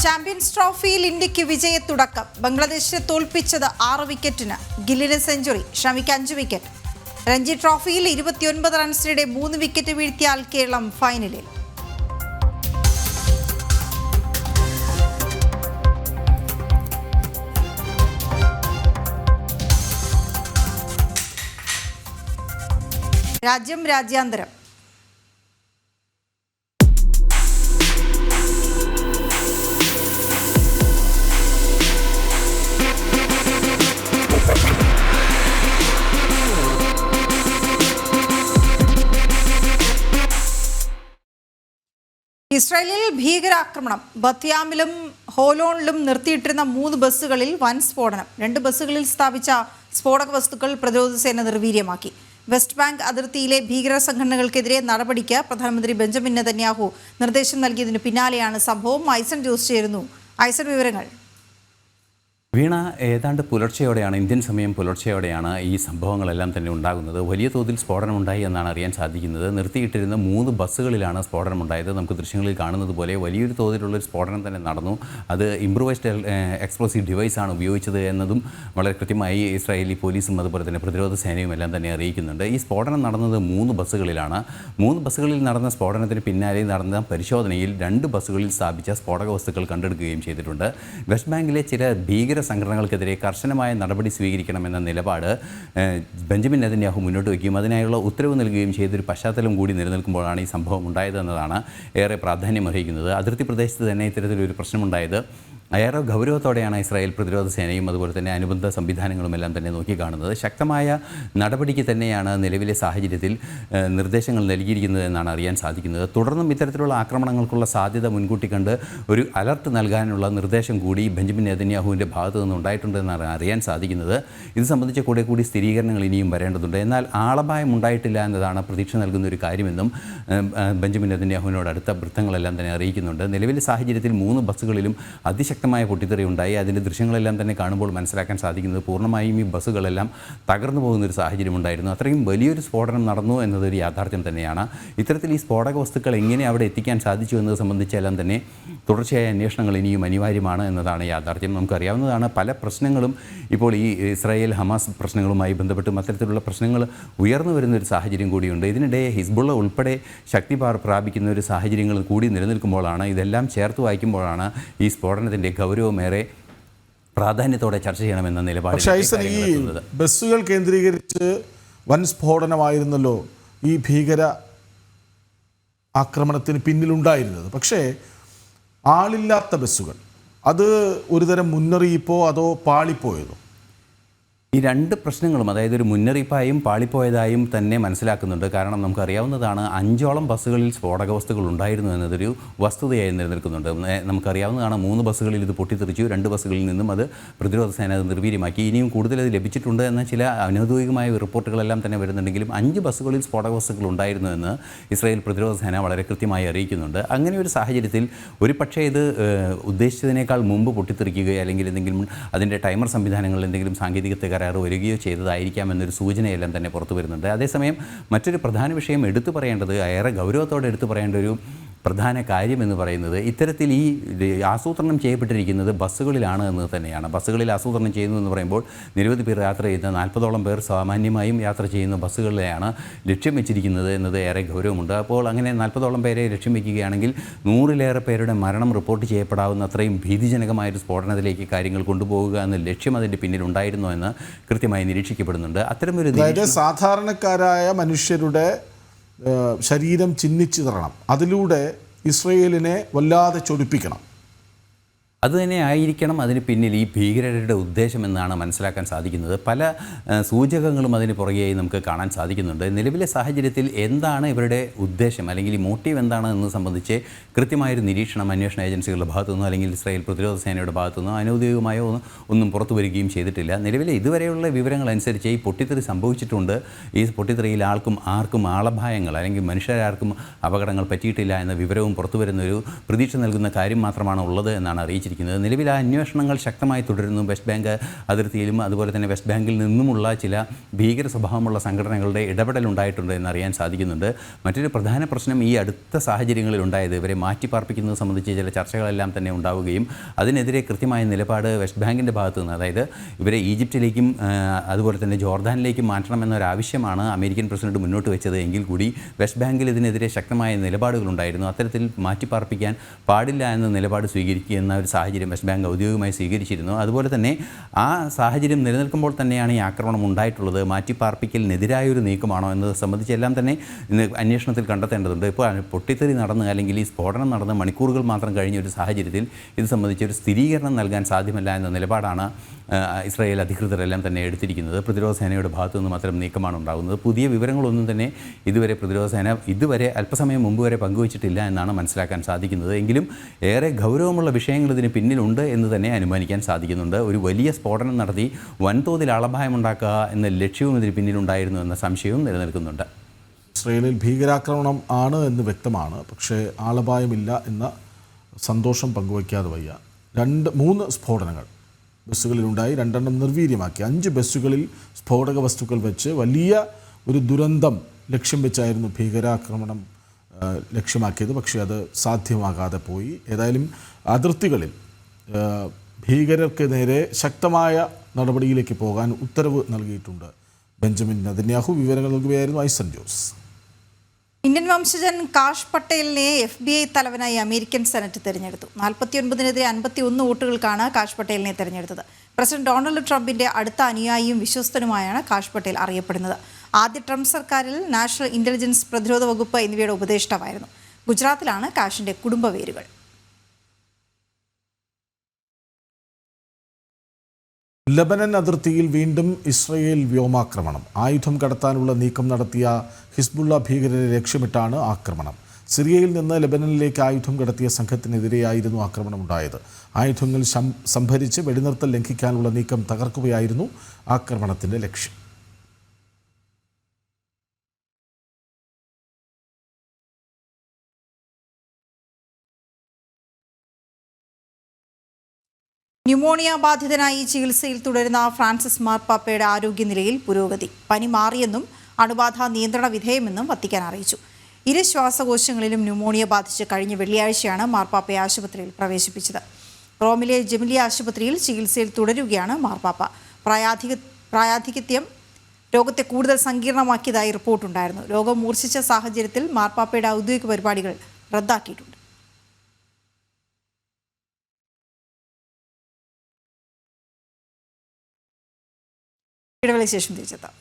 Speaker 1: ചാമ്പ്യൻസ് ട്രോഫിയിൽ ഇന്ത്യക്ക് വിജയത്തുടക്കം. ബംഗ്ലാദേശിനെ തോൽപ്പിച്ചത് 6 വിക്കറ്റിന്. ഗില്ലിന് സെഞ്ചുറി, ഷമിക്ക് 5 വിക്കറ്റ്. രഞ്ജി ട്രോഫിയിൽ 29 റൺസിനിടെ 3 വിക്കറ്റ് വീഴ്ത്തിയാൽ കേരളം ഫൈനലിൽ. രാജ്യം രാജ്യാന്തരം. ഇസ്രായേലിൽ ഭീകരാക്രമണം. ബത്യാമിലും ഹോലോണിലും നിർത്തിയിട്ടിരുന്ന 3 ബസ്സുകളിൽ വൻ സ്ഫോടനം. 2 ബസ്സുകളിൽ സ്ഥാപിച്ച സ്ഫോടക വസ്തുക്കൾ പ്രതിരോധ സേന നിർവീര്യമാക്കി. വെസ്റ്റ് ബാങ്ക് അതിർത്തിയിലെ ഭീകര സംഘടനകൾക്കെതിരെ നടപടിക്ക് പ്രധാനമന്ത്രി ബെഞ്ചമിൻ നെതന്യാഹു നിർദ്ദേശം നൽകിയതിന് പിന്നാലെയാണ് സംഭവം. ഐസൻ ജോസ് ചേരുന്നു. ഐസൻ, വിവരങ്ങൾ.
Speaker 21: വീണ, ഏതാണ്ട് പുലർച്ചെയോടെയാണ്, ഇന്ത്യൻ സമയം പുലർച്ചെയോടെയാണ് ഈ സംഭവങ്ങളെല്ലാം തന്നെ ഉണ്ടാകുന്നത്. വലിയ തോതിൽ സ്ഫോടനമുണ്ടായി എന്നാണ് അറിയാൻ സാധിക്കുന്നത്. നിർത്തിയിട്ടിരുന്ന 3 ബസ്സുകളിലാണ് സ്ഫോടനമുണ്ടായത്. നമുക്ക് ദൃശ്യങ്ങളിൽ കാണുന്നത് പോലെ വലിയൊരു തോതിലുള്ളൊരു സ്ഫോടനം തന്നെ നടന്നു. അത് ഇംപ്രൂവൈസ്ഡ് എക്സ്പ്ലോസീവ് ഡിവൈസാണ് ഉപയോഗിച്ചത് എന്നതും വളരെ കൃത്യമായി ഇസ്രായേലി പോലീസും അതുപോലെ തന്നെ പ്രതിരോധ സേനയും എല്ലാം തന്നെ അറിയിക്കുന്നുണ്ട്. ഈ സ്ഫോടനം നടന്നത് 3 ബസ്സുകളിലാണ്. 3 ബസ്സുകളിൽ നടന്ന സ്ഫോടനത്തിന് പിന്നാലെ നടന്ന പരിശോധനയിൽ 2 ബസ്സുകളിൽ സ്ഥാപിച്ച സ്ഫോടക വസ്തുക്കൾ കണ്ടെടുക്കുകയും ചെയ്തിട്ടുണ്ട്. വെസ്റ്റ് ബാങ്കിലെ ചില ഭീകര സംഘടനകൾക്കെതിരെ കർശനമായ നടപടി സ്വീകരിക്കണമെന്ന നിലപാട് ബെഞ്ചമിൻ നെതന്യാഹു മുന്നോട്ട് വയ്ക്കുകയും അതിനായുള്ള ഉത്തരവ് നൽകുകയും ചെയ്തൊരു പശ്ചാത്തലം കൂടി നിലനിൽക്കുമ്പോഴാണ് ഈ സംഭവം ഉണ്ടായതെന്നതാണ് ഏറെ പ്രാധാന്യം അർഹിക്കുന്നത്. അതിർത്തി പ്രദേശത്ത് തന്നെ ഇത്തരത്തിലൊരു പ്രശ്നമുണ്ടായത് ഏറെ ഗൗരവത്തോടെയാണ് ഇസ്രായേൽ പ്രതിരോധ സേനയും അതുപോലെ തന്നെ അനുബന്ധ സംവിധാനങ്ങളും എല്ലാം തന്നെ നോക്കിക്കാണുന്നത്. ശക്തമായ നടപടിക്ക് തന്നെയാണ് നിലവിലെ സാഹചര്യത്തിൽ നിർദ്ദേശങ്ങൾ നൽകിയിരിക്കുന്നത് എന്നാണ് അറിയാൻ സാധിക്കുന്നത്. തുടർന്നും ഇത്തരത്തിലുള്ള ആക്രമണങ്ങൾക്കുള്ള സാധ്യത മുൻകൂട്ടി കണ്ട് ഒരു അലർട്ട് നൽകാനുള്ള നിർദ്ദേശം കൂടി ബെഞ്ചമിൻ നെതന്യാഹുവിൻ്റെ ഭാഗത്തു നിന്നുണ്ടായിട്ടുണ്ടെന്നാണ് അറിയാൻ സാധിക്കുന്നത്. ഇത് സംബന്ധിച്ച കൂടി സ്ഥിരീകരണങ്ങൾ ഇനിയും വരേണ്ടതുണ്ട്. എന്നാൽ ആളപായം ഉണ്ടായിട്ടില്ല എന്നതാണ് പ്രതീക്ഷ നൽകുന്ന ഒരു കാര്യമെന്നും ബെഞ്ചമിൻ നെതന്യാഹുവിനോട് അടുത്ത വൃത്തങ്ങളെല്ലാം തന്നെ അറിയിക്കുന്നുണ്ട്. നിലവിലെ സാഹചര്യത്തിൽ 3 ബസ്സുകളിലും അതിശക്തമായ പൊട്ടിത്തെറി ഉണ്ടായി. അതിൻ്റെ ദൃശ്യങ്ങളെല്ലാം തന്നെ കാണുമ്പോൾ മനസ്സിലാക്കാൻ സാധിക്കുന്നത് പൂർണ്ണമായും ഈ ബസ്സുകളെല്ലാം തകർന്നു പോകുന്നൊരു സാഹചര്യം ഉണ്ടായിരുന്നു. അത്രയും വലിയൊരു സ്ഫോടനം നടന്നു എന്നതൊരു യാഥാർത്ഥ്യം തന്നെയാണ്. ഇത്തരത്തിൽ ഈ സ്ഫോടക വസ്തുക്കൾ എങ്ങനെ അവിടെ എത്തിക്കാൻ സാധിച്ചു എന്നത് സംബന്ധിച്ചെല്ലാം തന്നെ തുടർച്ചയായ അന്വേഷണങ്ങൾ ഇനിയും അനിവാര്യമാണ് എന്നതാണ് യാഥാർത്ഥ്യം. നമുക്കറിയാവുന്നതാണ് പല പ്രശ്നങ്ങളും ഇപ്പോൾ ഈ ഇസ്രായേൽ ഹമാസ് പ്രശ്നങ്ങളുമായി ബന്ധപ്പെട്ടും അത്തരത്തിലുള്ള പ്രശ്നങ്ങൾ ഉയർന്നു വരുന്നൊരു സാഹചര്യം കൂടിയുണ്ട്. ഇതിനിടെ ഹിസ്ബുള്ള ഉൾപ്പെടെ ശക്തി പ്രാപിക്കുന്ന ഒരു സാഹചര്യങ്ങൾ കൂടി നിലനിൽക്കുമ്പോഴാണ്, ഇതെല്ലാം ചേർത്ത് വായിക്കുമ്പോഴാണ് ഈ സ്ഫോടനത്തിൻ്റെ ഗൗരവമേറെ പ്രാധാന്യത്തോടെ ചർച്ച ചെയ്യണമെന്ന നിലപാട്.
Speaker 2: ഈ ബസ്സുകൾ കേന്ദ്രീകരിച്ച് വൻ സ്ഫോടനമായിരുന്നല്ലോ ഈ ഭീകര ആക്രമണത്തിന് പിന്നിലുണ്ടായിരുന്നത്. പക്ഷേ ആളില്ലാത്ത ബസ്സുകൾ, അത് ഒരുതരം മുന്നറിയിപ്പോ അതോ പാളിപ്പോയതോ?
Speaker 21: ഈ 2 പ്രശ്നങ്ങളും, അതായത് ഒരു മുന്നറിയിപ്പായും പാളിപ്പോയതായും തന്നെ മനസ്സിലാക്കുന്നുണ്ട്. കാരണം നമുക്കറിയാവുന്നതാണ് 5ഓളം ബസ്സുകളിൽ സ്ഫോടക വസ്തുക്കൾ ഉണ്ടായിരുന്നു എന്നതൊരു വസ്തുതയായി നിലനിൽക്കുന്നുണ്ട്. നമുക്കറിയാവുന്നതാണ് 3 ബസ്സുകളിൽ ഇത് പൊട്ടിത്തെറിച്ചു. 2 ബസ്സുകളിൽ നിന്നും അത് പ്രതിരോധ സേന നിർവീര്യമാക്കി. ഇനിയും കൂടുതൽ അത് ലഭിച്ചിട്ടുണ്ട് എന്ന ചില അനൗദ്യോഗികമായ റിപ്പോർട്ടുകളെല്ലാം തന്നെ വരുന്നുണ്ടെങ്കിലും 5 ബസ്സുകളിൽ സ്ഫോടക വസ്തുക്കൾ ഉണ്ടായിരുന്നു എന്ന് ഇസ്രായേൽ പ്രതിരോധ സേന വളരെ കൃത്യമായി അറിയിക്കുന്നുണ്ട്. അങ്ങനെ ഒരു സാഹചര്യത്തിൽ ഒരു പക്ഷേ ഇത് ഉദ്ദേശിച്ചതിനേക്കാൾ മുമ്പ് പൊട്ടിത്തെറിക്കുകയോ അല്ലെങ്കിൽ എന്തെങ്കിലും അതിൻ്റെ ടൈമർ സംവിധാനങ്ങളിൽ എന്തെങ്കിലും സാങ്കേതിക വരികയോ ചെയ്തതായിരിക്കാം എന്നൊരു സൂചനയെല്ലാം തന്നെ പുറത്തു വരുന്നുണ്ട്. അതേസമയം മറ്റൊരു പ്രധാന വിഷയം എടുത്തു പറയേണ്ടത്, ഏറെ ഗൗരവത്തോടെ എടുത്തു പറയേണ്ട ഒരു പ്രധാന കാര്യം എന്ന് പറയുന്നത്, ഇത്തരത്തിൽ ഈ ആസൂത്രണം ചെയ്യപ്പെട്ടിരിക്കുന്നത് ബസ്സുകളിലാണ് എന്ന് തന്നെയാണ്. ബസ്സുകളിൽ ആസൂത്രണം ചെയ്യുന്നു എന്ന് പറയുമ്പോൾ നിരവധി പേർ യാത്ര ചെയ്യുന്ന 40ഓളം പേർ സാമാന്യമായും യാത്ര ചെയ്യുന്ന ബസ്സുകളിലെയാണ് ലക്ഷ്യം വെച്ചിരിക്കുന്നത് എന്നത് ഏറെ ഗൗരവമുണ്ട്. അപ്പോൾ അങ്ങനെ 40ഓളം പേരെ ലക്ഷ്യം വയ്ക്കുകയാണെങ്കിൽ 100ലേറെ പേരുടെ മരണം റിപ്പോർട്ട് ചെയ്യപ്പെടാവുന്ന അത്രയും ഭീതിജനകമായൊരു സ്ഫോടനത്തിലേക്ക് കാര്യങ്ങൾ കൊണ്ടുപോകുക എന്ന ലക്ഷ്യം അതിൻ്റെ പിന്നിലുണ്ടായിരുന്നു എന്ന് കൃത്യമായി നിരീക്ഷിക്കപ്പെടുന്നുണ്ട്. അത്തരമൊരു
Speaker 2: സാധാരണക്കാരായ മനുഷ്യരുടെ ശരീരം ചിഹ്നിച്ചു തരണം, അതിലൂടെ ഇസ്രയേലിനെ വല്ലാതെ ചൊടിപ്പിക്കണം.
Speaker 21: അതുതന്നെ ആയിരിക്കണം അതിന് പിന്നിൽ ഈ ഭീകരരുടെ ഉദ്ദേശം എന്നാണ് മനസ്സിലാക്കാൻ സാധിക്കുന്നത്. പല സൂചകങ്ങളും അതിന് പുറകെയായി നമുക്ക് കാണാൻ സാധിക്കുന്നുണ്ട്. നിലവിലെ സാഹചര്യത്തിൽ എന്താണ് ഇവരുടെ ഉദ്ദേശം അല്ലെങ്കിൽ ഈ മോട്ടീവ് എന്താണ് എന്ന് സംബന്ധിച്ച് കൃത്യമായൊരു നിരീക്ഷണം അന്വേഷണ ഏജൻസികളുടെ ഭാഗത്തുനിന്നോ അല്ലെങ്കിൽ ഇസ്രായേൽ പ്രതിരോധ സേനയുടെ ഭാഗത്തുനിന്നോ അനൗദ്യോഗികമായോ ഒന്നും പുറത്തു വരികയും ചെയ്തിട്ടില്ല. നിലവിലെ ഇതുവരെയുള്ള വിവരങ്ങളനുസരിച്ച് ഈ പൊട്ടിത്തെറി സംഭവിച്ചിട്ടുണ്ട്. ഈ പൊട്ടിത്തെറിയിൽ ആർക്കും ആളപായങ്ങൾ അല്ലെങ്കിൽ മനുഷ്യരാർക്കും അപകടങ്ങൾ പറ്റിയിട്ടില്ല എന്ന വിവരവും പുറത്തു വരുന്നൊരു പ്രതീക്ഷ നൽകുന്ന കാര്യം മാത്രമാണ് ഉള്ളത് എന്നാണ് അറിയിച്ചിരിക്കുന്നത്. നിലവിൽ ആ അന്വേഷണങ്ങൾ ശക്തമായി തുടരുന്നു. വെസ്റ്റ് ബാങ്ക് അതിർത്തിയിലും അതുപോലെ തന്നെ വെസ്റ്റ് ബാങ്കിൽ നിന്നുമുള്ള ചില ഭീകര സ്വഭാവമുള്ള സംഘടനകളുടെ ഇടപെടലുണ്ടായിട്ടുണ്ട് എന്നറിയാൻ സാധിക്കുന്നുണ്ട്. മറ്റൊരു പ്രധാന പ്രശ്നം ഈ അടുത്ത സാഹചര്യങ്ങളിൽ ഉണ്ടായത് ഇവരെ മാറ്റിപ്പാർപ്പിക്കുന്നത് സംബന്ധിച്ച് ചില ചർച്ചകളെല്ലാം തന്നെ ഉണ്ടാവുകയും അതിനെതിരെ കൃത്യമായ നിലപാട് വെസ്റ്റ് ബാങ്കിൻ്റെ ഭാഗത്തു നിന്ന്, അതായത് ഇവരെ ഈജിപ്തിലേക്കും അതുപോലെ തന്നെ ജോർദാനിലേക്കും മാറ്റണമെന്നൊരാവശ്യമാണ് അമേരിക്കൻ പ്രസിഡന്റ് മുന്നോട്ട് വെച്ചത് എങ്കിൽ കൂടി വെസ്റ്റ് ബാങ്കിൽ ഇതിനെതിരെ ശക്തമായ നിലപാടുകളുണ്ടായിരുന്നു. അത്തരത്തിൽ മാറ്റിപ്പാർപ്പിക്കാൻ പാടില്ല എന്ന നിലപാട് സ്വീകരിക്കുക എന്ന ഒരു സാഹചര്യം വെസ്റ്റ് ബാങ്ക് ഔദ്യോഗികമായി സ്വീകരിച്ചിരുന്നു. അതുപോലെ തന്നെ ആ സാഹചര്യം നിലനിൽക്കുമ്പോൾ തന്നെയാണ് ഈ ആക്രമണം ഉണ്ടായിട്ടുള്ളത്. മാറ്റിപ്പാർപ്പിക്കലിനെതിരായൊരു നീക്കമാണോ എന്നത് സംബന്ധിച്ചെല്ലാം തന്നെ ഇന്ന് അന്വേഷണത്തിൽ കണ്ടെത്തേണ്ടതുണ്ട്. ഇപ്പോൾ പൊട്ടിത്തെറി നടന്ന് അല്ലെങ്കിൽ ഈ സ്ഫോടനം നടന്ന് മണിക്കൂറുകൾ മാത്രം കഴിഞ്ഞ ഒരു സാഹചര്യത്തിൽ ഇത് സംബന്ധിച്ചൊരു സ്ഥിരീകരണം നൽകാൻ സാധ്യമല്ല എന്ന നിലപാടാണ് ഇസ്രായേൽ അധികൃതരെല്ലാം തന്നെ എടുത്തിരിക്കുന്നത്. പ്രതിരോധ സേനയുടെ ഭാഗത്തു നിന്നും അത്തരം നീക്കമാണ് ഉണ്ടാകുന്നത്. പുതിയ വിവരങ്ങളൊന്നും തന്നെ ഇതുവരെ പ്രതിരോധ സേന അല്പസമയം മുമ്പ് വരെ പങ്കുവച്ചിട്ടില്ല എന്നാണ് മനസ്സിലാക്കാൻ സാധിക്കുന്നത്. എങ്കിലും ഏറെ ഗൗരവമുള്ള വിഷയങ്ങൾ ഇതിന് പിന്നിലുണ്ട് എന്ന് തന്നെ അനുമാനിക്കാൻ സാധിക്കുന്നുണ്ട്. ഒരു വലിയ സ്ഫോടനം നടത്തി വൻതോതിൽ ആളപായമുണ്ടാക്കുക എന്ന ലക്ഷ്യവും ഇതിന് പിന്നിലുണ്ടായിരുന്നു എന്ന സംശയവും നിലനിൽക്കുന്നുണ്ട്.
Speaker 2: ഇസ്രയേലിൽ ഭീകരാക്രമണം ആണ് എന്ന് വ്യക്തമാണ്. പക്ഷേ ആളപായമില്ല എന്ന സന്തോഷം പങ്കുവയ്ക്കാതെ വയ്യ. 3 സ്ഫോടനങ്ങൾ ബസ്സുകളിലുണ്ടായി, 2 നിർവീര്യമാക്കി. 5 ബസ്സുകളിൽ സ്ഫോടക വസ്തുക്കൾ വെച്ച് വലിയ ഒരു ദുരന്തം ലക്ഷ്യം വെച്ചായിരുന്നു ഭീകരാക്രമണം ലക്ഷ്യമാക്കിയത്. പക്ഷേ അത് സാധ്യമാകാതെ പോയി. ഏതായാലും അതിർത്തികളിൽ ഭീകരർക്ക് നേരെ ശക്തമായ നടപടിയിലേക്ക് പോകാൻ ഉത്തരവ് നൽകിയിട്ടുണ്ട് ബെഞ്ചമിൻ നെതന്യാഹു. വിവരങ്ങൾ നൽകുകയായിരുന്നു ഐസൻ ജോസ്.
Speaker 1: ഇന്ത്യൻ വംശജൻ കാഷ് പട്ടേലിനെ FBI തലവനായി അമേരിക്കൻ സെനറ്റ് തിരഞ്ഞെടുത്തു. 49-നെതിരെ 51 വോട്ടുകൾക്കാണ് കാഷ് പട്ടേലിനെ തിരഞ്ഞെടുത്തത്. പ്രസിഡന്റ് ഡൊണാൾഡ് ട്രംപിന്റെ അടുത്ത അനുയായിയും വിശ്വസ്തനുമായാണ് കാഷ് പട്ടേൽ അറിയപ്പെടുന്നത്. ആദ്യ ട്രംപ് സർക്കാരിൽ നാഷണൽ ഇന്റലിജൻസ്, പ്രതിരോധ വകുപ്പ് എന്നിവയുടെ ഉപദേഷ്ടാവായിരുന്നു. ഗുജറാത്തിലാണ് കാഷിന്റെ കുടുംബ വേരുകൾ.
Speaker 2: ലബനൻ അതിർത്തിയിൽ വീണ്ടും ഇസ്രയേൽ വ്യോമാക്രമണം. ആയുധം കടത്താനുള്ള നീക്കം നടത്തിയ ഹിസ്ബുള്ള ഭീകരരെ ലക്ഷ്യമിട്ടാണ് ആക്രമണം. സിറിയയിൽ നിന്ന് ലബനനിലേക്ക് ആയുധം കടത്തിയ സംഘത്തിനെതിരെയായിരുന്നു ആക്രമണമുണ്ടായത്. ആയുധങ്ങൾ സംഭരിച്ച് വെടിനിർത്തൽ ലംഘിക്കാനുള്ള നീക്കം തകർക്കുകയായിരുന്നു ആക്രമണത്തിന്റെ ലക്ഷ്യം.
Speaker 1: ന്യൂമോണിയ ബാധിതനായി ചികിത്സയിൽ തുടരുന്ന ഫ്രാൻസിസ് മാർപ്പാപ്പയുടെ ആരോഗ്യനിലയിൽ പുരോഗതി. പനി മാറിയെന്നും അണുബാധ നിയന്ത്രണ വിധേയമെന്നും വത്തിക്കാൻ അറിയിച്ചു. 2 ശ്വാസകോശങ്ങളിലും ന്യൂമോണിയ ബാധിച്ച് കഴിഞ്ഞ വെള്ളിയാഴ്ചയാണ് മാർപ്പാപ്പയെ ആശുപത്രിയിൽ പ്രവേശിപ്പിച്ചത്. റോമിലെ ജെമിലി ആശുപത്രിയിൽ ചികിത്സയിൽ തുടരുകയാണ് മാർപ്പാപ്പ. പ്രായാധിക്യം രോഗത്തെ കൂടുതൽ സങ്കീർണമാക്കിയതായി റിപ്പോർട്ടുണ്ടായിരുന്നു. രോഗം മൂർച്ഛിച്ച സാഹചര്യത്തിൽ മാർപ്പാപ്പയുടെ ഔദ്യോഗിക പരിപാടികൾ റദ്ദാക്കിയിട്ടുണ്ട്. ഇടവേളയ്ക്ക് ശേഷം തിരിച്ചെത്താം.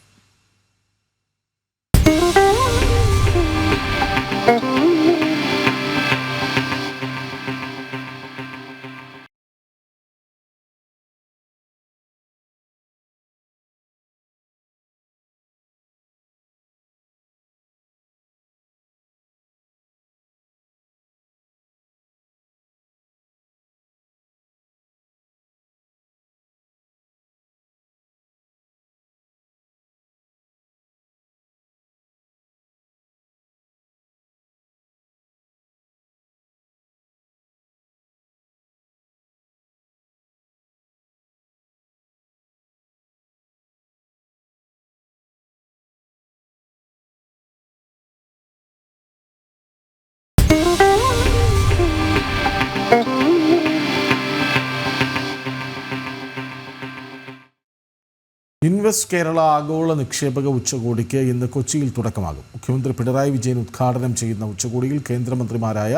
Speaker 2: ഇൻവെസ്റ്റ് കേരള ആഗോള നിക്ഷേപക ഉച്ചകോടിക്ക് ഇന്ന് കൊച്ചിയിൽ തുടക്കമാകും. മുഖ്യമന്ത്രി പിണറായി വിജയൻ ഉദ്ഘാടനം ചെയ്യുന്ന ഉച്ചകോടിയിൽ കേന്ദ്രമന്ത്രിമാരായ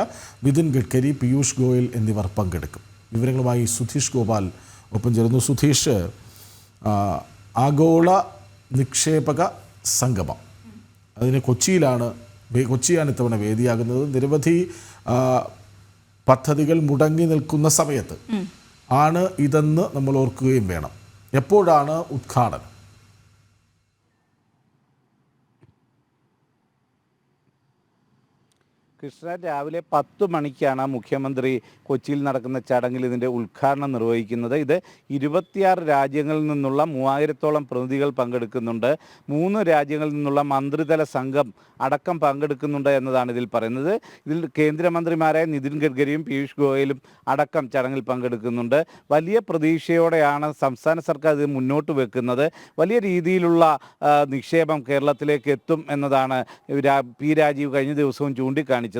Speaker 2: നിതിൻ ഗഡ്കരി, പീയൂഷ് ഗോയൽ എന്നിവർ പങ്കെടുക്കും. വിവരങ്ങളുമായി സുധീഷ് ഗോപാൽ ഒപ്പം ചേരുന്നു. സുധീഷ്, ആഗോള നിക്ഷേപക സംഗമം അതിന് കൊച്ചിയാണ് ഇത്തവണ വേദിയാകുന്നത്. നിരവധി പദ്ധതികൾ മുടങ്ങി നിൽക്കുന്ന സമയത്ത് ആണ് ഇതെന്ന് നമ്മൾ ഓർക്കുകയും വേണം. എപ്പോഴാണ് ഉദ്ഘാടനം?
Speaker 3: കൃഷ്ണ, രാവിലെ 10 മണിക്കാണ് മുഖ്യമന്ത്രി കൊച്ചിയിൽ നടക്കുന്ന ചടങ്ങിൽ ഇതിൻ്റെ ഉദ്ഘാടനം നിർവഹിക്കുന്നത്. ഇത് 26 രാജ്യങ്ങളിൽ നിന്നുള്ള 3000-ഓളം പ്രതിനിധികൾ പങ്കെടുക്കുന്നുണ്ട്. 3 രാജ്യങ്ങളിൽ നിന്നുള്ള മന്ത്രിതല സംഘം അടക്കം പങ്കെടുക്കുന്നുണ്ട് എന്നതാണ് ഇതിൽ പറയുന്നത്. ഇതിൽ കേന്ദ്രമന്ത്രിമാരായ നിതിൻ ഗഡ്കരിയും പീയൂഷ് ഗോയലും അടക്കം ചടങ്ങിൽ പങ്കെടുക്കുന്നുണ്ട്. വലിയ പ്രതീക്ഷയോടെയാണ് സംസ്ഥാന സർക്കാർ ഇത് മുന്നോട്ട് വെക്കുന്നത്. വലിയ രീതിയിലുള്ള നിക്ഷേപം കേരളത്തിലേക്ക് എത്തും എന്നതാണ് പി രാജീവ് കഴിഞ്ഞ ദിവസവും ചൂണ്ടിക്കാണിച്ചത്.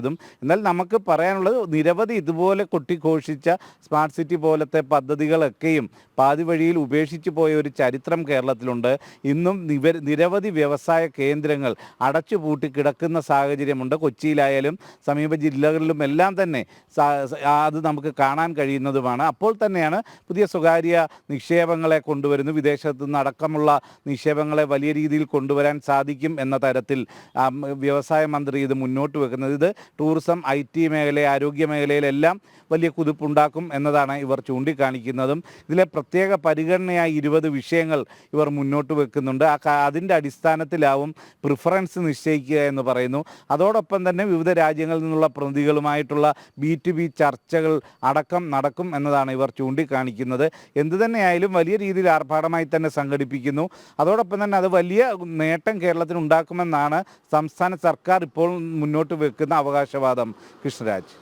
Speaker 3: എന്നാൽ നമുക്ക് പറയാനുള്ളത് നിരവധി ഇതുപോലെ കൊട്ടിഘോഷിച്ച സ്മാർട്ട് സിറ്റി പോലത്തെ പദ്ധതികളൊക്കെയും പാതി വഴിയിൽ ഉപേക്ഷിച്ചു പോയ ഒരു ചരിത്രം കേരളത്തിലുണ്ട്. ഇന്നും നിരവധി വ്യവസായ കേന്ദ്രങ്ങൾ അടച്ചുപൂട്ടി കിടക്കുന്ന സാഹചര്യമുണ്ട്. കൊച്ചിയിലായാലും സമീപ ജില്ലകളിലും എല്ലാം തന്നെ അത് നമുക്ക് കാണാൻ കഴിയുന്നതുമാണ്. അപ്പോൾ തന്നെയാണ് പുതിയ സ്വകാര്യ നിക്ഷേപങ്ങളെ കൊണ്ടുവരുന്നു. വിദേശത്തു നിന്ന് അടക്കമുള്ള നിക്ഷേപങ്ങളെ വലിയ രീതിയിൽ കൊണ്ടുവരാൻ സാധിക്കും എന്ന തരത്തിൽ വ്യവസായ മന്ത്രി ഇത് മുന്നോട്ട് വെക്കുന്നത്. ഇത് ടൂറിസം, IT മേഖല, ആരോഗ്യ മേഖലയിലെല്ലാം വലിയ കുതിപ്പുണ്ടാക്കും എന്നതാണ് ഇവർ ചൂണ്ടിക്കാണിക്കുന്നതും. ഇതിലെ പ്രത്യേക പരിഗണനയായി 20 വിഷയങ്ങൾ ഇവർ മുന്നോട്ട് വെക്കുന്നുണ്ട്. അതിൻ്റെ അടിസ്ഥാനത്തിലാവും പ്രിഫറൻസ് നിശ്ചയിക്കുക എന്ന് പറയുന്നു. അതോടൊപ്പം തന്നെ വിവിധ രാജ്യങ്ങളിൽ നിന്നുള്ള പ്രതിനിധികളുമായിട്ടുള്ള B2B ചർച്ചകൾ അടക്കം നടക്കും എന്നതാണ് ഇവർ ചൂണ്ടിക്കാണിക്കുന്നത്. എന്തുതന്നെയായാലും വലിയ രീതിയിൽ ആർഭാടമായി തന്നെ സംഘടിപ്പിക്കുന്നു. അതോടൊപ്പം തന്നെ അത് വലിയ നേട്ടം കേരളത്തിന് ഉണ്ടാക്കുമെന്നാണ് സംസ്ഥാന സർക്കാർ ഇപ്പോൾ മുന്നോട്ട് വെക്കുന്ന അവകാശവാദം. കൃഷ്ണരാജ്.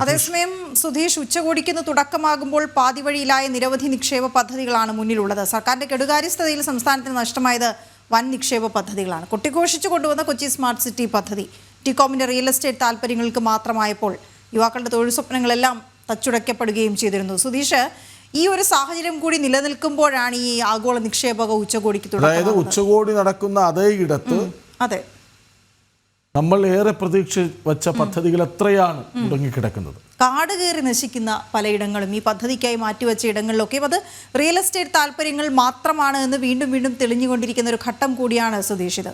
Speaker 1: അതേസമയം സുധീഷ്, ഉച്ചകോടിക്ക് തുടക്കമാകുമ്പോൾ പാതിവഴിയിലായ നിരവധി നിക്ഷേപ പദ്ധതികളാണ് മുന്നിലുള്ളത്. സർക്കാരിന്റെ കെടുകാര്യസ്ഥതയിൽ സംസ്ഥാനത്തിന് നഷ്ടമായത് വൻ നിക്ഷേപ പദ്ധതികളാണ്. കൊട്ടിഘോഷിച്ചു കൊണ്ടുവന്ന കൊച്ചി സ്മാർട്ട് സിറ്റി പദ്ധതി ടികോമിന്റെ റിയൽ എസ്റ്റേറ്റ് താല്പര്യങ്ങൾക്ക് മാത്രമായപ്പോൾ യുവാക്കളുടെ തൊഴിൽ സ്വപ്നങ്ങളെല്ലാം തച്ചുടയ്ക്കപ്പെടുകയും ചെയ്തിരുന്നു. സുധീഷ്, ഈ ഒരു സാഹചര്യം കൂടി നിലനിൽക്കുമ്പോഴാണ് ഈ ആഗോള നിക്ഷേപക ഉച്ചകോടിക്ക്
Speaker 2: അതായത് ഉച്ചകോടി നടക്കുന്ന അതേ ഇടത്ത്
Speaker 1: അതെ
Speaker 2: നമ്മൾ ഏറെ പ്രതീക്ഷ വച്ച പദ്ധതികൾ എത്രയാണ് മുടങ്ങിക്കിടക്കുന്നത്.
Speaker 1: കാട് കയറി നശിക്കുന്ന പലയിടങ്ങളും ഈ പദ്ധതിക്കായി മാറ്റിവെച്ച ഇടങ്ങളിലൊക്കെയും അത് റിയൽ എസ്റ്റേറ്റ് താല്പര്യങ്ങൾ മാത്രമാണ് എന്ന് വീണ്ടും വീണ്ടും തെളിഞ്ഞുകൊണ്ടിരിക്കുന്ന ഒരു ഘട്ടം കൂടിയാണ് സുധീഷ് ഇത്.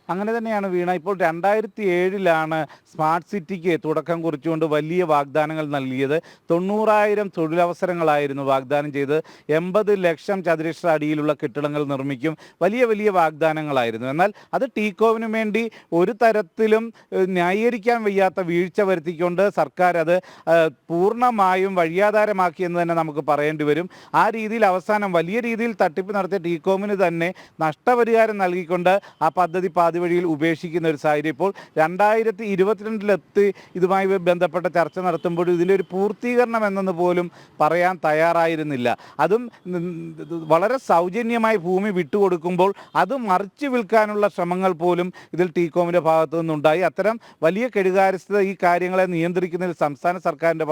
Speaker 3: അങ്ങനെ തന്നെയാണ് വീണ. ഇപ്പോൾ 2007 സ്മാർട്ട് സിറ്റിക്ക് തുടക്കം കുറിച്ചുകൊണ്ട് വലിയ വാഗ്ദാനങ്ങൾ നൽകിയത്. 90,000 തൊഴിലവസരങ്ങളായിരുന്നു വാഗ്ദാനം ചെയ്ത്. 80 ലക്ഷം ചതുരശ്ര അടിയിലുള്ള കെട്ടിടങ്ങൾ നിർമ്മിക്കും. വലിയ വലിയ വാഗ്ദാനങ്ങളായിരുന്നു. എന്നാൽ അത് ടീകോവിന് വേണ്ടി ഒരു തരത്തിലും ന്യായീകരിക്കാൻ വയ്യാത്ത വീഴ്ച വരുത്തിക്കൊണ്ട് സർക്കാർ അത് പൂർണ്ണമായും വഴിയാധാരമാക്കി എന്ന് തന്നെ നമുക്ക് പറയേണ്ടി വരും. ആ രീതിയിൽ അവസാനം വലിയ രീതിയിൽ തട്ടിപ്പ് നടത്തിയ ടീകോമിന് തന്നെ നഷ്ടപരിഹാരം നൽകിക്കൊണ്ട് ആ പദ്ധതി വഴിയിൽ ഉപേക്ഷിക്കുന്ന ഒരു സാഹചര്യം. ഇപ്പോൾ 2022 ഇതുമായി ബന്ധപ്പെട്ട ചർച്ച നടത്തുമ്പോൾ ഇതിൻ്റെ ഒരു പൂർത്തീകരണം എന്നെന്ന് പോലും പറയാൻ തയ്യാറായിരുന്നില്ല. അതും വളരെ സൗജന്യമായി ഭൂമി വിട്ടുകൊടുക്കുമ്പോൾ അത് മറിച്ചു വിൽക്കാനുള്ള ശ്രമങ്ങൾ പോലും ഇതിൽ ടീകോമിൻ്റെ ഭാഗത്തു നിന്നുണ്ടായി. അത്തരം വലിയ കെടുകാര്യസ്ഥത ഈ കാര്യങ്ങളെ നിയന്ത്രിക്കുന്നതിൽ സംസ്ഥാന സർക്കാരിൻ്റെ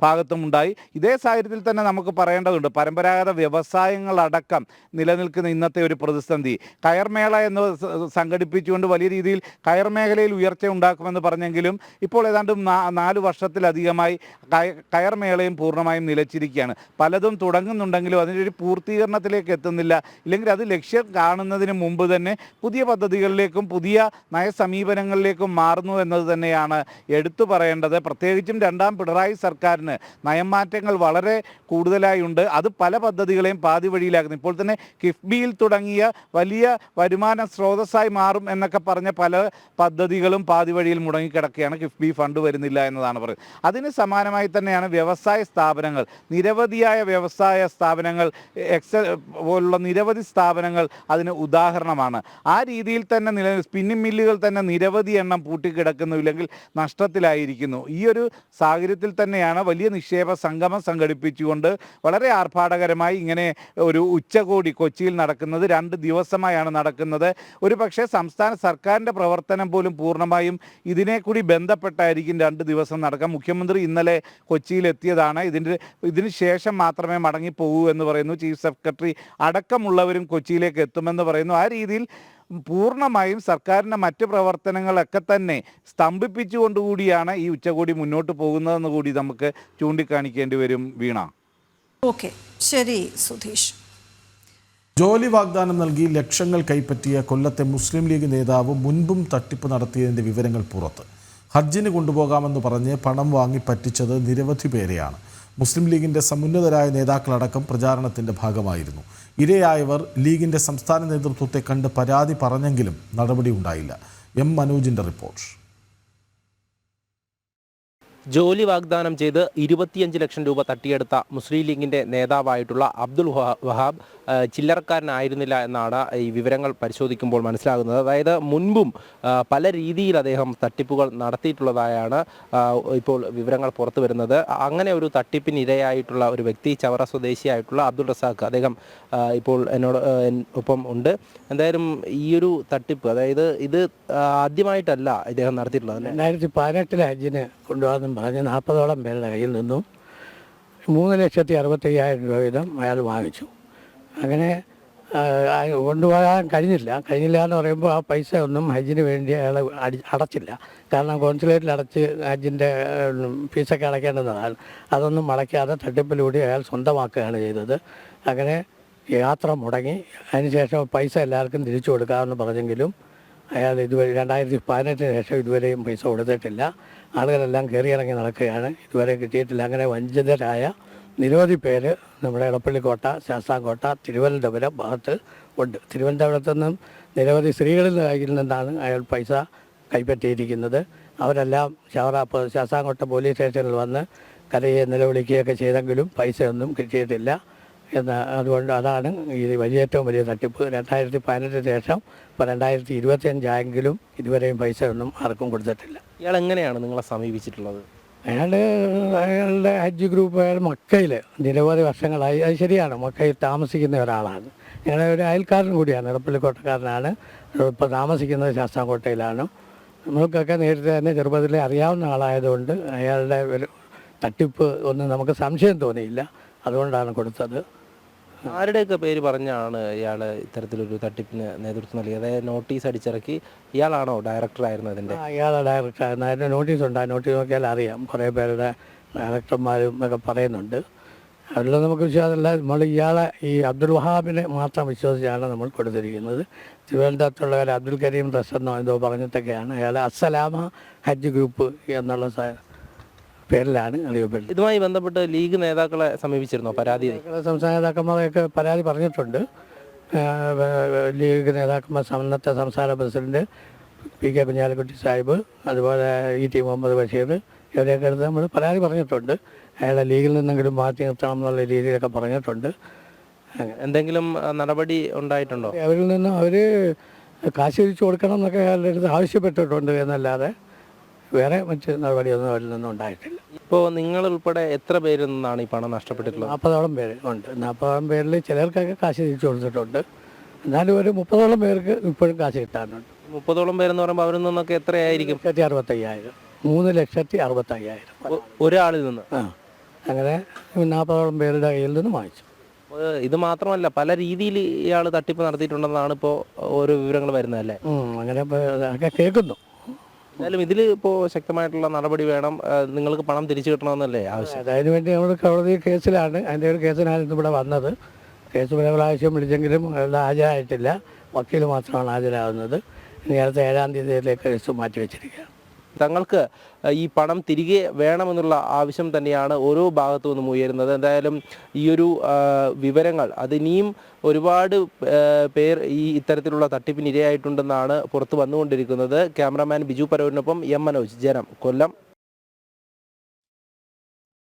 Speaker 3: ഭാഗത്തും ഉണ്ടായി. ഇതേ സാഹചര്യത്തിൽ തന്നെ നമുക്ക് പറയേണ്ടതുണ്ട്, പരമ്പരാഗത വ്യവസായങ്ങളടക്കം നിലനിൽക്കുന്ന ഇന്നത്തെ ഒരു പ്രതിസന്ധി. കയർമേള എന്ന് സംഘടിപ്പിച്ചുകൊണ്ട് വലിയ രീതിയിൽ കയർ മേഖലയിൽ ഉയർച്ച ഉണ്ടാക്കുമെന്ന് പറഞ്ഞെങ്കിലും ഇപ്പോൾ ഏതാണ്ട് 4 വർഷത്തിലധികമായി കയർ മേളയും പൂർണ്ണമായും നിലച്ചിരിക്കുകയാണ്. പലതും തുടങ്ങുന്നുണ്ടെങ്കിലും അതിൻ്റെ ഒരു പൂർത്തീകരണത്തിലേക്ക് എത്തുന്നില്ല. ഇല്ലെങ്കിൽ അത് ലക്ഷ്യം കാണുന്നതിന് മുമ്പ് തന്നെ പുതിയ പദ്ധതികളിലേക്കും പുതിയ നയസമീപനങ്ങളിലേക്കും മാറുന്നു എന്നത് തന്നെയാണ് എടുത്തു പറയേണ്ടത്. പ്രത്യേകിച്ചും 2ാം പിണറായി സർക്കാരിന് നയമാറ്റങ്ങൾ വളരെ കൂടുതലായി ഉണ്ട്. അത് പല പദ്ധതികളെയും പാതി വഴിയിലാക്കുന്നു. ഇപ്പോൾ തന്നെ കിഫ്ബിയിൽ തുടങ്ങിയ വലിയ വരുമാന സ്രോതസ്സായി മാറും എന്നൊക്കെ പറഞ്ഞ പല പദ്ധതികളും പാതി വഴിയിൽ മുടങ്ങിക്കിടക്കുകയാണ്. കിഫ്ബി ഫണ്ട് വരുന്നില്ല എന്നതാണ് പറയുന്നത്. അതിന് സമാനമായി തന്നെയാണ് വ്യവസായ സ്ഥാപനങ്ങൾ. നിരവധിയായ വ്യവസായ സ്ഥാപനങ്ങൾ, പോലുള്ള നിരവധി സ്ഥാപനങ്ങൾ അതിന് ഉദാഹരണമാണ്. ആ രീതിയിൽ തന്നെ സ്പിന്നിംഗ് മില്ലുകൾ തന്നെ നിരവധി എണ്ണം പൂട്ടിക്കിടക്കുന്നു, ഇല്ലെങ്കിൽ നഷ്ടത്തിലായിരിക്കുന്നു. ഈ ഒരു സാഹചര്യത്തിൽ തന്നെയാണ് വലിയ നിക്ഷേപ സംഗമം സംഘടിപ്പിച്ചുകൊണ്ട് വളരെ ആർഭാടകരമായി ഇങ്ങനെ ഒരു ഉച്ചകോടി കൊച്ചിയിൽ നടക്കുന്നത്. 2 ദിവസമായാണ് നടക്കുന്നത്. ഒരു പക്ഷേ സംസ്ഥാന സർക്കാരിൻ്റെ പ്രവർത്തനം പോലും പൂർണ്ണമായും ഇതിനെ കൂടി ബന്ധപ്പെട്ടായിരിക്കും 2 ദിവസം നടക്കാം. മുഖ്യമന്ത്രി ഇന്നലെ കൊച്ചിയിൽ എത്തിയതാണ്. ഇതിന് ശേഷം മാത്രമേ മടങ്ങിപ്പോകൂ എന്ന് പറയുന്നു. ചീഫ് സെക്രട്ടറി അടക്കമുള്ളവരും കൊച്ചിയിലേക്ക് എത്തുമെന്ന് പറയുന്നു. ആ രീതിയിൽ പൂർണ്ണമായും സർക്കാരിൻ്റെ മറ്റ് പ്രവർത്തനങ്ങളൊക്കെ തന്നെ സ്തംഭിപ്പിച്ചുകൊണ്ടുകൂടിയാണ് ഈ ഉച്ചകോടി മുന്നോട്ട് പോകുന്നതെന്ന് കൂടി നമുക്ക് ചൂണ്ടിക്കാണിക്കേണ്ടി വരും. വീണ.
Speaker 1: ഓക്കെ, ശരി സുധീഷ്.
Speaker 2: ജോലി വാഗ്ദാനം നൽകി ലക്ഷങ്ങൾ കൈപ്പറ്റിയ കൊല്ലത്തെ മുസ്ലിം ലീഗ് നേതാവ് മുൻപും തട്ടിപ്പ് നടത്തിയതിൻ്റെ വിവരങ്ങൾ പുറത്ത്. ഹജ്ജിന് കൊണ്ടുപോകാമെന്ന് പറഞ്ഞ് പണം വാങ്ങി പറ്റിച്ചത് നിരവധി പേരെയാണ്. മുസ്ലിം ലീഗിൻ്റെ സമുന്നതരായ നേതാക്കളടക്കം പ്രചാരണത്തിൻ്റെ ഭാഗമായിരുന്നു. ഇരയായവർ ലീഗിൻ്റെ സംസ്ഥാന നേതൃത്വത്തെ കണ്ട് പരാതി പറഞ്ഞെങ്കിലും നടപടി ഉണ്ടായില്ല. എം മനോജിൻ്റെ റിപ്പോർട്ട്.
Speaker 6: ജോലി വാഗ്ദാനം ചെയ്ത് 25 ലക്ഷം രൂപ തട്ടിയെടുത്ത മുസ്ലിം ലീഗിൻ്റെ നേതാവായിട്ടുള്ള അബ്ദുൽ വഹാബ് ചില്ലറക്കാരനായിരുന്നില്ല എന്നാണ് ഈ വിവരങ്ങൾ പരിശോധിക്കുമ്പോൾ മനസ്സിലാകുന്നത്. അതായത് മുൻപും പല രീതിയിൽ അദ്ദേഹം തട്ടിപ്പുകൾ നടത്തിയിട്ടുള്ളതായാണ് ഇപ്പോൾ വിവരങ്ങൾ പുറത്തു വരുന്നത്. അങ്ങനെ ഒരു തട്ടിപ്പിന് ഇരയായിട്ടുള്ള ഒരു വ്യക്തി ചവറ സ്വദേശിയായിട്ടുള്ള അബ്ദുൾ റസാഖ് അദ്ദേഹം ഇപ്പോൾ എന്നോട് ഒപ്പം ഉണ്ട്. എന്തായാലും ഈ ഒരു തട്ടിപ്പ്, അതായത് ഇത് ആദ്യമായിട്ടല്ല ഇദ്ദേഹം നടത്തിയിട്ടുള്ളത്.
Speaker 22: 2018 ഹജ്ജിന് കൊണ്ടുപോകാമെന്നും പറഞ്ഞ് 40ഓളം പേരുടെ കയ്യിൽ നിന്നും 3,65,000 രൂപ വീതം അയാൾ വാങ്ങിച്ചു. അങ്ങനെ കൊണ്ടുപോകാൻ കഴിഞ്ഞില്ല എന്ന് പറയുമ്പോൾ ആ പൈസ ഒന്നും ഹജ്ജിന് വേണ്ടി അയാൾ അടച്ചില്ല. കാരണം കോൺസുലേറ്റിൽ അടച്ച് ഹജ്ജിൻ്റെ ഫീസൊക്കെ അടയ്ക്കേണ്ടതാണ്. അതൊന്നും അടയ്ക്കാതെ തട്ടിപ്പിലൂടെ അയാൾ സ്വന്തമാക്കുകയാണ് ചെയ്തത്. അങ്ങനെ യാത്ര മുടങ്ങി. അതിനുശേഷം പൈസ എല്ലാവർക്കും തിരിച്ചു കൊടുക്കാമെന്ന് പറഞ്ഞെങ്കിലും അയാൾ ഇതുവരെ 2018 ശേഷം ഇതുവരെയും പൈസ കൊടുത്തിട്ടില്ല. ആളുകളെല്ലാം കയറിയിറങ്ങി നടക്കുകയാണ്, ഇതുവരെ കിട്ടിയിട്ടില്ല. അങ്ങനെ വഞ്ചിതരായ നിരവധി പേര് നമ്മുടെ എടപ്പള്ളിക്കോട്ട, ശാസ്താംകോട്ട, തിരുവനന്തപുരം ഭാഗത്ത് ഉണ്ട്. തിരുവനന്തപുരത്തു നിന്നും നിരവധി സ്ത്രീകളുടെ കയ്യിൽ നിന്നാണ് അയാൾ പൈസ കൈപ്പറ്റിയിരിക്കുന്നത്. അവരെല്ലാം ശാസ്താംകോട്ട പോലീസ് സ്റ്റേഷനിൽ വന്ന് കരയെ നിലവിളിക്കുകയൊക്കെ ചെയ്തെങ്കിലും പൈസയൊന്നും കിട്ടിയിട്ടില്ല. അതുകൊണ്ട് അതാണ് ഈ ഏറ്റവും വലിയ തട്ടിപ്പ്. 2018 ശേഷം ഇപ്പോൾ 2025 ആയെങ്കിലും ഇതുവരെയും പൈസ ഒന്നും ആർക്കും കൊടുത്തിട്ടില്ല.
Speaker 6: ഇയാൾ എങ്ങനെയാണ് നിങ്ങളെ സമീപിച്ചിട്ടുള്ളത്?
Speaker 22: അയാളുടെ ഹജ്ജ് ഗ്രൂപ്പ് അയാൾ മക്കയിൽ നിരവധി വർഷങ്ങളായി, അത് ശരിയാണ്, മക്കയിൽ താമസിക്കുന്ന ഒരാളാണ്. ഞങ്ങളുടെ ഒരു അയൽക്കാരൻ കൂടിയാണ്, എടപ്പള്ളിക്കോട്ടക്കാരനാണ്. ഇപ്പോൾ താമസിക്കുന്നത് ശാസ്താംകോട്ടയിലാണ്. നമ്മൾക്കൊക്കെ നേരത്തെ തന്നെ ചെറുപ്പത്തിലെ അറിയാവുന്ന ആളായതുകൊണ്ട് അയാളുടെ ഒരു തട്ടിപ്പ് ഒന്നും നമുക്ക് സംശയം തോന്നിയില്ല. അതുകൊണ്ടാണ് കൊടുത്തത്.
Speaker 6: ആരുടെയൊക്കെ പേര് പറഞ്ഞാണ് ഇയാൾ ഇത്തരത്തിലൊരു തട്ടിപ്പിന് നേതൃത്വം നൽകിയത്? അതായത് നോട്ടീസ് അടിച്ചിറക്കി ഇയാളാണോ ഡയറക്ടറായിരുന്നു അതിൻ്റെ?
Speaker 22: ഇയാളെ ഡയറക്ടറായിരുന്നു. അതിൻ്റെ നോട്ടീസ് ഉണ്ട്. ആ നോട്ടീസ് നോക്കിയാൽ അറിയാം. കുറേ പേരുടെ ഡയറക്ടർമാരും ഒക്കെ പറയുന്നുണ്ട്. അതിൽ നമുക്ക് വിശ്വാസമില്ല. നമ്മൾ ഇയാളെ ഈ അബ്ദുൽ വഹാബിനെ മാത്രം വിശ്വസിച്ചാണ് നമ്മൾ കൊടുത്തിരിക്കുന്നത്. തിരുവനന്തപുരത്തുള്ള ഒരു അബ്ദുൽ കരീം ട്രസ്റ്റ് എന്നോ എന്തോ പറഞ്ഞിട്ടൊക്കെയാണ് അയാൾ അസ്സലാമ ഹജ്ജ് ഗ്രൂപ്പ് എന്നുള്ള പേരിലാണ് അറിയപ്പെടുന്നത്.
Speaker 6: ഇതുമായി ബന്ധപ്പെട്ട് ലീഗ് നേതാക്കളെ സമീപിച്ചിരുന്നോ? പരാതി
Speaker 22: സംസ്ഥാന നേതാക്കന്മാരെയൊക്കെ പരാതി പറഞ്ഞിട്ടുണ്ട്. ലീഗ് നേതാക്കന്മാർ, അന്നത്തെ സംസ്ഥാന പ്രസിഡന്റ് PK കുഞ്ഞാലിക്കുട്ടി സാഹിബ്, അതുപോലെ ET മുഹമ്മദ് ബഷീർ, ഇവരെയൊക്കെ എടുത്ത് നമ്മൾ പരാതി പറഞ്ഞിട്ടുണ്ട്. അയാളെ ലീഗിൽ നിന്നെങ്കിലും മാറ്റി നിർത്തണം എന്നുള്ള രീതിയിലൊക്കെ പറഞ്ഞിട്ടുണ്ട്.
Speaker 6: എന്തെങ്കിലും നടപടി ഉണ്ടായിട്ടുണ്ടോ?
Speaker 22: അവരിൽ നിന്നും അവർ കാശ് തിരിച്ചു കൊടുക്കണം എന്നൊക്കെ അയാളുടെ അടുത്ത് ആവശ്യപ്പെട്ടിട്ടുണ്ട് എന്നല്ലാതെ വേറെ മറ്റ് നടപടിയൊന്നും അവരിൽ നിന്നും ഉണ്ടായിട്ടില്ല.
Speaker 6: ഇപ്പോൾ നിങ്ങൾ ഉൾപ്പെടെ എത്ര പേരിൽ നിന്നാണ് ഈ പണം നഷ്ടപ്പെട്ടിട്ടുള്ളത്?
Speaker 22: 40ഓളം പേര് ഉണ്ട്. 40ഓളം പേരിൽ ചിലർക്കൊക്കെ കാശ് തിരിച്ചു കൊടുത്തിട്ടുണ്ട്. എന്നാലും ഒരു 30ഓളം പേർക്ക് ഇപ്പോഴും കാശ് കിട്ടാനുണ്ട്.
Speaker 6: 30ഓളം പേരെന്ന് പറയുമ്പോൾ അവരിൽ നിന്നൊക്കെ എത്രയായിരിക്കും?
Speaker 22: 65,000, 3,65,000
Speaker 6: ഒരാളിൽ നിന്ന്.
Speaker 22: അങ്ങനെ 40ഓളം പേരുടെ കയ്യിൽ നിന്ന് വാങ്ങിച്ചു.
Speaker 6: ഇത് മാത്രമല്ല, പല രീതിയിൽ ഇയാൾ തട്ടിപ്പ് നടത്തിയിട്ടുണ്ടെന്നാണ് ഇപ്പോൾ ഓരോ വിവരങ്ങൾ വരുന്നതല്ലേ?
Speaker 22: അങ്ങനെ ഒക്കെ കേൾക്കുന്നു.
Speaker 6: എന്തായാലും ഇതിൽ ഇപ്പോൾ ശക്തമായിട്ടുള്ള നടപടി വേണം. നിങ്ങൾക്ക് പണം തിരിച്ചു കിട്ടണമെന്നല്ലേ ആവശ്യം?
Speaker 22: അതിനുവേണ്ടി നമ്മൾ കോടതി കേസിലാണ്, അതിൻ്റെ ഒരു കേസിനാണ് ഇവിടെ വന്നത്. കേസ് പല പ്രാവശ്യം വിളിച്ചെങ്കിലും ഹാജരായിട്ടില്ല. വക്കീൽ മാത്രമാണ് ഹാജരാകുന്നത്. ഇനി അടുത്ത 7-ാം തീയതിയിലേക്ക് കേസ് മാറ്റിവെച്ചിരിക്കുകയാണ്.
Speaker 6: തങ്ങൾക്ക് ഈ പണം തിരികെ വേണമെന്നുള്ള ആവശ്യം തന്നെയാണ് ഓരോ ഭാഗത്തു നിന്നും ഉയരുന്നത്. എന്തായാലും ഈ ഒരു വിവരങ്ങൾ അതിനിയും ഒരുപാട് പേർ ഈ ഇത്തരത്തിലുള്ള തട്ടിപ്പിന് ഇരയായിട്ടുണ്ടെന്നാണ് പുറത്തു വന്നുകൊണ്ടിരിക്കുന്നത്. ക്യാമറാമാൻ ബിജു പരൂരിനൊപ്പം എം മനോജ്, ജനം, കൊല്ലം.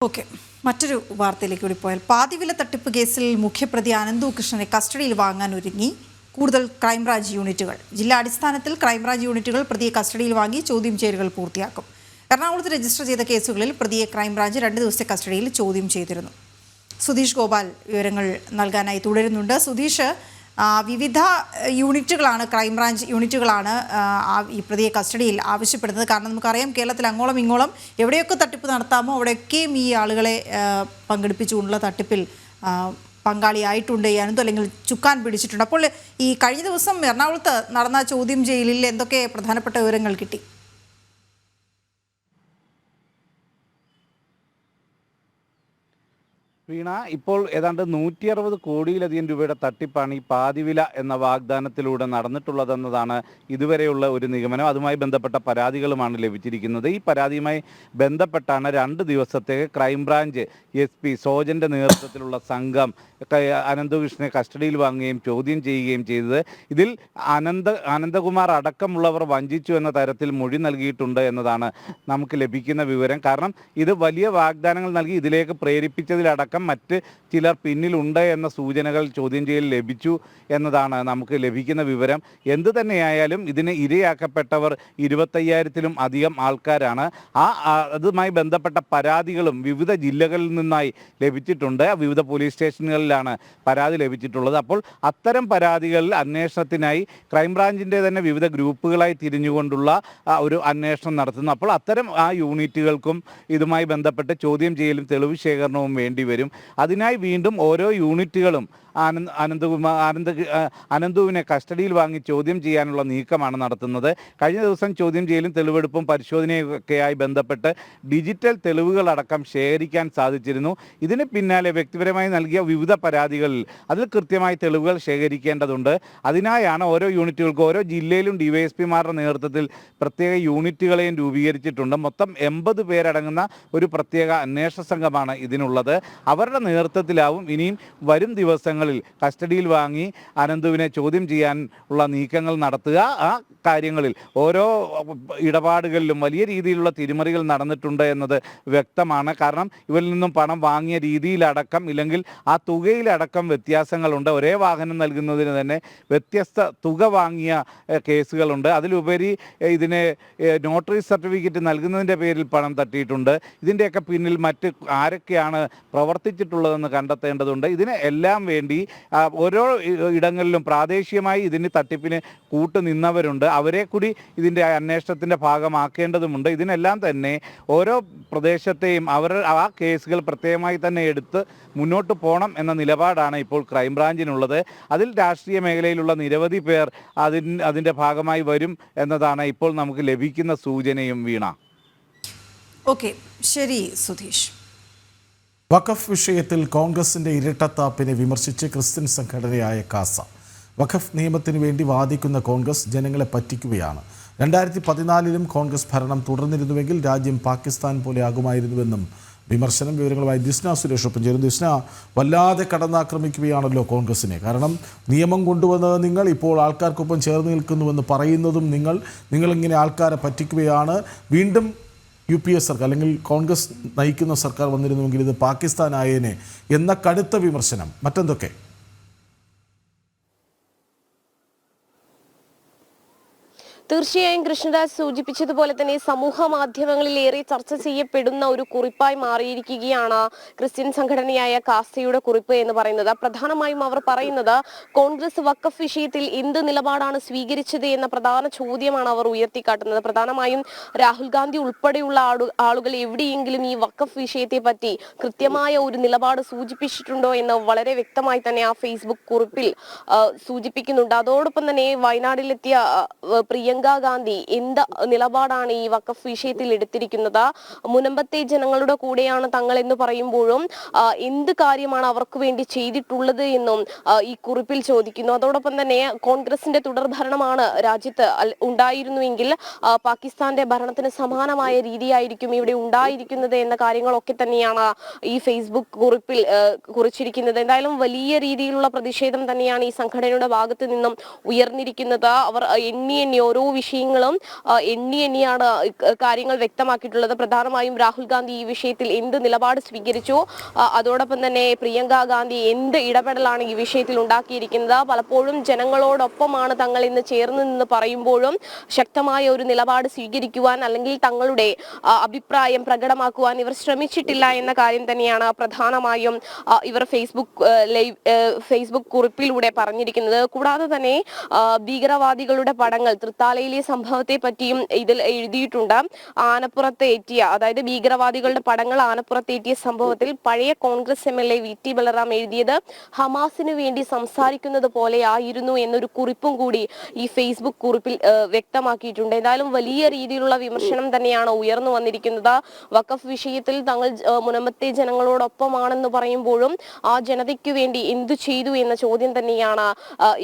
Speaker 1: ഓക്കെ, മറ്റൊരു വാർത്തയിലേക്ക് കൂടി പോയാൽ, പാതിവില തട്ടിപ്പ് കേസിൽ മുഖ്യപ്രതി അനന്തു കൃഷ്ണനെ കസ്റ്റഡിയിൽ വാങ്ങാൻ ഒരുങ്ങി കൂടുതൽ ക്രൈംബ്രാഞ്ച് യൂണിറ്റുകൾ. ജില്ലാ അടിസ്ഥാനത്തിൽ ക്രൈംബ്രാഞ്ച് യൂണിറ്റുകൾ പ്രതിയെ കസ്റ്റഡിയിൽ വാങ്ങി ചോദ്യം ചെയ്യലുകൾ പൂർത്തിയാക്കും. എറണാകുളത്ത് രജിസ്റ്റർ ചെയ്ത കേസുകളിൽ പ്രതിയെ ക്രൈംബ്രാഞ്ച് 2 ദിവസത്തെ കസ്റ്റഡിയിൽ ചോദ്യം ചെയ്തിരുന്നു. സുധീഷ് ഗോപാൽ വിവരങ്ങൾ നൽകാനായി തുടരുന്നുണ്ട്. സുധീഷ്, വിവിധ യൂണിറ്റുകളാണ്, ക്രൈംബ്രാഞ്ച് യൂണിറ്റുകളാണ് ഈ പ്രതിയെ കസ്റ്റഡിയിൽ ആവശ്യപ്പെടുന്നത്. കാരണം നമുക്കറിയാം, കേരളത്തിൽ അങ്ങോളം ഇങ്ങോളം എവിടെയൊക്കെ തട്ടിപ്പ് നടത്താമോ അവിടെയൊക്കെയും ഈ ആളുകളെ പങ്കെടുപ്പിച്ചുകൊണ്ടുള്ള തട്ടിപ്പിൽ പങ്കാളിയായിട്ടുണ്ട് ഈ അനന്തു, അല്ലെങ്കിൽ ചുക്കാൻ പിടിച്ചിട്ടുണ്ട്. അപ്പോൾ ഈ കഴിഞ്ഞ ദിവസം എറണാകുളത്ത് നടന്ന ചോദ്യം ചെയ്യലിൽ എന്തൊക്കെ പ്രധാനപ്പെട്ട വിവരങ്ങൾ കിട്ടി?
Speaker 3: വീണ, ഇപ്പോൾ ഏതാണ്ട് 160 കോടിയിലധികം രൂപയുടെ തട്ടിപ്പാണ് ഈ പാതിവില എന്ന വാഗ്ദാനത്തിലൂടെ നടന്നിട്ടുള്ളതെന്നതാണ് ഇതുവരെയുള്ള ഒരു നിഗമനം. അതുമായി ബന്ധപ്പെട്ട പരാതികളുമാണ് ലഭിച്ചിരിക്കുന്നത്. ഈ പരാതിയുമായി ബന്ധപ്പെട്ടാണ് 2 ദിവസത്തേക്ക് ക്രൈംബ്രാഞ്ച് SP സോജന്റെ നേതൃത്വത്തിലുള്ള സംഘം അനന്തകൃഷ്ണനെ കസ്റ്റഡിയിൽ വാങ്ങുകയും ചോദ്യം ചെയ്യുകയും ചെയ്തത്. ഇതിൽ അനന്തകുമാർ അടക്കമുള്ളവർ വഞ്ചിച്ചു എന്ന തരത്തിൽ മൊഴി നൽകിയിട്ടുണ്ട് എന്നതാണ് നമുക്ക് ലഭിക്കുന്ന വിവരം. കാരണം ഇത് വലിയ വാഗ്ദാനങ്ങൾ നൽകി ഇതിലേക്ക് പ്രേരിപ്പിച്ചതിലടക്കം മറ്റ് ചിലർ പിന്നിലുണ്ട് എന്ന സൂചനകൾ ചോദ്യം ചെയ്യൽ ലഭിച്ചു എന്നതാണ് നമുക്ക് ലഭിക്കുന്ന വിവരം. എന്തു തന്നെയായാലും ഇതിന് ഇരയാക്കപ്പെട്ടവർ 25,000-ലും അധികം ആൾക്കാരാണ്. അതുമായി ബന്ധപ്പെട്ട പരാതികളും വിവിധ ജില്ലകളിൽ നിന്നായി ലഭിച്ചിട്ടുണ്ട്. വിവിധ പോലീസ് സ്റ്റേഷനുകളിലാണ് പരാതി ലഭിച്ചിട്ടുള്ളത്. അപ്പോൾ അത്തരം പരാതികളിൽ അന്വേഷണത്തിനായി ക്രൈംബ്രാഞ്ചിൻ്റെ തന്നെ വിവിധ ഗ്രൂപ്പുകളായി തിരിഞ്ഞുകൊണ്ടുള്ള ഒരു അന്വേഷണം നടത്തുന്നു. അപ്പോൾ അത്തരം ആയൂണിറ്റുകൾക്കും ഇതുമായി ബന്ധപ്പെട്ട് ചോദ്യം ചെയ്യലും തെളിവ് ശേഖരണവും വേണ്ടിവരും. അതിനായി വീണ്ടും ഓരോ യൂണിറ്റുകളും അനന്തുവിനെ കസ്റ്റഡിയിൽ വാങ്ങി ചോദ്യം ചെയ്യാനുള്ള നീക്കമാണ് നടത്തുന്നത്. കഴിഞ്ഞ ദിവസം ചോദ്യം ചെയ്യലും തെളിവെടുപ്പും പരിശോധനയൊക്കെയായി ബന്ധപ്പെട്ട് ഡിജിറ്റൽ തെളിവുകളടക്കം ശേഖരിക്കാൻ സാധിച്ചിരുന്നു. ഇതിന് പിന്നാലെ വ്യക്തിപരമായി നൽകിയ വിവിധ പരാതികളിൽ അതിൽ കൃത്യമായി തെളിവുകൾ ശേഖരിക്കേണ്ടതുണ്ട്. അതിനായാണ് ഓരോ യൂണിറ്റുകൾക്കും ഓരോ ജില്ലയിലും DYSPമാരുടെ നേതൃത്വത്തിൽ പ്രത്യേക യൂണിറ്റുകളെയും രൂപീകരിച്ചിട്ടുണ്ട്. മൊത്തം 80 പേരടങ്ങുന്ന ഒരു പ്രത്യേക അന്വേഷണ സംഘമാണ് ഇതിനുള്ളത്. അവരുടെ നേതൃത്വത്തിലാവും ഇനിയും വരും ദിവസങ്ങളിൽ കസ്റ്റഡിയിൽ വാങ്ങി അനന്തുവിനെ ചോദ്യം ചെയ്യാൻ ഉള്ള നീക്കങ്ങൾ നടത്തുക. ആ കാര്യങ്ങളിൽ ഓരോ ഇടപാടുകളിലും വലിയ രീതിയിലുള്ള തിരിമറികൾ നടന്നിട്ടുണ്ട് എന്നത് വ്യക്തമാണ്. കാരണം ഇവരിൽ നിന്നും പണം വാങ്ങിയ രീതിയിലടക്കം ഇല്ലെങ്കിൽ ആ തുകയിലടക്കം വ്യത്യാസങ്ങളുണ്ട്. ഒരേ വാഹനം നൽകുന്നതിന് തന്നെ വ്യത്യസ്ത തുക വാങ്ങിയ കേസുകളുണ്ട്. അതിലുപരി ഇതിന് നോട്ടറി സർട്ടിഫിക്കറ്റ് നൽകുന്നതിൻ്റെ പേരിൽ പണം തട്ടിയിട്ടുണ്ട്. ഇതിൻ്റെയൊക്കെ പിന്നിൽ മറ്റ് ആരൊക്കെയാണ് പ്രവർത്തിച്ചിട്ടുള്ളതെന്ന് കണ്ടെത്തേണ്ടതുണ്ട്. ഇതിന് എല്ലാം വേണ്ടി ഓരോ ഇടങ്ങളിലും പ്രാദേശികമായി ഇതിന് തട്ടിപ്പിന് കൂട്ടുനിന്നവരുണ്ട്. അവരെ കൂടി ഇതിൻ്റെ അന്വേഷണത്തിൻ്റെ ഭാഗമാക്കേണ്ടതുമുണ്ട്. ഇതിനെല്ലാം തന്നെ ഓരോ പ്രദേശത്തെയും ആ കേസുകൾ പ്രത്യേകമായി തന്നെ എടുത്ത് മുന്നോട്ട് പോകണം എന്ന നിലപാടാണ് ഇപ്പോൾ ക്രൈംബ്രാഞ്ചിനുള്ളത്. അതിൽ രാഷ്ട്രീയ മേഖലയിലുള്ള നിരവധി പേർ അതിൻ്റെ ഭാഗമായി വരും എന്നതാണ് ഇപ്പോൾ നമുക്ക് ലഭിക്കുന്ന സൂചനയും. വീണ.
Speaker 1: ഓക്കെ, ശരി സുധീഷ്.
Speaker 2: വഖഫ് വിഷയത്തിൽ കോൺഗ്രസിന്റെ ഇരട്ടത്താപ്പിനെ വിമർശിച്ച് ക്രിസ്ത്യൻ സംഘടനയായ കാസ. വഖഫ് നിയമത്തിനു വേണ്ടി വാദിക്കുന്ന കോൺഗ്രസ് ജനങ്ങളെ പറ്റിക്കുകയാണ്. 2014-ലും കോൺഗ്രസ് ഭരണം തുടർന്നിരുന്നുവെങ്കിൽ രാജ്യം പാകിസ്ഥാൻ പോലെ ആകുമായിരുന്നുവെന്നും വിമർശനം. വിവരങ്ങളുമായി ദിസ്ന സുരേഷ് ഒപ്പം ചേരുന്നു. ദിസ്ന, വല്ലാതെ കടന്നാക്രമിക്കുകയാണല്ലോ കോൺഗ്രസിനെ. കാരണം നിയമം കൊണ്ടുവന്നത് നിങ്ങൾ, ഇപ്പോൾ ആൾക്കാർക്കൊപ്പം ചേർന്ന് നിൽക്കുന്നുവെന്ന് പറയുന്നതും നിങ്ങളിങ്ങനെ ആൾക്കാരെ പറ്റിക്കുകയാണ്. വീണ്ടും UPA സർക്കാർ അല്ലെങ്കിൽ കോൺഗ്രസ് നയിക്കുന്ന സർക്കാർ വന്നിരുന്നുവെങ്കിൽ ഇത് പാകിസ്ഥാനായേനെ എന്ന കടുത്ത വിമർശനം. മറ്റെന്തൊക്കെ?
Speaker 5: തീർച്ചയായും കൃഷ്ണരാജ് സൂചിപ്പിച്ചതുപോലെ തന്നെ സമൂഹ മാധ്യമങ്ങളിൽ ഏറെ ചർച്ച ചെയ്യപ്പെടുന്ന ഒരു കുറിപ്പായി മാറിയിരിക്കുകയാണ് ക്രിസ്ത്യൻ സംഘടനയായ കാസയുടെ കുറിപ്പ് എന്ന് പറയുന്നത്. പ്രധാനമായും അവർ പറയുന്നത് കോൺഗ്രസ് വഖഫ് വിഷയത്തിൽ എന്ത് നിലപാടാണ് സ്വീകരിച്ചത് എന്ന പ്രധാന ചോദ്യമാണ് അവർ ഉയർത്തിക്കാട്ടുന്നത്. പ്രധാനമായും രാഹുൽ ഗാന്ധി ഉൾപ്പെടെയുള്ള ആളുകൾ എവിടെയെങ്കിലും ഈ വഖഫ് വിഷയത്തെ പറ്റി കൃത്യമായ ഒരു നിലപാട് സൂചിപ്പിച്ചിട്ടുണ്ടോ എന്ന് വളരെ വ്യക്തമായി തന്നെ ആ ഫേസ്ബുക്ക് കുറിപ്പിൽ സൂചിപ്പിക്കുന്നുണ്ട്. അതോടൊപ്പം തന്നെ വയനാട്ടിലെത്തിയ പ്രിയങ്ക ഗാന്ധി എന്ത് നിലപാടാണ് ഈ വഖഫ് വിഷയത്തിൽ എടുത്തിരിക്കുന്നത്, മുനമ്പത്തെ ജനങ്ങളുടെ കൂടെയാണ് തങ്ങൾ എന്ന് പറയുമ്പോഴും എന്ത് കാര്യമാണ് അവർക്ക് വേണ്ടി ചെയ്തിട്ടുള്ളത് എന്നും ഈ കുറിപ്പിൽ ചോദിക്കുന്നു. അതോടൊപ്പം തന്നെ കോൺഗ്രസിന്റെ തുടർഭരണമാണ് രാജ്യത്ത് ഉണ്ടായിരുന്നുവെങ്കിൽ പാകിസ്ഥാന്റെ ഭരണത്തിന് സമാനമായ രീതിയായിരിക്കും ഇവിടെ ഉണ്ടായിരിക്കുന്നത് എന്ന കാര്യങ്ങളൊക്കെ തന്നെയാണ് ഈ ഫേസ്ബുക്ക് കുറിപ്പിൽ കുറിച്ചിരിക്കുന്നത്. എന്തായാലും വലിയ രീതിയിലുള്ള പ്രതിഷേധം തന്നെയാണ് ഈ സംഘടനയുടെ ഭാഗത്ത് നിന്നും ഉയർന്നിരിക്കുന്നത്. അവർ എണ്ണി ഓരോ വിഷയങ്ങളും എണ്ണിയാണ് കാര്യങ്ങൾ വ്യക്തമാക്കിയിട്ടുള്ളത്. പ്രധാനമായും രാഹുൽ ഗാന്ധി ഈ വിഷയത്തിൽ എന്ത് നിലപാട് സ്വീകരിച്ചു, അതോടൊപ്പം തന്നെ പ്രിയങ്ക ഗാന്ധി എന്ത് ഇടപെടലാണ് ഈ വിഷയത്തിൽ ഉണ്ടാക്കിയിരിക്കുന്നത്, പലപ്പോഴും ജനങ്ങളോടൊപ്പമാണ് തങ്ങൾ ഇന്ന് ചേർന്ന് നിന്ന് പറയുമ്പോഴും ശക്തമായ ഒരു നിലപാട് സ്വീകരിക്കുവാൻ അല്ലെങ്കിൽ തങ്ങളുടെ അഭിപ്രായം പ്രകടമാക്കുവാൻ ഇവർ ശ്രമിച്ചിട്ടില്ല എന്ന കാര്യം തന്നെയാണ് പ്രധാനമായും ഇവർ ഫേസ്ബുക്ക് കുറിപ്പിലൂടെ പറഞ്ഞിരിക്കുന്നത്. കൂടാതെ തന്നെ ഭീകരവാദികളുടെ പടങ്ങൾ തൃത്താല പാലായിലെ സംഭവത്തെ പറ്റിയും ഇതിൽ എഴുതിയിട്ടുണ്ട്. ആനപ്പുറത്തേറ്റിയ, അതായത് ഭീകരവാദികളുടെ പടങ്ങൾ ആനപ്പുറത്തേറ്റിയ സംഭവത്തിൽ പഴയ കോൺഗ്രസ് MLA VT ബലറാം എഴുതിയത് ഹമാസിന് വേണ്ടി സംസാരിക്കുന്നത് പോലെ ആയിരുന്നു എന്നൊരു കുറിപ്പും കൂടി ഈ ഫേസ്ബുക്ക് കുറിപ്പിൽ വ്യക്തമാക്കിയിട്ടുണ്ട്. എന്തായാലും വലിയ രീതിയിലുള്ള വിമർശനം തന്നെയാണ് ഉയർന്നു വന്നിരിക്കുന്നത്. വഖഫ് വിഷയത്തിൽ തങ്ങൾ മുനമ്പത്തെ ജനങ്ങളോടൊപ്പമാണെന്ന് പറയുമ്പോഴും ആ ജനതയ്ക്ക് വേണ്ടി എന്തു ചെയ്തു എന്ന ചോദ്യം തന്നെയാണ്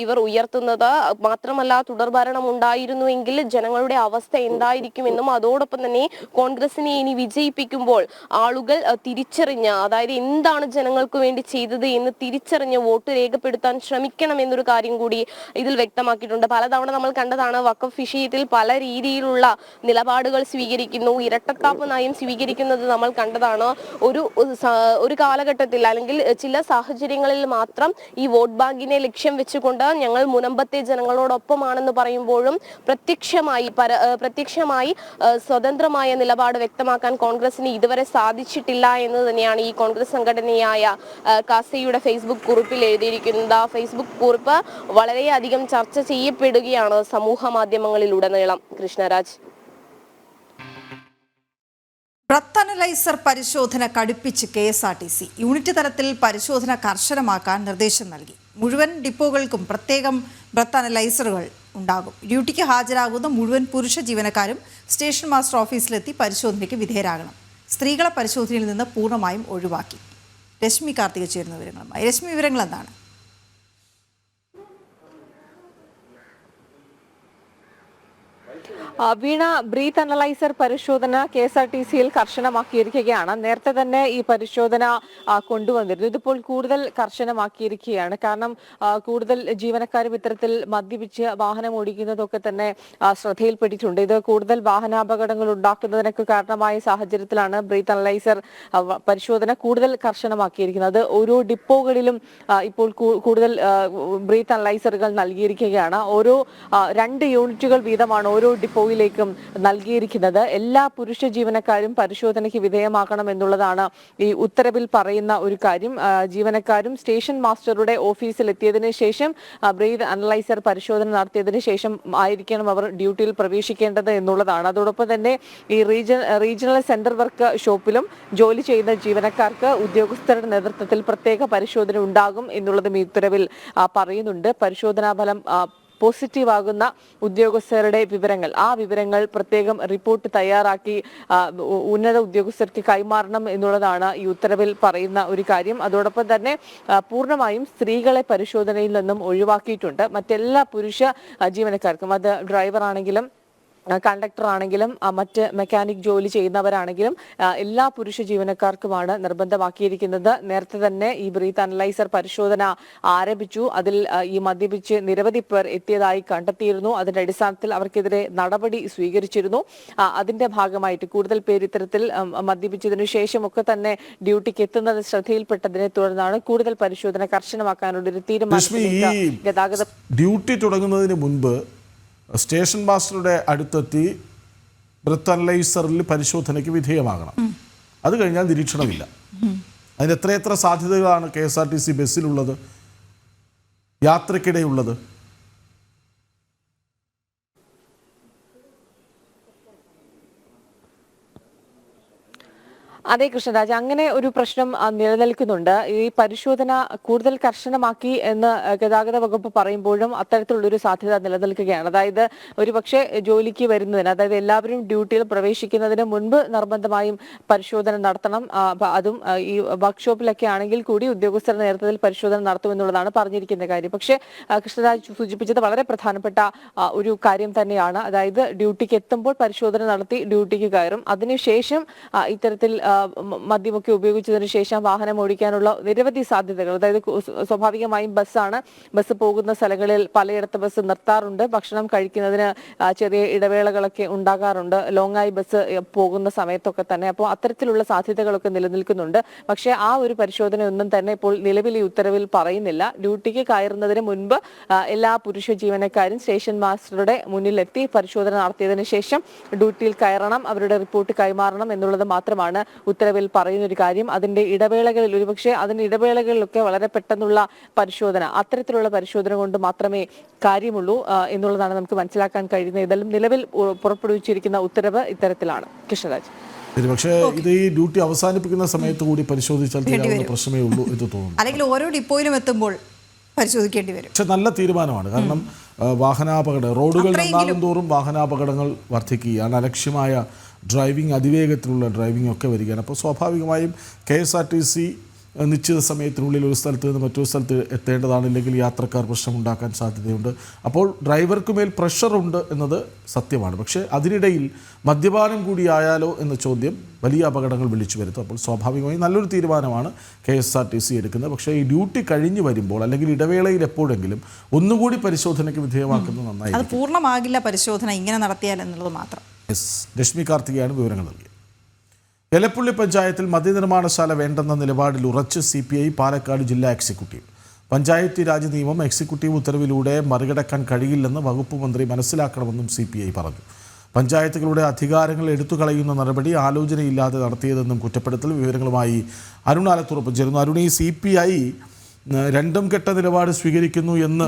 Speaker 5: ഇവർ ഉയർത്തുന്നത്. മാത്രമല്ല, തുടർഭരണം ഉണ്ടായിരുന്നുവെങ്കിൽ ജനങ്ങളുടെ അവസ്ഥ എന്തായിരിക്കുമെന്നും അതോടൊപ്പം തന്നെ കോൺഗ്രസിനെ ഇനി വിജയിപ്പിക്കുമ്പോൾ ആളുകൾ തിരിച്ചറിഞ്ഞ്, അതായത് എന്താണ് ജനങ്ങൾക്ക് വേണ്ടി ചെയ്തത് എന്ന് തിരിച്ചറിഞ്ഞ് വോട്ട് രേഖപ്പെടുത്താൻ ശ്രമിക്കണം എന്നൊരു കാര്യം കൂടി ഇതിൽ വ്യക്തമാക്കിയിട്ടുണ്ട്. പലതവണ നമ്മൾ കണ്ടതാണ് വഖഫ് വിഷയത്തിൽ പല രീതിയിലുള്ള നിലപാടുകൾ സ്വീകരിക്കുന്നു, ഇരട്ടത്താപ്പ് നയം സ്വീകരിക്കുന്നത് നമ്മൾ കണ്ടതാണ്. ഒരു കാലഘട്ടത്തിൽ അല്ലെങ്കിൽ ചില സാഹചര്യങ്ങളിൽ മാത്രം ഈ വോട്ട് ബാങ്കിനെ ലക്ഷ്യം വെച്ചുകൊണ്ട് ഞങ്ങൾ മുനമ്പത്തെ ജനങ്ങളോടൊപ്പമാണെന്ന് പറയുമ്പോഴും പ്രത്യക്ഷമായി സ്വതന്ത്രമായ നിലപാട് വ്യക്തമാക്കാൻ കോൺഗ്രസിന് ഇതുവരെ സാധിച്ചിട്ടില്ല എന്ന് തന്നെയാണ് ഈ കോൺഗ്രസ് സംഘടനയായ കാസയുടെ ഫേസ്ബുക്ക് കുറിപ്പിൽ എഴുതിയിരിക്കുന്നത്. ആ ഫേസ്ബുക്ക് കുറിപ്പ് വളരെയധികം ചർച്ച ചെയ്യപ്പെടുകയാണ് സമൂഹ മാധ്യമങ്ങളിലുടനീളം. കൃഷ്ണരാജ്.
Speaker 1: ബ്രത്ത് അനലൈസർ പരിശോധന കടുപ്പിച്ച് KSRTC. യൂണിറ്റ് തലത്തിൽ പരിശോധന കർശനമാക്കാൻ നിർദ്ദേശം നൽകി. മുഴുവൻ ഡിപ്പോകൾക്കും പ്രത്യേകം ബ്രത്ത് അനലൈസറുകൾ ഉണ്ടാകും. ഡ്യൂട്ടിക്ക് ഹാജരാകുന്ന മുഴുവൻ പുരുഷ ജീവനക്കാരും സ്റ്റേഷൻ മാസ്റ്റർ ഓഫീസിലെത്തി പരിശോധനയ്ക്ക് വിധേയരാകണം. സ്ത്രീകളെ പരിശോധനയിൽ നിന്ന് പൂർണ്ണമായും ഒഴിവാക്കി. രശ്മി കാർത്തിക ചേരുന്ന വിവരങ്ങളുമായി. രശ്മി, വിവരങ്ങൾ എന്താണ്?
Speaker 9: വീണ, ബ്രീത്ത് അനലൈസർ പരിശോധന KSRTCയിൽ കർശനമാക്കിയിരിക്കുകയാണ്. നേരത്തെ തന്നെ ഈ പരിശോധന കൊണ്ടുവന്നിരുന്നു. ഇതിപ്പോൾ കൂടുതൽ കർശനമാക്കിയിരിക്കുകയാണ്. കാരണം കൂടുതൽ ജീവനക്കാരും ഇത്തരത്തിൽ മദ്യപിച്ച് വാഹനം ഓടിക്കുന്നതൊക്കെ തന്നെ ശ്രദ്ധയിൽപ്പെട്ടിട്ടുണ്ട്. ഇത് കൂടുതൽ വാഹനാപകടങ്ങൾ ഉണ്ടാക്കുന്നതിനൊക്കെ കാരണമായ സാഹചര്യത്തിലാണ് ബ്രീത്ത് അനലൈസർ പരിശോധന കൂടുതൽ കർശനമാക്കിയിരിക്കുന്നത്. ഓരോ ഡിപ്പോകളിലും ഇപ്പോൾ കൂടുതൽ ബ്രീത്ത് അനലൈസറുകൾ നൽകിയിരിക്കുകയാണ്. ഓരോ 2 യൂണിറ്റുകൾ വീതമാണ് ഓരോ ഡിപ്പോയിലേക്കും നൽകിയിരിക്കുന്നത്. എല്ലാ പുരുഷ ജീവനക്കാരും പരിശോധനയ്ക്ക് വിധേയമാക്കണം എന്നുള്ളതാണ് ഈ ഉത്തരവിൽ പറയുന്ന ഒരു കാര്യം. ജീവനക്കാരും സ്റ്റേഷൻ മാസ്റ്ററുടെ ഓഫീസിൽ എത്തിയതിനു ശേഷം ബ്രീത്ത് അനലൈസർ പരിശോധന നടത്തിയതിനു ശേഷം ആയിരിക്കണം അവർ ഡ്യൂട്ടിയിൽ പ്രവേശിക്കേണ്ടത് എന്നുള്ളതാണ്. അതോടൊപ്പം തന്നെ ഈ റീജിയണൽ സെന്റർ വർക്ക് ഷോപ്പിലും ജോലി ചെയ്യുന്ന ജീവനക്കാർക്ക് ഉദ്യോഗസ്ഥരുടെ നേതൃത്വത്തിൽ പ്രത്യേക പരിശോധന ഉണ്ടാകും എന്നുള്ളതും ഈ ഉത്തരവിൽ പറയുന്നുണ്ട്. പരിശോധനാ ഫലം പോസിറ്റീവ് ആകുന്ന ഉദ്യോഗസ്ഥരുടെ വിവരങ്ങൾ പ്രത്യേകം റിപ്പോർട്ട് തയ്യാറാക്കി ഉന്നത ഉദ്യോഗസ്ഥർക്ക് കൈമാറണം എന്നുള്ളതാണ് ഈ ഉത്തരവിൽ പറയുന്ന ഒരു കാര്യം. അതോടൊപ്പം തന്നെ പൂർണ്ണമായും സ്ത്രീകളെ പരിശോധനയിൽ നിന്നും ഒഴിവാക്കിയിട്ടുണ്ട്. മറ്റെല്ലാ പുരുഷ ജീവനക്കാർക്കും, അത് ഡ്രൈവർ ആണെങ്കിലും കണ്ടക്ടർ ആണെങ്കിലും മറ്റ് മെക്കാനിക് ജോലി ചെയ്യുന്നവരാണെങ്കിലും എല്ലാ പുരുഷ ജീവനക്കാർക്കുമാണ് നിർബന്ധമാക്കിയിരിക്കുന്നത്. നേരത്തെ തന്നെ ഈ ബ്രീത്ത് അനലൈസർ പരിശോധന ആരംഭിച്ചു. അതിൽ ഈ മദ്യപിച്ച് നിരവധി പേർ എത്തിയതായി കണ്ടെത്തിയിരുന്നു. അതിന്റെ അടിസ്ഥാനത്തിൽ അവർക്കെതിരെ നടപടി സ്വീകരിച്ചിരുന്നു. അതിന്റെ ഭാഗമായിട്ട് കൂടുതൽ പേര് ഇത്തരത്തിൽ മദ്യപിച്ചതിനു ശേഷമൊക്കെ തന്നെ ഡ്യൂട്ടിക്ക് എത്തുന്നത് ശ്രദ്ധയിൽപ്പെട്ടതിനെ തുടർന്നാണ് കൂടുതൽ പരിശോധന കർശനമാക്കാനുള്ളൊരു തീരുമാനത്തിലേക്ക് ഗതാഗത
Speaker 2: ഡ്യൂട്ടി തുടങ്ങുന്നതിന് മുൻപ് സ്റ്റേഷൻ മാസ്റ്ററുടെ അടുത്തെത്തി ബ്രത്ത് അനലൈസറിൽ പരിശോധനയ്ക്ക് വിധേയമാകണം. അത് കഴിഞ്ഞാൽ നിരീക്ഷണമില്ല. അതിന് എത്രയെത്ര സാധ്യതകളാണ് KSRTC ബസ്സിലുള്ളത്, യാത്രക്കിടെയുള്ളത്?
Speaker 9: അതെ കൃഷ്ണരാജ്, അങ്ങനെ ഒരു പ്രശ്നം നിലനിൽക്കുന്നുണ്ട്. ഈ പരിശോധന കൂടുതൽ കർശനമാക്കി എന്ന് ഗതാഗത വകുപ്പ് പറയുമ്പോഴും അത്തരത്തിലുള്ളൊരു സാധ്യത നിലനിൽക്കുകയാണ്. അതായത് ഒരുപക്ഷെ ജോലിക്ക് വരുന്നതിന്, അതായത് എല്ലാവരും ഡ്യൂട്ടിയിൽ പ്രവേശിക്കുന്നതിന് മുൻപ് നിർബന്ധമായും പരിശോധന നടത്തണം. അതും ഈ വർക്ക്ഷോപ്പിലൊക്കെ ആണെങ്കിൽ കൂടി ഉദ്യോഗസ്ഥരുടെ നേതൃത്വത്തിൽ പരിശോധന നടത്തുമെന്നുള്ളതാണ് പറഞ്ഞിരിക്കുന്ന കാര്യം. പക്ഷേ കൃഷ്ണരാജ് സൂചിപ്പിച്ചത് വളരെ പ്രധാനപ്പെട്ട ഒരു കാര്യം തന്നെയാണ്. അതായത് ഡ്യൂട്ടിക്ക് എത്തുമ്പോൾ പരിശോധന നടത്തി ഡ്യൂട്ടിക്ക് കയറും. അതിനുശേഷം ഇത്തരത്തിൽ മദ്യമൊക്കെ ഉപയോഗിച്ചതിന് ശേഷം വാഹനം ഓടിക്കാനുള്ള നിരവധി സാധ്യതകൾ, അതായത് സ്വാഭാവികമായും ബസ് പോകുന്ന സ്ഥലങ്ങളിൽ പലയിടത്ത് ബസ് നിർത്താറുണ്ട്. ഭക്ഷണം കഴിക്കുന്നതിന് ചെറിയ ഇടവേളകളൊക്കെ ഉണ്ടാകാറുണ്ട് ലോങ്ങായി ബസ് പോകുന്ന സമയത്തൊക്കെ തന്നെ. അപ്പോൾ അത്തരത്തിലുള്ള സാധ്യതകളൊക്കെ നിലനിൽക്കുന്നുണ്ട്. പക്ഷേ ആ ഒരു പരിശോധനയൊന്നും തന്നെ ഇപ്പോൾ നിലവിൽ ഈ ഉത്തരവിൽ പറയുന്നില്ല. ഡ്യൂട്ടിക്ക് കയറുന്നതിന് മുൻപ് എല്ലാ പുരുഷ ജീവനക്കാരും സ്റ്റേഷൻ മാസ്റ്ററുടെ മുന്നിലെത്തി പരിശോധന നടത്തിയതിനു ശേഷം ഡ്യൂട്ടിയിൽ കയറണം, അവരുടെ റിപ്പോർട്ട് കൈമാറണം എന്നുള്ളത് മാത്രമാണ് ഉത്തരവിൽ പറയുന്ന ഒരു കാര്യം. അതിന്റെ ഇടവേളകളിൽ ഒരുപക്ഷെ അതിന്റെ ഇടവേളകളിലൊക്കെ വളരെ പെട്ടെന്നുള്ള പരിശോധന, അത്തരത്തിലുള്ള പരിശോധന കൊണ്ട് മാത്രമേ കാര്യമുള്ളൂ എന്നുള്ളതാണ് നമുക്ക് മനസ്സിലാക്കാൻ കഴിയുന്നത്. ഇതെല്ലാം നിലവിൽ പുറപ്പെടുവിച്ചിരിക്കുന്ന ഉത്തരവ് ഇത്തരത്തിലാണ്. കൃഷ്ണരാജ്,
Speaker 2: പക്ഷേ ഇത് ഈ ഡ്യൂട്ടി അവസാനിപ്പിക്കുന്ന സമയത്ത് കൂടി പരിശോധിച്ചാൽ തീരാവുന്ന പ്രശ്നമേ ഉള്ളൂ എന്ന് തോന്നുന്നു.
Speaker 1: അല്ലെങ്കിൽ ഓരോ ഡിപ്പോയിലും എത്തുമ്പോൾ പരിശോധിക്കേണ്ടി വരും.
Speaker 2: പക്ഷെ നല്ല തീരുമാനമാണ്. കാരണം വാഹനാപകടം, റോഡുകൾ നന്നാകും തോറും വാഹനാപകടങ്ങൾ വർദ്ധിക്കുകയാണ്. അലക്ഷ്യമായ ഡ്രൈവിംഗ്, അതിവേഗത്തിലുള്ള ഡ്രൈവിംഗ് ഒക്കെ വരികയാണ്. അപ്പോൾ സ്വാഭാവികമായും KSRTC നിശ്ചിത സമയത്തിനുള്ളിൽ ഒരു സ്ഥലത്ത് നിന്ന് മറ്റൊരു സ്ഥലത്ത് എത്തേണ്ടതാണില്ലെങ്കിൽ യാത്രക്കാർ പ്രശ്നമുണ്ടാക്കാൻ സാധ്യതയുണ്ട്. അപ്പോൾ ഡ്രൈവർക്ക് മേൽ പ്രഷറുണ്ട് എന്നത് സത്യമാണ്. പക്ഷേ അതിനിടയിൽ മദ്യപാനം കൂടി ആയാലോ എന്ന ചോദ്യം വലിയ അപകടങ്ങൾ വിളിച്ചു വരുത്തും. അപ്പോൾ സ്വാഭാവികമായും നല്ലൊരു തീരുമാനമാണ് KSRTC എടുക്കുന്നത്. പക്ഷേ ഈ ഡ്യൂട്ടി കഴിഞ്ഞ് വരുമ്പോൾ അല്ലെങ്കിൽ ഇടവേളയിൽ എപ്പോഴെങ്കിലും ഒന്നുകൂടി പരിശോധനയ്ക്ക് വിധേയമാക്കുന്നത് നന്നായി.
Speaker 1: അത് പൂർണ്ണമാകില്ല പരിശോധന ഇങ്ങനെ നടത്തിയാൽ എന്നുള്ളത് മാത്രം.
Speaker 2: രശ്മി കാർത്തികയാണ് വിവരങ്ങൾ നൽകിയത്. എലപ്പുള്ളി പഞ്ചായത്തിൽ മദ്യനിർമ്മാണശാല വേണ്ടെന്ന നിലപാടിൽ ഉറച്ച് CPI പാലക്കാട് ജില്ലാ എക്സിക്യൂട്ടീവ്. പഞ്ചായത്തി രാജ് നിയമം എക്സിക്യൂട്ടീവ് ഉത്തരവിലൂടെ മറികടക്കാൻ കഴിയില്ലെന്ന് വകുപ്പ് മന്ത്രി മനസ്സിലാക്കണമെന്നും CPI പറഞ്ഞു. പഞ്ചായത്തുകളുടെ അധികാരങ്ങൾ എടുത്തുകളയുന്ന നടപടി ആലോചനയില്ലാതെ നടത്തിയതെന്നും കുറ്റപ്പെടുത്തൽ. വിവരങ്ങളുമായി അരുൺ ആലത്തുറപ്പ് ചേരുന്നു. അരുൺ, ഈ CPI രണ്ടും കെട്ട നിലപാട് സ്വീകരിക്കുന്നു എന്ന്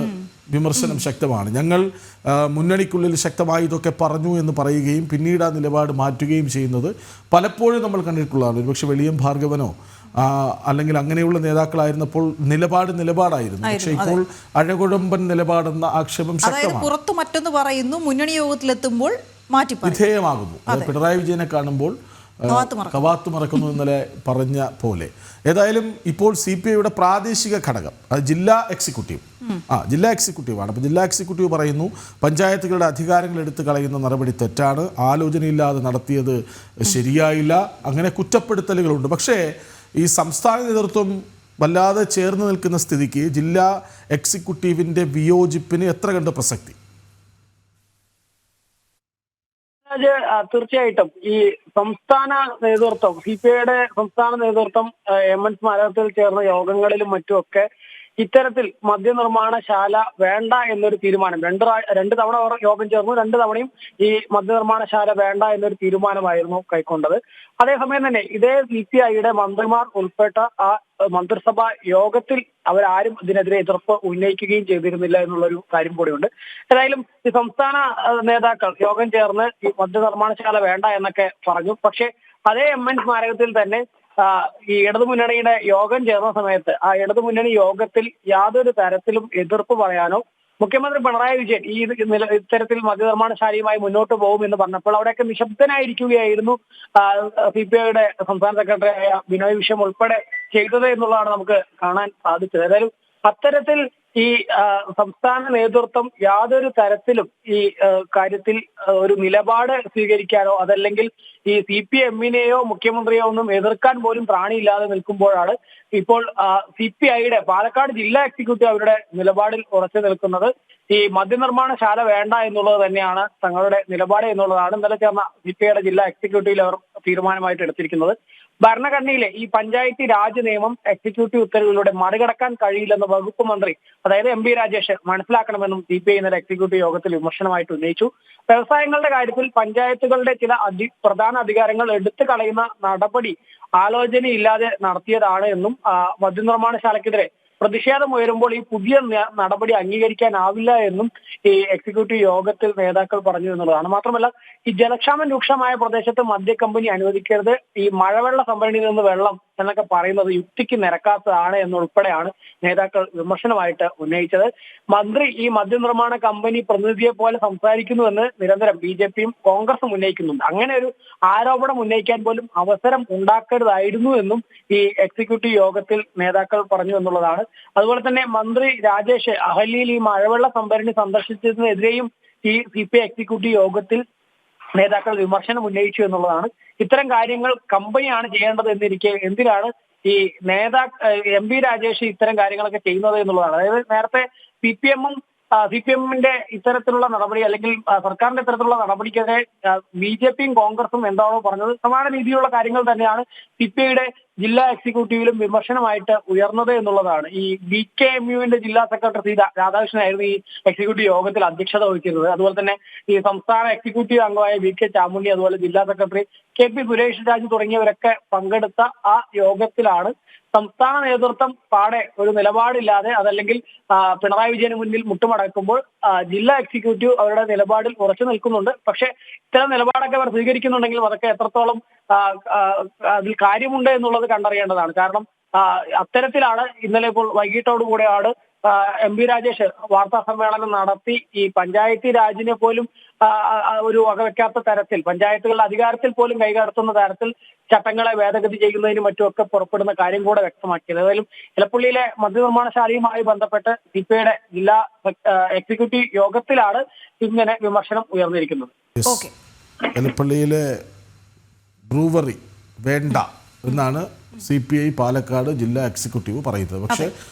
Speaker 2: വിമർശനം ശക്തമാണ്. ഞങ്ങൾ മുന്നണിക്കുള്ളിൽ ശക്തമായി ഇതൊക്കെ പറഞ്ഞു എന്ന് പറയുകയും പിന്നീട് ആ നിലപാട് മാറ്റുകയും ചെയ്യുന്നത് പലപ്പോഴും നമ്മൾ കണ്ടിട്ടുള്ളതാണ്. ഒരുപക്ഷെ വെളിയം ഭാർഗവനോ അല്ലെങ്കിൽ അങ്ങനെയുള്ള നേതാക്കളായിരുന്നപ്പോൾ നിലപാടായിരുന്നു. പക്ഷേ ഇപ്പോൾ അഴകുഴമ്പൻ നിലപാടെന്ന ആക്ഷേപം ശക്തമാണ്.
Speaker 1: പുറത്തു മറ്റൊന്ന് പറയുന്നു, മുന്നണി യോഗത്തിലെത്തുമ്പോൾ
Speaker 2: വിധേയമാകുന്നു. പിണറായി വിജയനെ കാണുമ്പോൾ കവാത്ത് മറക്കുന്നു ഇന്നലെ പറഞ്ഞ പോലെ. ഏതായാലും ഇപ്പോൾ CPIയുടെ പ്രാദേശിക ഘടകം, അത് ജില്ലാ എക്സിക്യൂട്ടീവാണ്. അപ്പോൾ ജില്ലാ എക്സിക്യൂട്ടീവ് പറയുന്നു പഞ്ചായത്തുകളുടെ അധികാരങ്ങൾ എടുത്തു കളയുന്ന നടപടി തെറ്റാണ്, ആലോചനയില്ലാതെ നടത്തിയത് ശരിയായില്ല, അങ്ങനെ കുറ്റപ്പെടുത്തലുകളുണ്ട്. പക്ഷേ ഈ സംസ്ഥാന നേതൃത്വം വല്ലാതെ ചേർന്ന് നിൽക്കുന്ന സ്ഥിതിക്ക് ജില്ലാ എക്സിക്യൂട്ടീവിൻ്റെ വിയോജിപ്പിന് എത്ര കണ്ട് പ്രസക്തി?
Speaker 10: തീർച്ചയായിട്ടും ഈ സംസ്ഥാന നേതൃത്വം, CPIയുടെ സംസ്ഥാന നേതൃത്വം MN സ്മാരകത്തിൽ ചേർന്ന യോഗങ്ങളിലും മറ്റുമൊക്കെ ഇത്തരത്തിൽ മദ്യനിർമ്മാണശാല വേണ്ട എന്നൊരു തീരുമാനം രണ്ട് തവണ അവർ യോഗം ചേർന്നു. 2 തവണയും ഈ മദ്യനിർമ്മാണശാല വേണ്ട എന്നൊരു തീരുമാനമായിരുന്നു കൈക്കൊണ്ടത്. അതേസമയം തന്നെ ഇതേ CPIയുടെ മന്ത്രിമാർ ഉൾപ്പെട്ട ആ മന്ത്രിസഭാ യോഗത്തിൽ അവരാരും ഇതിനെതിരെ എതിർപ്പ് ഉന്നയിക്കുകയും ചെയ്തിരുന്നില്ല എന്നുള്ളൊരു കാര്യം കൂടിയുണ്ട്. ഏതായാലും ഈ സംസ്ഥാന നേതാക്കൾ യോഗം ചേർന്ന് ഈ മദ്യനിർമ്മാണശാല വേണ്ട എന്നൊക്കെ പറഞ്ഞു. പക്ഷേ അതേ MN സ്മാരകത്തിൽ തന്നെ ഈ ഇടതുമുന്നണിയുടെ യോഗം ചേർന്ന സമയത്ത് ആ ഇടതുമുന്നണി യോഗത്തിൽ യാതൊരു തരത്തിലും എതിർപ്പ് പറയാനോ മുഖ്യമന്ത്രി പിണറായി വിജയൻ ഈ ഇത്തരത്തിൽ മദ്യനിർമ്മാണശാലയുമായി മുന്നോട്ട് പോകുമെന്ന് പറഞ്ഞപ്പോൾ അവിടെയൊക്കെ നിശബ്ദനായിരിക്കുകയായിരുന്നു CPIയുടെ സംസ്ഥാന സെക്രട്ടറിയായ ബിനോയ് വിശ്വം ഉൾപ്പെടെ ചെയ്തത് എന്നുള്ളതാണ് നമുക്ക് കാണാൻ സാധിച്ചത്. ഏതായാലും അത്തരത്തിൽ ഈ സംസ്ഥാന നേതൃത്വം യാതൊരു തരത്തിലും ഈ കാര്യത്തിൽ ഒരു നിലപാട് സ്വീകരിക്കാനോ അതല്ലെങ്കിൽ ഈ CPMനെയോ മുഖ്യമന്ത്രിയോ ഒന്നും എതിർക്കാൻ പോലും പ്രാണിയില്ലാതെ നിൽക്കുമ്പോഴാണ് ഇപ്പോൾ CPIയുടെ പാലക്കാട് ജില്ലാ എക്സിക്യൂട്ടീവ് അവരുടെ നിലപാടിൽ ഉറച്ചു നിൽക്കുന്നത്. ഈ മദ്യനിർമ്മാണശാല വേണ്ട എന്നുള്ളത് തന്നെയാണ് തങ്ങളുടെ നിലപാട് എന്നുള്ളതാണ് ഇന്നലെ ചേർന്ന CPIയുടെ ജില്ലാ എക്സിക്യൂട്ടീവിൽ അവർ തീരുമാനമായിട്ട് എടുത്തിരിക്കുന്നത്. ഭരണഘടനയിലെ ഈ പഞ്ചായത്തി രാജ് നിയമം എക്സിക്യൂട്ടീവ് ഉത്തരവിലൂടെ മറികടക്കാൻ കഴിയില്ലെന്ന് വകുപ്പ് മന്ത്രി അതായത് MP രാജേഷ് മനസ്സിലാക്കണമെന്നും CPI ഇന്നലെ എക്സിക്യൂട്ടീവ് യോഗത്തിൽ വിമർശനമായിട്ട് ഉന്നയിച്ചു. വ്യവസായങ്ങളുടെ കാര്യത്തിൽ പഞ്ചായത്തുകളുടെ ചില പ്രധാന അധികാരങ്ങൾ എടുത്തു കളയുന്ന നടപടി ആലോചനയില്ലാതെ നടത്തിയതാണ് എന്നും മദ്യനിർമ്മാണശാലയ്ക്കെതിരെ പ്രതിഷേധം ഉയരുമ്പോൾ ഈ പുതിയ നടപടി അംഗീകരിക്കാനാവില്ല എന്നും ഈ എക്സിക്യൂട്ടീവ് യോഗത്തിൽ നേതാക്കൾ പറഞ്ഞു എന്നുള്ളതാണ്. മാത്രമല്ല ഈ ജലക്ഷാമം രൂക്ഷമായ പ്രദേശത്ത് മദ്യ കമ്പനി അനുവദിക്കരുത്, ഈ മഴവെള്ള സംഭരണിയിൽ നിന്ന് വെള്ളം എന്നൊക്കെ പറയുന്നത് യുക്തിക്ക് നിരക്കാത്തതാണ് എന്നുൾപ്പെടെയാണ് നേതാക്കൾ വിമർശനമായിട്ട് ഉന്നയിച്ചത്. മന്ത്രി ഈ മദ്യനിർമ്മാണ കമ്പനി പ്രതിനിധിയെ പോലെ സംസാരിക്കുന്നുവെന്ന് നിരന്തരം BJPയും കോൺഗ്രസും ഉന്നയിക്കുന്നുണ്ട്. അങ്ങനെ ഒരു ആരോപണം ഉന്നയിക്കാൻ പോലും അവസരം ഉണ്ടാക്കരുതായിരുന്നു എന്നും ഈ എക്സിക്യൂട്ടീവ് യോഗത്തിൽ നേതാക്കൾ പറഞ്ഞു എന്നുള്ളതാണ്. അതുപോലെ തന്നെ മന്ത്രി രാജേഷ് അഹല്യയിൽ ഈ മഴവെള്ള സംഭരണി സന്ദർശിച്ചതിനെതിരെയും ഈ CPI എക്സിക്യൂട്ടീവ് യോഗത്തിൽ നേതാക്കൾ വിമർശനം ഉന്നയിച്ചു എന്നുള്ളതാണ്. ഇത്തരം കാര്യങ്ങൾ കമ്പനിയാണ് ചെയ്യേണ്ടത് എന്നിരിക്കെ എന്തിനാണ് ഈ MP രാജേഷ് ഇത്തരം കാര്യങ്ങളൊക്കെ ചെയ്യുന്നത് എന്നുള്ളതാണ്. അതായത് നേരത്തെ CPMന്റെ ഇത്തരത്തിലുള്ള നടപടി അല്ലെങ്കിൽ സർക്കാരിന്റെ ഇത്തരത്തിലുള്ള നടപടിക്കെതിരെ BJPയും കോൺഗ്രസും എന്താണോ പറഞ്ഞത് സമാന രീതിയിലുള്ള കാര്യങ്ങൾ തന്നെയാണ് CPIയുടെ ജില്ലാ എക്സിക്യൂട്ടീവിലും വിമർശനമായിട്ട് ഉയർന്നത് എന്നുള്ളതാണ്. ഈ BKMUവിന്റെ ജില്ലാ സെക്രട്ടറി സി രാധാകൃഷ്ണനായിരുന്നു ഈ എക്സിക്യൂട്ടീവ് യോഗത്തിൽ അധ്യക്ഷത വഹിച്ചിരുന്നത്. അതുപോലെ തന്നെ ഈ സംസ്ഥാന എക്സിക്യൂട്ടീവ് അംഗമായ VK ചാമുണ്ഡി, അതുപോലെ ജില്ലാ സെക്രട്ടറി KP സുരേഷ് രാജ് തുടങ്ങിയവരൊക്കെ പങ്കെടുത്ത ആ യോഗത്തിലാണ് സംസ്ഥാന നേതൃത്വം പാടെ ഒരു നിലപാടില്ലാതെ, അതല്ലെങ്കിൽ പിണറായി വിജയന് മുന്നിൽ മുട്ടുമടക്കുമ്പോൾ ജില്ലാ എക്സിക്യൂട്ടീവ് അവരുടെ നിലപാടിൽ ഉറച്ചു നിൽക്കുന്നുണ്ട്. പക്ഷെ ഇത്തരം നിലപാടൊക്കെ അവർ സ്വീകരിക്കുന്നുണ്ടെങ്കിലും അതൊക്കെ എത്രത്തോളം അതിൽ കാര്യമുണ്ട് എന്നുള്ളത് കണ്ടറിയേണ്ടതാണ്. കാരണം അത്തരത്തിലാണ് ഇന്നലെ ഇപ്പോൾ വൈകിട്ടോടുകൂടെയാണ് MP രാജേഷ് വാർത്താ സമ്മേളനം നടത്തി ഈ പഞ്ചായത്തി രാജിനെ പോലും ഒരു വകവെക്കാത്ത തരത്തിൽ, പഞ്ചായത്തുകളുടെ അധികാരത്തിൽ പോലും കൈകടത്തുന്ന തരത്തിൽ ചട്ടങ്ങളെ ഭേദഗതി ചെയ്യുന്നതിനും മറ്റുമൊക്കെ പുറപ്പെടുന്ന കാര്യം കൂടെ വ്യക്തമാക്കിയത്. ഏതായാലും ഇലപ്പള്ളിയിലെ മദ്യനിർമ്മാണശാലയുമായി ബന്ധപ്പെട്ട് CPIയുടെ ജില്ലാ എക്സിക്യൂട്ടീവ് യോഗത്തിലാണ് ഇങ്ങനെ വിമർശനം ഉയർന്നിരിക്കുന്നത്.
Speaker 2: ഇലപ്പള്ളിയിലെ ബ്രൂവറി വേണ്ട എന്നാണ് CPI പാലക്കാട് ജില്ലാ എക്സിക്യൂട്ടീവ് പറയുന്നത്. പക്ഷേ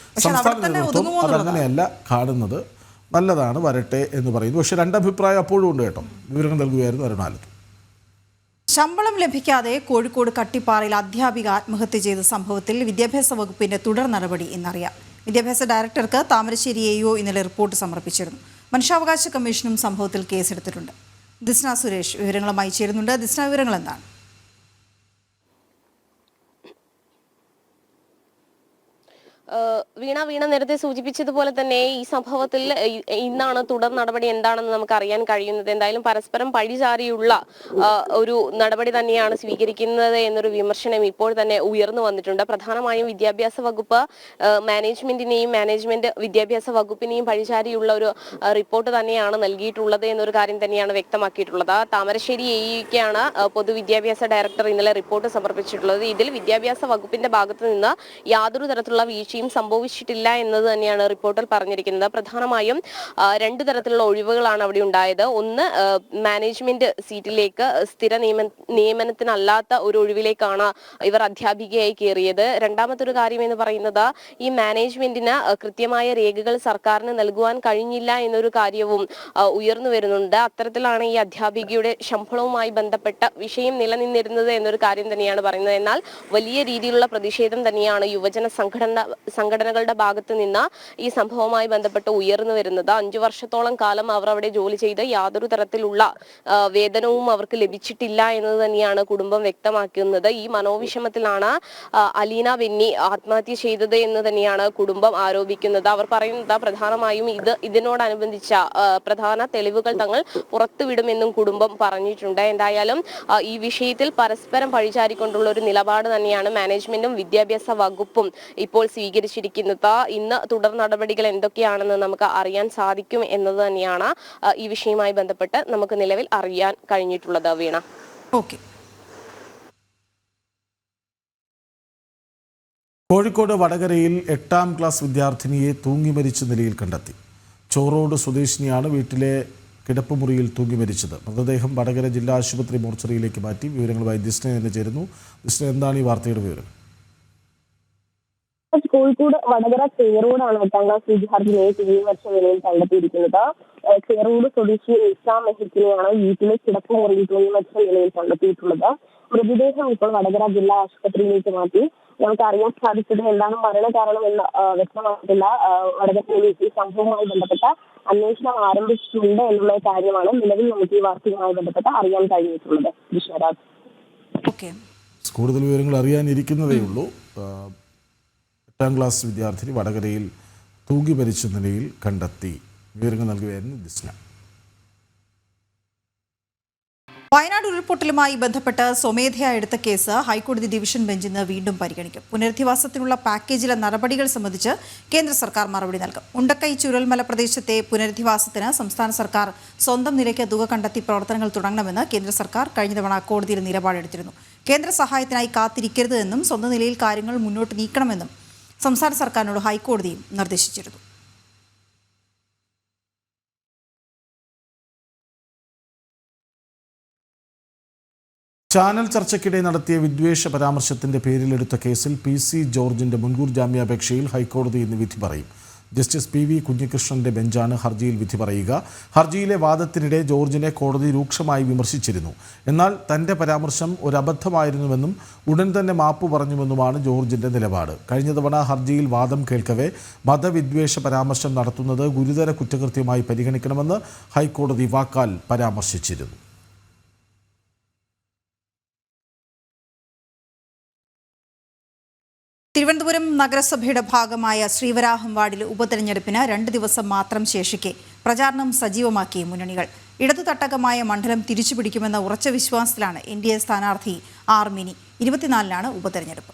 Speaker 2: സംസ്ഥാന നേതൃത്വം അതങ്ങനെയല്ല കാണുന്നത്. നല്ലതാണ്, വരട്ടെ എന്ന് പറയുന്നു. പക്ഷെ രണ്ടഭിപ്രായം അപ്പോഴും ഉണ്ട് കേട്ടോ. വിവരങ്ങൾ നൽകുകയായിരുന്നു അരുണാലത്ത്.
Speaker 1: ശമ്പളം ലഭിക്കാതെ കോഴിക്കോട് കട്ടിപ്പാറയിൽ അധ്യാപിക ആത്മഹത്യ ചെയ്ത സംഭവത്തിൽ വിദ്യാഭ്യാസ വകുപ്പിന്റെ തുടർ നടപടി എന്നറിയാം. വിദ്യാഭ്യാസ ഡയറക്ടർക്ക് താമരശ്ശേരി AO ഇന്നലെ റിപ്പോർട്ട് സമർപ്പിച്ചിരുന്നു. മനുഷ്യാവകാശ കമ്മീഷനും സംഭവത്തിൽ കേസെടുത്തിട്ടുണ്ട്. ദിസ്ന സുരേഷ് വിവരങ്ങളുമായി ചേരുന്നുണ്ട്. ദിസ്ന, വിവരങ്ങൾ എന്താണ്?
Speaker 5: വീണ നേരത്തെ സൂചിപ്പിച്ചതുപോലെ തന്നെ ഈ സംഭവത്തിൽ ഇന്നാണ് തുടർ നടപടി എന്താണെന്ന് നമുക്ക് അറിയാൻ കഴിയുന്നത്. എന്തായാലും പരസ്പരം പഴിചാരിയുള്ള ഒരു നടപടി തന്നെയാണ് സ്വീകരിക്കുന്നത് എന്നൊരു വിമർശനം ഇപ്പോൾ തന്നെ ഉയർന്നു വന്നിട്ടുണ്ട്. പ്രധാനമായും വിദ്യാഭ്യാസ വകുപ്പ് മാനേജ്മെന്റിനെയും മാനേജ്മെന്റ് വിദ്യാഭ്യാസ വകുപ്പിനെയും പഴിചാരിയുള്ള ഒരു റിപ്പോർട്ട് തന്നെയാണ് നൽകിയിട്ടുള്ളത് എന്നൊരു കാര്യം തന്നെയാണ് വ്യക്തമാക്കിയിട്ടുള്ളത്. താമരശ്ശേരി AEക്കാണ് പൊതുവിദ്യാഭ്യാസ ഡയറക്ടർ ഇന്നലെ റിപ്പോർട്ട് സമർപ്പിച്ചിട്ടുള്ളത്. ഇതിൽ വിദ്യാഭ്യാസ വകുപ്പിന്റെ ഭാഗത്ത് നിന്ന് യാതൊരു തരത്തിലുള്ള വീഴ്ചയും സംഭവിച്ചിട്ടില്ല എന്നത് തന്നെയാണ് റിപ്പോർട്ടിൽ പറഞ്ഞിരിക്കുന്നത്. പ്രധാനമായും രണ്ടു തരത്തിലുള്ള ഒഴിവുകളാണ് അവിടെ ഉണ്ടായത്. ഒന്ന്, മാനേജ്മെന്റ് സീറ്റിലേക്ക് സ്ഥിര നിയമനത്തിനല്ലാത്ത ഒരു ഒഴിവിലേക്കാണ് ഇവർ അധ്യാപികയായി കയറിയത്. രണ്ടാമത്തെ ഒരു കാര്യം എന്ന് പറയുന്നത് ഈ മാനേജ്മെന്റിന് കൃത്യമായ രേഖകൾ സർക്കാരിന് നൽകുവാൻ കഴിഞ്ഞില്ല എന്നൊരു കാര്യവും ഉയർന്നു വരുന്നുണ്ട്. അത്തരത്തിലാണ് ഈ അധ്യാപികയുടെ ശമ്പളവുമായി ബന്ധപ്പെട്ട വിഷയം നിലനിന്നിരുന്നത് എന്നൊരു കാര്യം തന്നെയാണ് പറയുന്നത്. എന്നാൽ വലിയ രീതിയിലുള്ള പ്രതിഷേധം തന്നെയാണ് യുവജന സംഘടനകളുടെ ഭാഗത്ത് നിന്ന് ഈ സംഭവവുമായി ബന്ധപ്പെട്ട് ഉയർന്നു വരുന്നത്. 5 വർഷത്തോളം കാലം അവർ അവിടെ ജോലി ചെയ്ത് യാതൊരു തരത്തിലുള്ള വേതനവും അവർക്ക് ലഭിച്ചിട്ടില്ല എന്നത് തന്നെയാണ് കുടുംബം വ്യക്തമാക്കുന്നത്. ഈ മനോവിഷമത്തിലാണ് അലീന ബെന്നി ആത്മഹത്യ ചെയ്തത് എന്ന് തന്നെയാണ് കുടുംബം ആരോപിക്കുന്നത്. അവർ പറയുന്നത് പ്രധാനമായും ഇതിനോടനുബന്ധിച്ച പ്രധാന തെളിവുകൾ തങ്ങൾ പുറത്തുവിടുമെന്നും കുടുംബം പറഞ്ഞിട്ടുണ്ട്. എന്തായാലും ഈ വിഷയത്തിൽ പരസ്പരം പഴിചാരിക്കൊണ്ടുള്ള ഒരു നിലപാട് തന്നെയാണ് മാനേജ്മെന്റും വിദ്യാഭ്യാസ വകുപ്പും ഇപ്പോൾ സ്വീകരിച്ചിരിക്കുന്നത്. ഇന്ന് തുടർ നടപടികൾ എന്തൊക്കെയാണെന്ന് നമുക്ക് അറിയാൻ സാധിക്കും എന്നത് തന്നെയാണ് ഈ വിഷയവുമായി ബന്ധപ്പെട്ട് നമുക്ക് നിലവിൽ അറിയാൻ കഴിഞ്ഞിട്ടുള്ളത്. വീണ,
Speaker 2: കോഴിക്കോട് വടകരയിൽ 8ാം ക്ലാസ് വിദ്യാർത്ഥിനിയെ തൂങ്ങി മരിച്ച നിലയിൽ കണ്ടെത്തി. ചോറോട് സ്വദേശിനിയാണ് വീട്ടിലെ കിടപ്പുമുറിയിൽ തൂങ്ങി മരിച്ചത്. മൃതദേഹം വടകര ജില്ലാ ആശുപത്രി മോർച്ചറിയിലേക്ക് മാറ്റി. വിവരങ്ങളുമായി ദിസ്ന എന്ന് ചേരുന്നു. ദിസ്ന, എന്താണ് ഈ വാർത്തയുടെ വിവരം?
Speaker 8: കോഴിക്കോട് വടകര ചേറോടാണ് 8ാം ക്ലാസ് വിദ്യാർത്ഥിനിയെ തൂങ്ങിമരിച്ച നിലയിൽ കണ്ടെത്തിയിരിക്കുന്നത്. ചേറോട് സ്വദേശി ഇസ്ലാം മെഹിക്കിനെയാണ് വീട്ടിലെ കിടപ്പുമുറിയിൽ തൂങ്ങിമരിച്ച നിലയിൽ കണ്ടെത്തിയിട്ടുള്ളത്. മൃതദേഹം ഇപ്പോൾ വടകര ജില്ലാ ആശുപത്രിയിലേക്ക് മാറ്റി. നമുക്ക് അറിയാൻ സാധിച്ചത് എന്താണ് മരണകാരണം എന്ന് വ്യക്തമായിട്ടില്ല. വടകര പോലീസ് ഈ സംഭവവുമായി ബന്ധപ്പെട്ട അന്വേഷണം ആരംഭിച്ചിട്ടുണ്ട് എന്നുള്ള കാര്യമാണ് നിലവിൽ നമുക്ക് ഈ വാർത്തയുമായി ബന്ധപ്പെട്ട് അറിയാൻ കഴിഞ്ഞിട്ടുള്ളത്. വിശ്വരാജ്,
Speaker 2: കൂടുതൽ വിവരങ്ങൾ അറിയാനിരിക്കുന്നതേ ഉള്ളൂ. 8ാം ക്ലാസ് വിദ്യാർത്ഥിനി വടകരയിൽ തൂങ്ങി മരിച്ച നിലയിൽ കണ്ടെത്തി. വിവരങ്ങൾ നൽകുകയായിരുന്നു ദിസ്ന.
Speaker 1: വയനാട് ഉരുൾപൊട്ടലുമായി ബന്ധപ്പെട്ട് സ്വമേധയാ എടുത്ത കേസ് ഹൈക്കോടതി ഡിവിഷൻ ബെഞ്ച് ഇന്ന് വീണ്ടും പരിഗണിക്കും. പുനരധിവാസത്തിനുള്ള പാക്കേജിലെ നടപടികൾ സംബന്ധിച്ച് കേന്ദ്ര സർക്കാർ മറുപടി നൽകും. ഉണ്ടക്കൈ ചുരൽമല പ്രദേശത്തെ പുനരധിവാസത്തിന് സംസ്ഥാന സർക്കാർ സ്വന്തം നിലയ്ക്ക് തുക കണ്ടെത്തി പ്രവർത്തനങ്ങൾ തുടങ്ങണമെന്ന് കേന്ദ്ര സർക്കാർ കഴിഞ്ഞ തവണ കോടതിയിൽ നിലപാടെടുത്തിരുന്നു. കേന്ദ്ര സഹായത്തിനായി കാത്തിരിക്കരുത് എന്നും സ്വന്തം നിലയിൽ കാര്യങ്ങൾ മുന്നോട്ട് നീക്കണമെന്നും സംസ്ഥാന സർക്കാരിനോട് ഹൈക്കോടതിയും നിർദ്ദേശിച്ചിരുന്നു.
Speaker 2: ചാനൽ ചർച്ചയ്ക്കിടെ നടത്തിയ വിദ്വേഷ പരാമർശത്തിന്റെ പേരിലെടുത്ത കേസിൽ PC ജോർജിന്റെ മുൻകൂർ ജാമ്യാപേക്ഷയിൽ ഹൈക്കോടതി ഇന്ന് വിധി പറയും. ജസ്റ്റിസ് PV കുഞ്ഞികൃഷ്ണന്റെ ബെഞ്ചാണ് ഹർജിയിൽ വിധി പറയുക. ഹർജിയിലെ വാദത്തിനിടെ ജോർജിനെ കോടതി രൂക്ഷമായി വിമർശിച്ചിരുന്നു. എന്നാൽ തന്റെ പരാമർശം ഒരു അബദ്ധമായിരുന്നുവെന്നും ഉടൻ തന്നെ മാപ്പ് പറഞ്ഞുവെന്നുമാണ് ജോർജിന്റെ നിലപാട്. കഴിഞ്ഞ തവണ ഹർജിയിൽ വാദം കേൾക്കവേ മതവിദ്വേഷ പരാമർശം നടത്തുന്നത് ഗുരുതര കുറ്റകൃത്യമായി പരിഗണിക്കണമെന്ന് ഹൈക്കോടതി വാക്കാൽ പരാമർശിച്ചിരുന്നു.
Speaker 1: തിരുവനന്തപുരം നഗരസഭയുടെ ഭാഗമായ ശ്രീവരാഹം വാർഡിൽ ഉപതെരഞ്ഞെടുപ്പിന് 2 ദിവസം മാത്രം ശേഷിക്കെ പ്രചാരണം സജീവമാക്കി മുന്നണികൾ. ഇടതു തട്ടകമായ മണ്ഡലം തിരിച്ചുപിടിക്കുമെന്ന ഉറച്ച വിശ്വാസത്തിലാണ് NDA സ്ഥാനാർത്ഥി ആർ മിനി. 24-നാണ് ഉപതെരഞ്ഞെടുപ്പ്.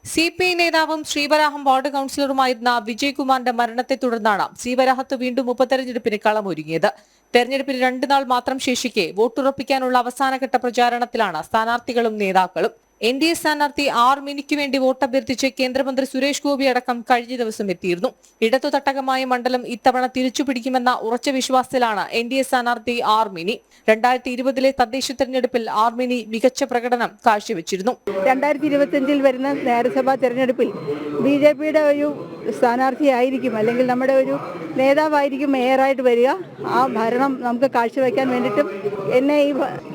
Speaker 9: CPI നേതാവും ശ്രീവരാഹം വാർഡ് കൌൺസിലറുമായിരുന്ന വിജയ്കുമാറിന്റെ മരണത്തെ തുടർന്നാണ് ശ്രീവരാഹത്ത് വീണ്ടും ഉപതെരഞ്ഞെടുപ്പിന് കളമൊരുങ്ങിയത്. തെരഞ്ഞെടുപ്പിന് 2 നാൾ മാത്രം ശേഷിക്കെ വോട്ടുറപ്പിക്കാനുള്ള അവസാനഘട്ട പ്രചാരണത്തിലാണ് സ്ഥാനാർത്ഥികളും നേതാക്കളും. NDA സ്ഥാനാർത്ഥി ആർ മിനിക്ക് വേണ്ടി വോട്ടഭ്യർത്ഥിച്ച് കേന്ദ്രമന്ത്രി സുരേഷ് ഗോപി അടക്കം കഴിഞ്ഞ ദിവസം എത്തിയിരുന്നു. ഇടതു തട്ടകമായ മണ്ഡലം ഇത്തവണ തിരിച്ചുപിടിക്കുമെന്ന ഉറച്ച വിശ്വാസത്തിലാണ് NDA സ്ഥാനാർത്ഥി ആർ മിനി. 2020-ലെ തദ്ദേശ തെരഞ്ഞെടുപ്പിൽ ആർ മിനി മികച്ച പ്രകടനം കാഴ്ചവെച്ചിരുന്നു.
Speaker 7: 2025-ൽ വരുന്ന നഗരസഭാ തെരഞ്ഞെടുപ്പിൽ BJPയുടെ ഒരു സ്ഥാനാർത്ഥിയായിരിക്കും, അല്ലെങ്കിൽ നമ്മുടെ ഒരു നേതാവായിരിക്കും മേയറായിട്ട് വരിക. ആ ഭരണം നമുക്ക് കാഴ്ചവെക്കാൻ വേണ്ടിയിട്ടും എന്നെ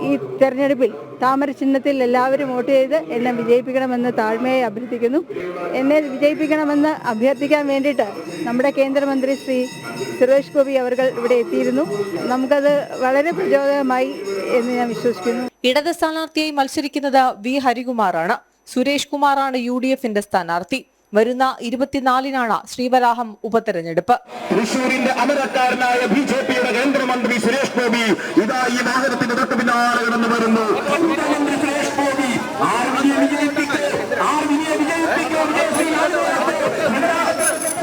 Speaker 7: ഈ തെരഞ്ഞെടുപ്പിൽ താമര ചിഹ്നത്തിൽ എല്ലാവരും വോട്ട് ചെയ്ത് എന്നെ വിജയിപ്പിക്കണമെന്ന് താഴ്മയായി അഭ്യർത്ഥിക്കുന്നു. എന്നെ വിജയിപ്പിക്കണമെന്ന് അഭ്യർത്ഥിക്കാൻ വേണ്ടിയിട്ട് നമ്മുടെ കേന്ദ്രമന്ത്രി ശ്രീ സുരേഷ് ഗോപി അവർ ഇവിടെ എത്തിയിരുന്നു. നമുക്കത് വളരെ പ്രചോദനമായി എന്ന് ഞാൻ വിശ്വസിക്കുന്നു.
Speaker 9: ഇടത് സ്ഥാനാർത്ഥിയായി മത്സരിക്കുന്നത് V ഹരികുമാറാണ്. സുരേഷ് കുമാറാണ് UDFന്റെ സ്ഥാനാർത്ഥി. വരുന്ന 24-നാണ് ശ്രീവരാഹം ഉപതെരഞ്ഞെടുപ്പ്.
Speaker 11: തൃശൂരിന്റെ അമരക്കാരനായ BJPയുടെ കേന്ദ്രമന്ത്രി സുരേഷ് ഗോപി ഇതാ ഈ വാഹനത്തിന്റെ തൊട്ട് പിന്നാലെ കടന്നു വരുന്നു. സുരേഷ് ഗോപി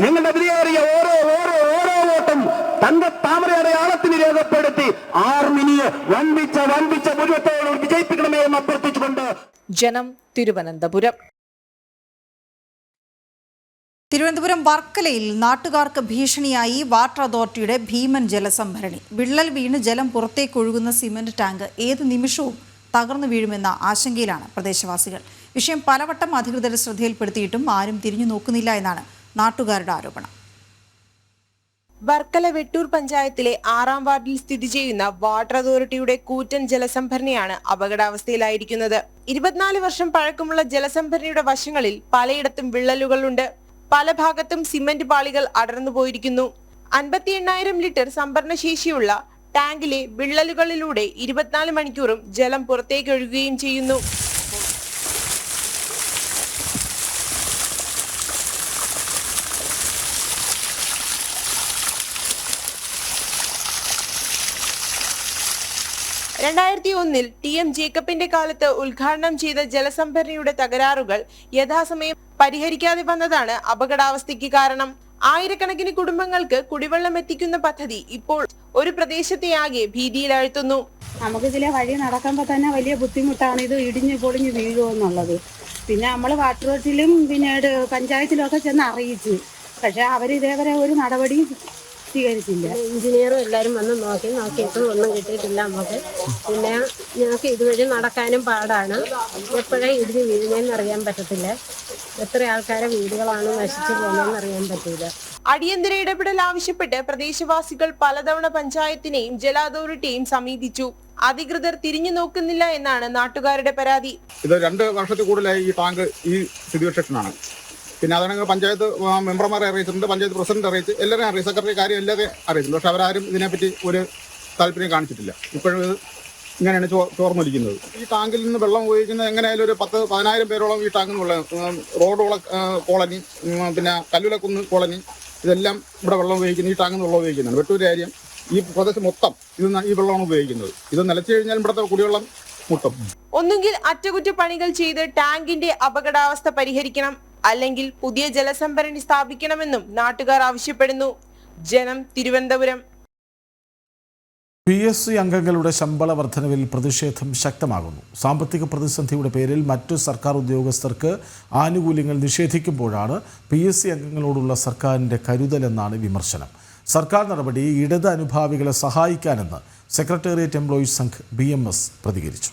Speaker 11: നിങ്ങളുടെ വിലയേറിയ ഓരോ വോട്ടും തന്റെ താമര അടയാളത്തിന് രേഖപ്പെടുത്തി ആർ മിനിയെ വൻപിച്ച ഭൂരിപക്ഷത്തോട് വിജയിപ്പിക്കണമേ എന്ന് അഭ്യർത്ഥിച്ചുകൊണ്ട്.
Speaker 9: ജനം, തിരുവനന്തപുരം.
Speaker 1: തിരുവനന്തപുരം വർക്കലയിൽ നാട്ടുകാർക്ക് ഭീഷണിയായി വാട്ടർ അതോറിറ്റിയുടെ ഭീമൻ ജലസംഭരണി. വിള്ളൽ വീണ് ജലം പുറത്തേക്കൊഴുകുന്ന സിമന്റ് ടാങ്ക് ഏത് നിമിഷവും തകർന്നു വീഴുമെന്ന ആശങ്കയിലാണ് പ്രദേശവാസികൾ. വിഷയം പലവട്ടം അധികൃതരുടെ ശ്രദ്ധയിൽപ്പെടുത്തിയിട്ടും ആരും തിരിഞ്ഞു നോക്കുന്നില്ല എന്നാണ് നാട്ടുകാരുടെ ആരോപണം.
Speaker 5: വർക്കല വെട്ടൂർ പഞ്ചായത്തിലെ 6-ാം വാർഡിൽ സ്ഥിതി ചെയ്യുന്ന വാട്ടർ അതോറിറ്റിയുടെ കൂറ്റൻ ജലസംഭരണിയാണ് അപകടാവസ്ഥയിലായിരിക്കുന്നത്. 24 വർഷം പഴക്കമുള്ള ജലസംഭരണിയുടെ വശങ്ങളിൽ പലയിടത്തും വിള്ളലുകളുണ്ട്. പല ഭാഗത്തും സിമന്റ് പാളികൾ അടർന്നു പോയിരിക്കുന്നു. 58,000 ലിറ്റർ സംഭരണ ശേഷിയുള്ള ടാങ്കിലെ വിള്ളലുകളിലൂടെ 24 മണിക്കൂറും ജലം പുറത്തേക്ക് ഒഴുകുകയും ചെയ്യുന്നു. TM ജേക്കബിന്റെ കാലത്ത് ഉദ്ഘാടനം ചെയ്ത ജലസംഭരണിയുടെ തകരാറുകൾ യഥാസമയം പരിഹരിക്കാതെ വന്നതാണ് അപകടാവസ്ഥയ്ക്ക് കാരണം. ആയിരക്കണക്കിന് കുടുംബങ്ങൾക്ക് കുടിവെള്ളം എത്തിക്കുന്ന പദ്ധതി ഇപ്പോൾ ഒരു പ്രദേശത്തെയാകെ ഭീതിയിലാഴ്ത്തുന്നു.
Speaker 23: നമുക്കിതിലെ വഴി നടക്കുമ്പോൾ തന്നെ വലിയ ബുദ്ധിമുട്ടാണ് ഇത് ഇടിഞ്ഞു പൊളിഞ്ഞു വീഴുമെന്നുള്ളത്. പിന്നെ നമ്മൾ വാട്ടർ അതോറിറ്റിയിലും പിന്നീട് പഞ്ചായത്തിലും ഒക്കെ ചെന്ന് അറിയിച്ചു. പക്ഷെ അവർ ഇതേവരെ ഒരു നടപടിയും സ്വീകരിച്ചില്ല.
Speaker 24: എഞ്ചിനീയറും എല്ലാവരും വന്ന് നോക്കിയിട്ടും ഒന്നും കിട്ടിയിട്ടില്ല നമുക്ക്. പിന്നെ ഞങ്ങൾക്ക് ഇതുവഴി നടക്കാനും പാടാണ്. എപ്പോഴേ ഇടിഞ്ഞ് വീഴുന്നതെന്ന് അറിയാൻ പറ്റത്തില്ല. എത്ര ആൾക്കാരെ വീടുകളാണ് നശിച്ചു പോകുന്നതെന്ന് അറിയാൻ പറ്റില്ല.
Speaker 5: അടിയന്തര ഇടപെടൽ ആവശ്യപ്പെട്ട് പ്രദേശവാസികൾ പലതവണ പഞ്ചായത്തിനെയും ജല അതോറിറ്റിയെയും സമീപിച്ചു. അധികൃതർ തിരിഞ്ഞു നോക്കുന്നില്ല എന്നാണ് നാട്ടുകാരുടെ പരാതി.
Speaker 25: ഇത് 2 വർഷത്തിൽ കൂടുതലായി ഈ ടാങ്ക് ഈ സിറ്റുവേഷനാണ്. പിന്നെ അതാണെങ്കിൽ പഞ്ചായത്ത് മെമ്പർമാരെ അറിയിച്ചിട്ടുണ്ട്, പഞ്ചായത്ത് പ്രസിഡന്റ് അറിയിച്ച് എല്ലാവരെയും അറിയിച്ചു, സെക്രട്ടറി കാര്യം എല്ലാവരെയും അറിയിച്ചിട്ടുണ്ട്. പക്ഷെ അവരാരും ഇതിനെപ്പറ്റി ഒരു താല്പര്യം കാണിച്ചിട്ടില്ല. ഇപ്പോഴും ഇത് ഇങ്ങനെയാണ് ചോർന്നൊലിക്കുന്നത്. ഈ ടാങ്കിൽ നിന്ന് വെള്ളം ഉപയോഗിക്കുന്നത് എങ്ങനെയായാലും ഒരു 10,000 പേരോളം ഈ ടാങ്കിൽ നിന്നുള്ള റോഡുള്ള കോളനി, പിന്നെ കല്ലുലക്കുന്ന് കോളനി, ഇതെല്ലാം ഇവിടെ വെള്ളം ഉപയോഗിക്കുന്നത് ഈ ടാങ്കിൽ നിന്ന് വെള്ളം ഉപയോഗിക്കുന്നതാണ്. വെട്ടൂർ കാര്യം ഈ പ്രദേശം മൊത്തം ഈ വെള്ളമാണ് ഉപയോഗിക്കുന്നത്. ഇത് നിലച്ചു കഴിഞ്ഞാൽ ഇവിടുത്തെ കുടിവെള്ളം മുട്ടും.
Speaker 5: ഒന്നുകിൽ അറ്റകുറ്റപ്പണികൾ ചെയ്ത് ടാങ്കിന്റെ അപകടാവസ്ഥ പരിഹരിക്കണം, അല്ലെങ്കിൽ പുതിയ ജലസംഭരണി സ്ഥാപിക്കണമെന്നും നാട്ടുകാർ ആവശ്യപ്പെടുന്നു. ജനം, തിരുവനന്തപുരം.
Speaker 2: PSC അംഗങ്ങളുടെ ശമ്പള വർധനവിൽ പ്രതിഷേധം ശക്തമാകുന്നു. സാമ്പത്തിക പ്രതിസന്ധിയുടെ പേരിൽ മറ്റു സർക്കാർ ഉദ്യോഗസ്ഥർക്ക് ആനുകൂല്യങ്ങൾ നിഷേധിക്കുമ്പോഴാണ് PSC അംഗങ്ങളോടുള്ള സർക്കാരിൻ്റെ കരുതലെന്നാണ് വിമർശനം. സർക്കാർ നടപടി ഇടത് അനുഭാവികളെ സഹായിക്കാനെന്ന് സെക്രട്ടേറിയറ്റ് എംപ്ലോയീസ് സംഘ് BMS പ്രതികരിച്ചു.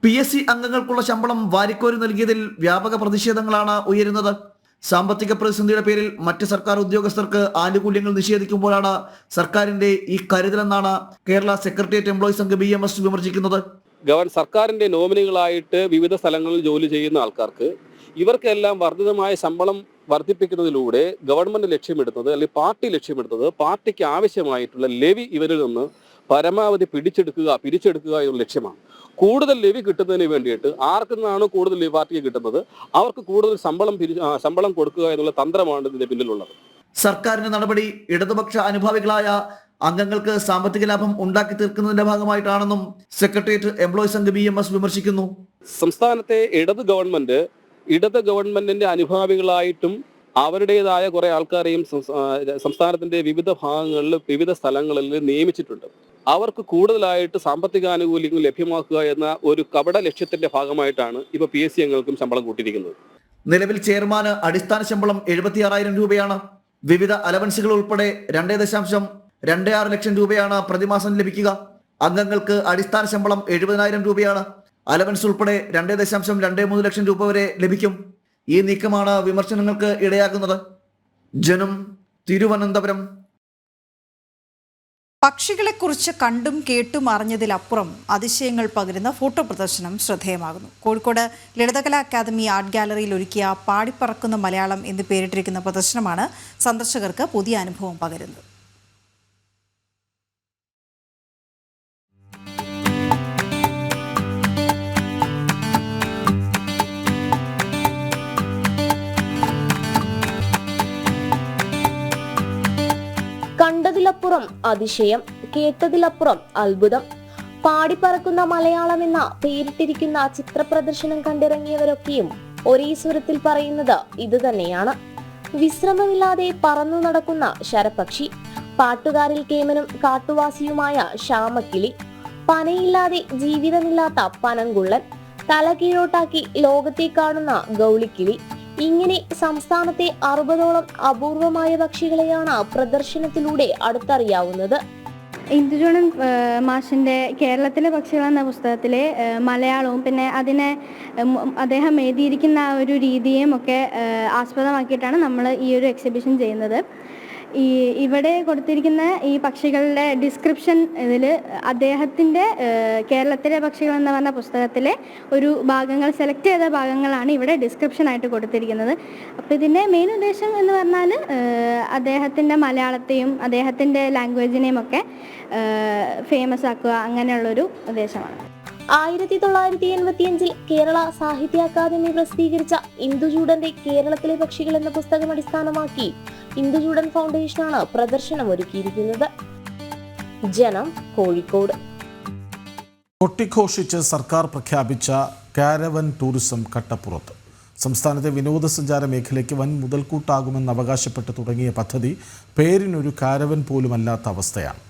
Speaker 12: PSC അംഗങ്ങൾക്കുള്ള ശമ്പളം വാരിക്കോരി നൽകിയതിൽ വ്യാപക പ്രതിഷേധങ്ങളാണ് ഉയരുന്നത്. സാമ്പത്തിക പ്രതിസന്ധിയുടെ പേരിൽ മറ്റ് സർക്കാർ ഉദ്യോഗസ്ഥർക്ക് ആനുകൂല്യങ്ങൾ നിഷേധിക്കുമ്പോഴാണ് സർക്കാരിന്റെ ഈ കരുതലെന്നാണ് കേരള സെക്രട്ടേറിയറ്റ് എംപ്ലോയീസ് അംഗം BMS വിമർശിക്കുന്നത്.
Speaker 13: സർക്കാരിന്റെ നോമിനികളായിട്ട് വിവിധ സ്ഥലങ്ങളിൽ ജോലി ചെയ്യുന്ന ആൾക്കാർക്ക് ഇവർക്കെല്ലാം വർദ്ധിതമായ ശമ്പളം വർദ്ധിപ്പിക്കുന്നതിലൂടെ ഗവൺമെന്റ് ലക്ഷ്യമിടുന്നത് അല്ലെങ്കിൽ പാർട്ടി ലക്ഷ്യമിടുന്നത് പാർട്ടിക്ക് ആവശ്യമായിട്ടുള്ള ലെവി ഇവരിൽ നിന്ന് പരമാവധി പിരിച്ചെടുക്കുക എന്നുള്ള ലക്ഷ്യമാണ്. കൂടുതൽ ലെവി കിട്ടുന്നതിന് വേണ്ടിയിട്ട് ആർക്ക് നിന്നാണ് കൂടുതൽ ലെവി പാർട്ടിക്ക് കിട്ടുന്നത് അവർക്ക് കൂടുതൽ ശമ്പളം കൊടുക്കുക എന്നുള്ള തന്ത്രമാണ് ഇതിന്റെ പിന്നിലുള്ളത്.
Speaker 12: സർക്കാരിന്റെ നടപടി ഇടതുപക്ഷ അനുഭാവികളായ അംഗങ്ങൾക്ക് സാമ്പത്തിക ലാഭം ഉണ്ടാക്കി തീർക്കുന്നതിന്റെ ഭാഗമായിട്ടാണെന്നും സെക്രട്ടേറിയറ്റ് എംപ്ലോയീസ് അംഗം BMS വിമർശിക്കുന്നു.
Speaker 13: സംസ്ഥാനത്തെ ഇടത് ഗവൺമെന്റിന്റെ അനുഭാവികളായിട്ടും അവരുടേതായ കുറെ ആൾക്കാരെയും സംസ്ഥാനത്തിന്റെ വിവിധ ഭാഗങ്ങളിൽ വിവിധ സ്ഥലങ്ങളിൽ നിയമിച്ചിട്ടുണ്ട്. അവർക്ക് കൂടുതലായിട്ട് സാമ്പത്തിക ആനുകൂല്യങ്ങൾ ലഭ്യമാക്കുക എന്ന ഒരു കപട ലക്ഷ്യത്തിന്റെ ഭാഗമായിട്ടാണ് ഇപ്പൊ PSC അംഗങ്ങൾക്കും ശമ്പളം കൂട്ടിയിരിക്കുന്നത്.
Speaker 12: നിലവിൽ ചെയർമാന് അടിസ്ഥാന ശമ്പളം 76,000 രൂപയാണ്. വിവിധ അലവൻസുകൾ ഉൾപ്പെടെ 2.26 ലക്ഷം രൂപയാണ് പ്രതിമാസം ലഭിക്കുക. അംഗങ്ങൾക്ക് അടിസ്ഥാന ശമ്പളം 70,000 രൂപയാണ്. അലവൻസ് ഉൾപ്പെടെ 2.23 ലക്ഷം രൂപ വരെ ലഭിക്കും. ഈ നീക്കമാണ് വിമർശനങ്ങൾക്ക് ഇടയാക്കുന്നത്. ജനം, തിരുവനന്തപുരം.
Speaker 1: പക്ഷികളെക്കുറിച്ച് കണ്ടും കേട്ടും അറിഞ്ഞതിലപ്പുറം അതിശയങ്ങൾ പകരുന്ന ഫോട്ടോ പ്രദർശനം ശ്രദ്ധേയമാകുന്നു. കോഴിക്കോട് ലളിതകലാ അക്കാദമി ആർട്ട് ഗാലറിയിൽ ഒരുക്കിയ പാടിപ്പറക്കുന്ന മലയാളം എന്ന് പേരിട്ടിരിക്കുന്ന പ്രദർശനമാണ് സന്ദർശകർക്ക് പുതിയ അനുഭവം പകരുന്നത്.
Speaker 5: കണ്ടതിലപ്പുറം അതിശയം, കേട്ടതിലപ്പുറം അത്ഭുതം. പാടിപ്പറക്കുന്ന മലയാളം എന്ന പേരിട്ടിരിക്കുന്ന ചിത്രപ്രദർശനം കണ്ടിറങ്ങിയവരൊക്കെയും ഒരേ സ്വരത്തിൽ പറയുന്നത് ഇത് തന്നെയാണ്. വിശ്രമമില്ലാതെ പറന്നു നടക്കുന്ന ശരപക്ഷി, പാട്ടുകാരിൽ കേമനും കാട്ടുവാസിയുമായ ശ്യാമക്കിളി, പനയില്ലാതെ ജീവിതമില്ലാത്ത പനങ്കുള്ളൻ, തല കീഴോട്ടാക്കി ലോകത്തെ കാണുന്ന ഗൗളിക്കിളി, ഇങ്ങനെ സംസ്ഥാനത്തെ 60ഓളം അപൂർവമായ പക്ഷികളെയാണ് പ്രദർശനത്തിലൂടെ അടുത്തറിയാവുന്നത്.
Speaker 14: ഇന്ദുചൂടൻ മാഷിൻ്റെ കേരളത്തിലെ പക്ഷികൾ എന്ന പുസ്തകത്തിലെ മലയാളവും പിന്നെ അദ്ദേഹം എഴുതിയിരിക്കുന്ന ആ ഒരു രീതിയും ഒക്കെ ആസ്പദമാക്കിയിട്ടാണ് നമ്മൾ ഈ ഒരു എക്സിബിഷൻ ചെയ്യുന്നത്. ഇവിടെ കൊടുത്തിരിക്കുന്ന ഈ പക്ഷികളുടെ ഡിസ്ക്രിപ്ഷൻ ഇതിൽ അദ്ദേഹത്തിൻ്റെ കേരളത്തിലെ പക്ഷികൾ എന്ന് പറഞ്ഞ പുസ്തകത്തിലെ ഒരു ഭാഗങ്ങൾ സെലക്ട് ചെയ്ത ഭാഗങ്ങളാണ് ഇവിടെ ഡിസ്ക്രിപ്ഷനായിട്ട് കൊടുത്തിരിക്കുന്നത്. അപ്പോൾ ഇതിൻ്റെ മെയിൻ ഉദ്ദേശം എന്ന് പറഞ്ഞാൽ അദ്ദേഹത്തിൻ്റെ മലയാളത്തെയും അദ്ദേഹത്തിൻ്റെ ലാംഗ്വേജിനെയും ഒക്കെ ഫേമസ് ആക്കുക, അങ്ങനെയുള്ളൊരു ഉദ്ദേശമാണ്.
Speaker 5: 1985 കേരള സാഹിത്യ അക്കാദമി പ്രസിദ്ധീകരിച്ച ഇന്ദുചൂടന്റെ കേരളത്തിലെ പക്ഷികൾ എന്ന പുസ്തകം അടിസ്ഥാനമാക്കി ഇന്ദുചൂടൻ ഫൗണ്ടേഷനാണ് പ്രദർശനം ഒരുക്കിയിരിക്കുന്നത്. ജനം, കോഴിക്കോട്.
Speaker 2: കൊട്ടിഘോഷിച്ച് സർക്കാർ പ്രഖ്യാപിച്ച കാരവൻ ടൂറിസം കട്ടപ്പുറത്ത്. സംസ്ഥാനത്തെ വിനോദസഞ്ചാര മേഖലയ്ക്ക് വൻ മുതൽക്കൂട്ടാകുമെന്ന് അവകാശപ്പെട്ട് തുടങ്ങിയ പദ്ധതി പേരിനൊരു കാരവൻ പോലുമല്ലാത്ത അവസ്ഥയാണ്.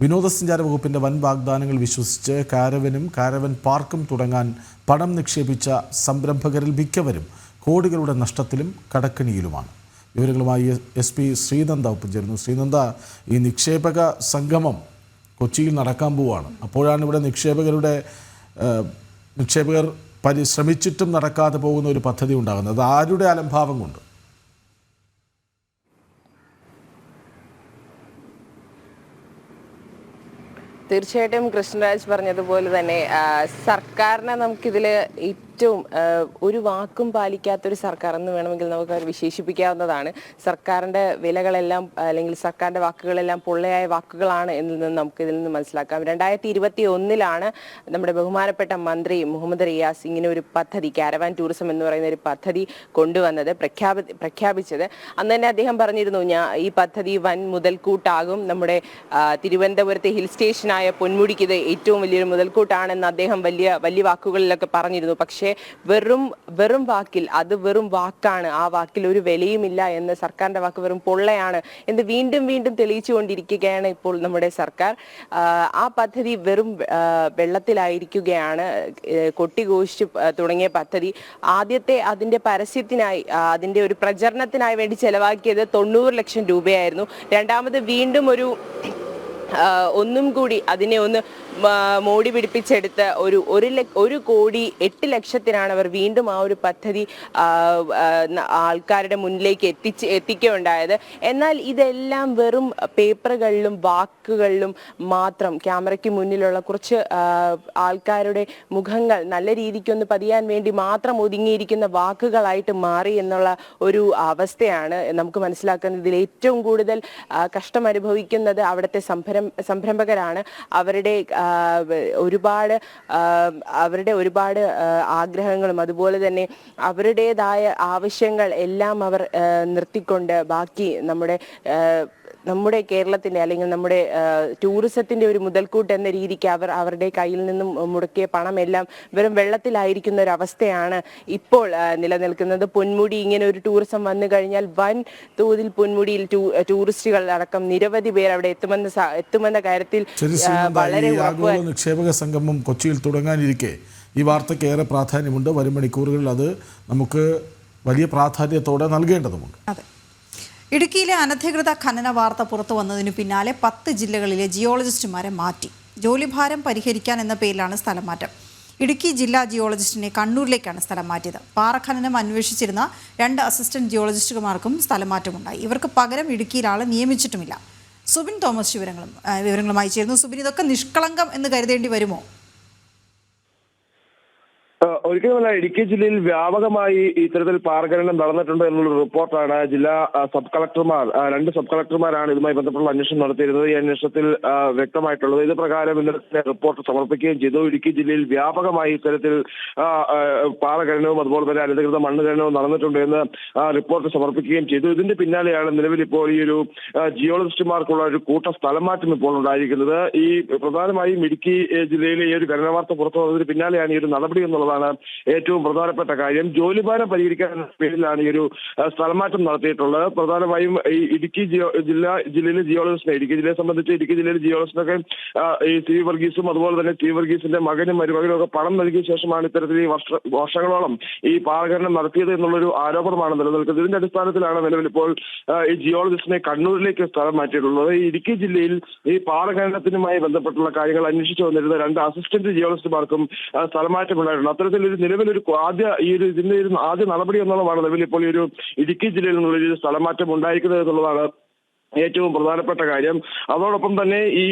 Speaker 2: വിനോദസഞ്ചാര വകുപ്പിൻ്റെ വൻ വാഗ്ദാനങ്ങൾ വിശ്വസിച്ച് കാരവനും കാരവൻ പാർക്കും തുടങ്ങാൻ പണം നിക്ഷേപിച്ച സംരംഭകരിൽ മിക്കവരും കോടികളുടെ നഷ്ടത്തിലും കടക്കണിയിലുമാണ്. വിവരങ്ങളുമായി SP ശ്രീനന്ദ ഒപ്പം ചേരുന്നു. ശ്രീനന്ദ, ഈ നിക്ഷേപക സംഗമം കൊച്ചിയിൽ നടക്കാൻ പോവുകയാണ്. അപ്പോഴാണ് ഇവിടെ നിക്ഷേപകർ പരിശ്രമിച്ചിട്ടും നടക്കാതെ പോകുന്ന ഒരു പദ്ധതി ഉണ്ടാകുന്നത്. അത് ആരുടെ അലംഭാവം കൊണ്ട്?
Speaker 15: തീർച്ചയായിട്ടും കൃഷ്ണരാജ് പറഞ്ഞതുപോലെ തന്നെ സർക്കാരിനെ നമുക്കിതിൽ ഏറ്റവും ഒരു വാക്കും പാലിക്കാത്തൊരു സർക്കാർ എന്ന് വേണമെങ്കിൽ നമുക്ക് വിശേഷിപ്പിക്കാവുന്നതാണ്. സർക്കാരിൻ്റെ വിലകളെല്ലാം അല്ലെങ്കിൽ സർക്കാരിൻ്റെ വാക്കുകളെല്ലാം പൊള്ളയായ വാക്കുകളാണ് എന്നതിൽ നിന്ന് നമുക്ക് ഇതിൽ നിന്ന് മനസ്സിലാക്കാം. 2021 നമ്മുടെ ബഹുമാനപ്പെട്ട മന്ത്രി മുഹമ്മദ് റിയാസ് ഇങ്ങനെ ഒരു പദ്ധതി, കാരവാൻ ടൂറിസം എന്ന് പറയുന്ന ഒരു പദ്ധതി കൊണ്ടുവന്നത്, പ്രഖ്യാപിച്ചത്. അന്ന് തന്നെ അദ്ദേഹം പറഞ്ഞിരുന്നു, ഈ പദ്ധതി വൻ മുതൽക്കൂട്ടാകും, നമ്മുടെ തിരുവനന്തപുരത്തെ ഹിൽ സ്റ്റേഷനായ പൊന്മുടിക്ക് ഇത് ഏറ്റവും വലിയൊരു മുതൽക്കൂട്ടാണെന്ന് അദ്ദേഹം വലിയ വാക്കുകളിലൊക്കെ പറഞ്ഞിരുന്നു. പക്ഷേ വെറും വാക്കിൽ അത് വെറും വാക്കാണ്, ആ വാക്കിൽ ഒരു വിലയുമില്ല എന്ന്, സർക്കാരിന്റെ വാക്ക് വെറും പൊള്ളയാണ് എന്ന് വീണ്ടും തെളിയിച്ചുകൊണ്ടിരിക്കുകയാണ് ഇപ്പോൾ നമ്മുടെ സർക്കാർ. ആ പദ്ധതി വെറും വെള്ളത്തിലായിരിക്കുകയാണ്. കൊട്ടിഘോഷിച്ച് തുടങ്ങിയ പദ്ധതി ആദ്യത്തെ അതിന്റെ പരസ്യത്തിനായി, അതിന്റെ ഒരു പ്രചരണത്തിനായി വേണ്ടി ചെലവാക്കിയത് 90 ലക്ഷം രൂപയായിരുന്നു. രണ്ടാമത് വീണ്ടും ഒന്നും കൂടി അതിനെ ഒന്ന് മോടി പിടിപ്പിച്ചെടുത്ത് ഒരു കോടി 8 ലക്ഷത്തിനാണ് അവർ വീണ്ടും ആ ഒരു പദ്ധതി ആൾക്കാരുടെ മുന്നിലേക്ക് എത്തിക്കുകയുണ്ടായത്. എന്നാൽ ഇതെല്ലാം വെറും പേപ്പറുകളിലും വാക്കുകളിലും മാത്രം, ക്യാമറയ്ക്ക് മുന്നിലുള്ള കുറച്ച് ആൾക്കാരുടെ മുഖങ്ങൾ നല്ല രീതിക്കൊന്ന് പതിയാൻ വേണ്ടി മാത്രം ഒതുങ്ങിയിരിക്കുന്ന വാക്കുകളായിട്ട് മാറി എന്നുള്ള ഒരു അവസ്ഥയാണ് നമുക്ക് മനസ്സിലാക്കുന്നത്. ഇതിൽ ഏറ്റവും കൂടുതൽ കഷ്ടം അനുഭവിക്കുന്നത് അവിടുത്തെ സംരംഭകരാണ്. അവരുടെ ഒരുപാട് ആഗ്രഹങ്ങളും അതുപോലെ തന്നെ അവരുടേതായ ആവശ്യങ്ങൾ എല്ലാം അവർ നിർത്തിക്കൊണ്ട് ബാക്കി നമ്മുടെ കേരളത്തിന്റെ അല്ലെങ്കിൽ നമ്മുടെ ടൂറിസത്തിന്റെ ഒരു മുതൽക്കൂട്ട് എന്ന രീതിക്ക് അവരുടെ കയ്യിൽ നിന്നും മുടക്കിയ പണമെല്ലാം വെറും വെള്ളത്തിലായിരിക്കുന്ന ഒരു അവസ്ഥയാണ് ഇപ്പോൾ നിലനിൽക്കുന്നത്. പൊന്മുടി ഇങ്ങനെ ഒരു ടൂറിസം വന്നു കഴിഞ്ഞാൽ വൻ തോതിൽ പൊന്മുടിയിൽ ടൂറിസ്റ്റുകൾ അടക്കം നിരവധി പേർ അവിടെ എത്തുമെന്ന കാര്യത്തിൽ വളരെ
Speaker 2: ആഗോള നിക്ഷേപക സംഗമം കൊച്ചിയിൽ തുടങ്ങാനിരിക്കെ ഈ വാർത്തയ്ക്ക് ഏറെ പ്രാധാന്യമുണ്ട്. വരും മണിക്കൂറുകളിൽ അത് നമുക്ക് വലിയ പ്രാധാന്യത്തോടെ നൽകേണ്ടതുണ്ട്.
Speaker 1: ഇടുക്കിയിലെ അനധികൃത ഖനന വാർത്ത പുറത്തു വന്നതിനു പിന്നാലെ 10 ജില്ലകളിലെ ജിയോളജിസ്റ്റുമാരെ മാറ്റി. ജോലിഭാരം പരിഹരിക്കാൻ എന്ന പേരിലാണ് സ്ഥലം മാറ്റം. ഇടുക്കി ജില്ലാ ജിയോളജിസ്റ്റിനെ കണ്ണൂരിലേക്കാണ് സ്ഥലം മാറ്റിയത്. പാറഖനനം അന്വേഷിച്ചിരുന്ന 2 അസിസ്റ്റന്റ് ജിയോളജിസ്റ്റുമാർക്കും സ്ഥലം മാറ്റമുണ്ടായി. ഇവർക്ക് പകരം ഇടുക്കിയിൽ ആളെ നിയമിച്ചിട്ടുമില്ല. സുബിൻ തോമസ് വിവരങ്ങളുമായി ചേരുന്നു. സുബിൻ, ഇതൊക്കെ നിഷ്കളങ്കം എന്ന് കരുതേണ്ടി വരുമോ?
Speaker 11: ഒരിക്കലുമല്ല. ഇടുക്കി ജില്ലയിൽ വ്യാപകമായി ഇത്തരത്തിൽ പാറഖനനം നടന്നിട്ടുണ്ട് എന്നുള്ള റിപ്പോർട്ടാണ് ജില്ലാ സബ് കളക്ടർമാർ 2 സബ് കളക്ടർമാരാണ് ഇതുമായി ബന്ധപ്പെട്ടുള്ള അന്വേഷണം നടത്തിയിരുന്നത്. ഈ അന്വേഷണത്തിൽ വ്യക്തമായിട്ടുള്ളത് ഇത് പ്രകാരം ഇന്നത്തെ റിപ്പോർട്ട് സമർപ്പിക്കുകയും ചെയ്തു. ഇടുക്കി ജില്ലയിൽ വ്യാപകമായി ഇത്തരത്തിൽ പാറഖനനവും അതുപോലെ തന്നെ അനധികൃത മണ്ണ് ഖനനവും നടന്നിട്ടുണ്ട് എന്ന് റിപ്പോർട്ട് സമർപ്പിക്കുകയും ചെയ്തു. ഇതിന്റെ പിന്നാലെയാണ് നിലവിൽ ഇപ്പോൾ ഈ ഒരു ജിയോളജിസ്റ്റുമാർക്കുള്ള ഒരു കൂട്ട സ്ഥലം മാറ്റം ഇപ്പോൾ ഉണ്ടായിരിക്കുന്നത്. ഈ പ്രധാനമായും ഇടുക്കി ജില്ലയിലെ ഈ ഒരു ഖനന വാർത്ത പുറത്തു വന്നതിന് പിന്നാലെയാണ് ഈ ഒരു നടപടി എന്നുള്ളതാണ് ഏറ്റവും പ്രധാനപ്പെട്ട കാര്യം. ജോലിഭാരം പരിഹരിക്കാൻ പേരിലാണ് ഈ ഒരു സ്ഥലമാറ്റം നടത്തിയിട്ടുള്ളത്. പ്രധാനമായും ഈ ഇടുക്കി ജില്ലയിലെ ജിയോളജിസ്റ്റിനെ, ഇടുക്കി ജില്ലയെ സംബന്ധിച്ച് ഇടുക്കി ജില്ലയിലെ ജിയോളജിസ്റ്റിനൊക്കെ ഈ സി വർഗീസും അതുപോലെ തന്നെ സി വർഗീസിന്റെ മകനും മരുമകനും ഒക്കെ പണം നൽകിയ ശേഷമാണ് ഇത്തരത്തിൽ ഈ വർഷങ്ങളോളം ഈ പാറഖനനം നടത്തിയത് എന്നുള്ളൊരു ആരോപണമാണ് നിലനിൽക്കുന്നത്. ഇതിന്റെ അടിസ്ഥാനത്തിലാണ് നിലവിൽ ഇപ്പോൾ ഈ ജിയോളജിസ്റ്റിനെ കണ്ണൂരിലേക്ക് സ്ഥലം മാറ്റിയിട്ടുള്ളത്. ഈ ഇടുക്കി ജില്ലയിൽ ഈ പാറഖനനത്തിനുമായി ബന്ധപ്പെട്ടുള്ള കാര്യങ്ങൾ അന്വേഷിച്ചു വന്നിരുന്ന 2 അസിസ്റ്റന്റ് ജിയോളജിസ്റ്റുമാർക്കും സ്ഥലമാറ്റമുണ്ടായിട്ടുണ്ട്. അത്തരത്തിലൊരു നിലവിലൊരു ഇതിന്റെ ആദ്യ നടപടി എന്നുള്ളതാണ് നിലവിൽ ഇപ്പോൾ ഈ ഒരു ഇടുക്കി ജില്ലയിൽ നിന്നുള്ളൊരു സ്ഥലമാറ്റം ഉണ്ടായിരിക്കുന്നത് എന്നുള്ളതാണ് ഏറ്റവും പ്രധാനപ്പെട്ട കാര്യം. അതോടൊപ്പം തന്നെ ഈ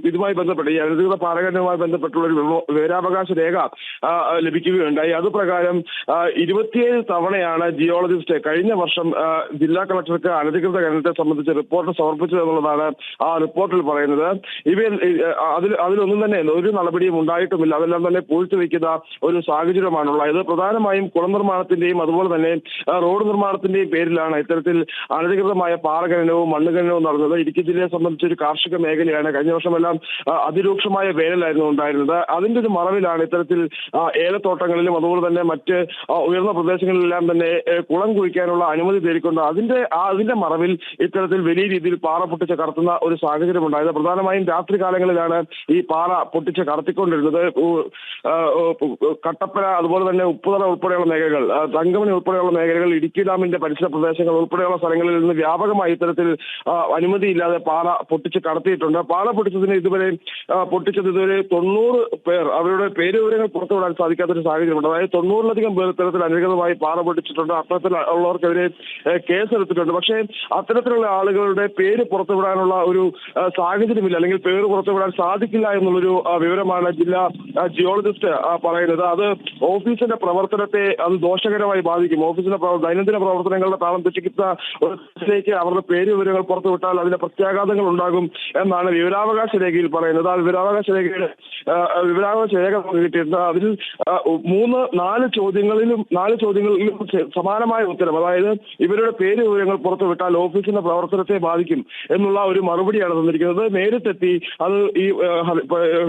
Speaker 11: ഇതുമായി ബന്ധപ്പെട്ട് ഈ അനധികൃത പാറഖനനവുമായി ബന്ധപ്പെട്ടുള്ള ഒരു വിവരാവകാശ രേഖ ലഭിക്കുകയുണ്ടായി. അതുപ്രകാരം 27 തവണയാണ് ജിയോളജിസ്റ്റ് കഴിഞ്ഞ വർഷം ജില്ലാ കളക്ടർക്ക് അനധികൃത ഖനനത്തെ സംബന്ധിച്ച് റിപ്പോർട്ട് സമർപ്പിച്ചത് എന്നുള്ളതാണ് ആ റിപ്പോർട്ടിൽ പറയുന്നത്. അതിലൊന്നും തന്നെ ഒരു നടപടിയും ഉണ്ടായിട്ടുമില്ല. അതെല്ലാം തന്നെ പൂഴ്ത്തിവെക്കുന്ന ഒരു സാഹചര്യമാണുള്ളത്. പ്രധാനമായും കുളം നിർമ്മാണത്തിന്റെയും അതുപോലെ തന്നെ റോഡ് നിർമ്മാണത്തിന്റെയും പേരിലാണ് ഇത്തരത്തിൽ അനധികൃതമായ പാറഖനനവും മണ്ണുഖനനവും നടന്നത്. ഇടുക്കി ജില്ലയെ സംബന്ധിച്ച് ഒരു കാർഷിക മേഖലയാണ്. കഴിഞ്ഞ വർഷമെല്ലാം അതിരൂക്ഷമായ വേനലായിരുന്നു ഉണ്ടായിരുന്നത്. അതിന്റെ ഒരു മറവിലാണ് ഇത്തരത്തിൽ ഏലത്തോട്ടങ്ങളിലും അതുപോലെ തന്നെ മറ്റ് ഉയർന്ന പ്രദേശങ്ങളിലെല്ലാം തന്നെ കുളം കുഴിക്കാനുള്ള അനുമതി തേടിക്കൊണ്ട് അതിന്റെ മറവിൽ ഇത്തരത്തിൽ വലിയ രീതിയിൽ പാറ പൊട്ടിച്ച് കടത്തുന്ന ഒരു സാഹചര്യം ഉണ്ടായത്. പ്രധാനമായും രാത്രി കാലങ്ങളിലാണ് ഈ പാറ പൊട്ടിച്ച് കടത്തിക്കൊണ്ടിരുന്നത്. കട്ടപ്പന അതുപോലെ തന്നെ ഉപ്പുതറ ഉൾപ്പെടെയുള്ള മേഖലകൾ, തങ്കമണി ഉൾപ്പെടെയുള്ള മേഖലകൾ, ഇടുക്കി ഡാമിന്റെ പരിസര പ്രദേശങ്ങൾ ഉൾപ്പെടെയുള്ള സ്ഥലങ്ങളിൽ നിന്ന് വ്യാപകമായി ഇത്തരത്തിൽ അനുമതിയില്ലാതെ പാറ പൊട്ടിച്ച് കടത്തിയിട്ടുണ്ട്. പാറ പൊട്ടിച്ചത് ഇതുവരെ 90 പേർ അവരുടെ പേര് വിവരങ്ങൾ പുറത്തുവിടാൻ സാധിക്കാത്തൊരു സാഹചര്യമുണ്ട്. അതായത് 90-ലധികം പേർ ഇത്തരത്തിൽ അനധികൃതമായി പാറ പൊട്ടിച്ചിട്ടുണ്ട്. അത്തരത്തിലുള്ളവർക്കെതിരെ കേസെടുത്തിട്ടുണ്ട്. പക്ഷേ അത്തരത്തിലുള്ള ആളുകളുടെ പേര് പുറത്തുവിടാനുള്ള ഒരു സാഹചര്യമില്ല, അല്ലെങ്കിൽ പേര് പുറത്തുവിടാൻ സാധിക്കില്ല എന്നുള്ളൊരു വിവരമാണ് ജില്ലാ ജിയോളജിസ്റ്റ് പറയുന്നത്. അത് ഓഫീസിന്റെ പ്രവർത്തനത്തെ അത് ദോഷകരമായി ബാധിക്കും. ഓഫീസിന്റെ ദൈനംദിന പ്രവർത്തനങ്ങളുടെ താളം തെറ്റിക്കുന്ന ഒരു സ്ഥലത്തിലേക്ക് അവരുടെ പേര് വിവരങ്ങൾ പുറത്തുവിട്ടാൽ അതിന്റെ പ്രത്യാഘാതങ്ങൾ ഉണ്ടാകും എന്നാണ് വിവരാവകാശ രേഖയിൽ പറയുന്നത്. ആ വിവരാവകാശ രേഖ നമുക്ക് കിട്ടിയിട്ടുണ്ട്. അതിൽ 4 ചോദ്യങ്ങളിലും സമാനമായ ഉത്തരം, അതായത് ഇവരുടെ പേര് വിവരങ്ങൾ പുറത്തുവിട്ടാൽ ഓഫീസിന്റെ പ്രവർത്തനത്തെ ബാധിക്കും എന്നുള്ള ഒരു മറുപടിയാണ് തന്നിരിക്കുന്നത്. നേരിട്ടെത്തി അത് ഈ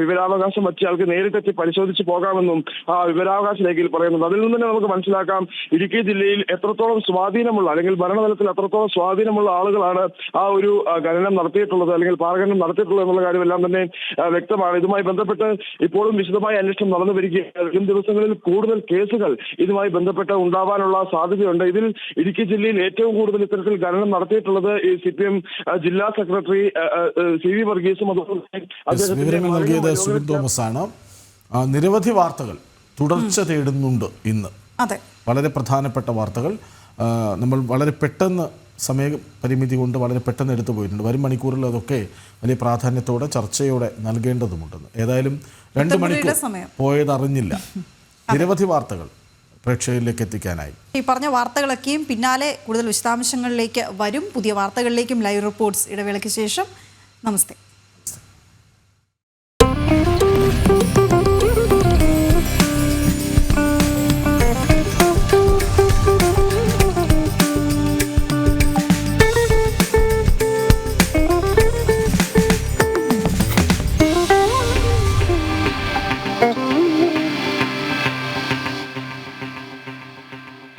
Speaker 11: വിവരാവകാശം വച്ചയാൾക്ക് നേരിട്ടെത്തി പരിശോധിച്ച് പോകാമെന്നും ആ വിവരാവകാശ രേഖയിൽ പറയുന്നുണ്ട്. അതിൽ നിന്ന് തന്നെ നമുക്ക് മനസ്സിലാക്കാം ഇടുക്കി ജില്ലയിൽ എത്രത്തോളം സ്വാധീനമുള്ള അല്ലെങ്കിൽ ഭരണതലത്തിൽ എത്രത്തോളം സ്വാധീനമുള്ള ആളുകളാണ് ആ ഒരു ഖനനം നടത്തിയിട്ടുള്ളത് അല്ലെങ്കിൽ പാറഖനനം നടത്തിയിട്ടുള്ളത് എന്നുള്ള കാര്യമെല്ലാം തന്നെ വ്യക്തമാണ്. ഇതുമായി ബന്ധപ്പെട്ട് ഇപ്പോഴും വിശദമായ അന്വേഷണം നടന്നു വരികയാണ്. വരും ദിവസങ്ങളിൽ കൂടുതൽ കേസുകൾ ഇതുമായി ബന്ധപ്പെട്ട് ഉണ്ടാവാനുള്ള സാധ്യതയുണ്ട്. ഇതിൽ ഇടുക്കി ജില്ലയിൽ ഏറ്റവും കൂടുതൽ ഇത്തരത്തിൽ ഖനനം നടത്തിയിട്ടുള്ളത് ഈ CPM ജില്ലാ സെക്രട്ടറി CV വർഗീസും
Speaker 2: വിവരങ്ങൾ നൽകിയത് സുബിൻ തോമസ് ആണ്. നിരവധി വാർത്തകൾ തുടർച്ച തേടുന്നുണ്ട് ഇന്ന്. വളരെ പ്രധാനപ്പെട്ട വാർത്തകൾ നമ്മൾ വളരെ പെട്ടെന്ന് സമയപരിമിതി കൊണ്ട് വളരെ പെട്ടെന്ന് എടുത്തു പോയിട്ടുണ്ട്. വരും മണിക്കൂറിൽ അതൊക്കെ വലിയ പ്രാധാന്യത്തോടെ ചർച്ചയോടെ നൽകേണ്ടതുമുണ്ടെന്ന്. ഏതായാലും 2 മണിക്കൂർ പോയതറിഞ്ഞില്ല. നിരവധി വാർത്തകൾ പ്രേക്ഷകരിലേക്ക് എത്തിക്കാനായി.
Speaker 1: ഈ പറഞ്ഞ വാർത്തകളൊക്കെയും പിന്നാലെ കൂടുതൽ വിശദാംശങ്ങളിലേക്ക് വരും. പുതിയ വാർത്തകളിലേക്കും ലൈവ് റിപ്പോർട്ട്സ് ഇടവേളയ്ക്ക് ശേഷം. നമസ്തേ.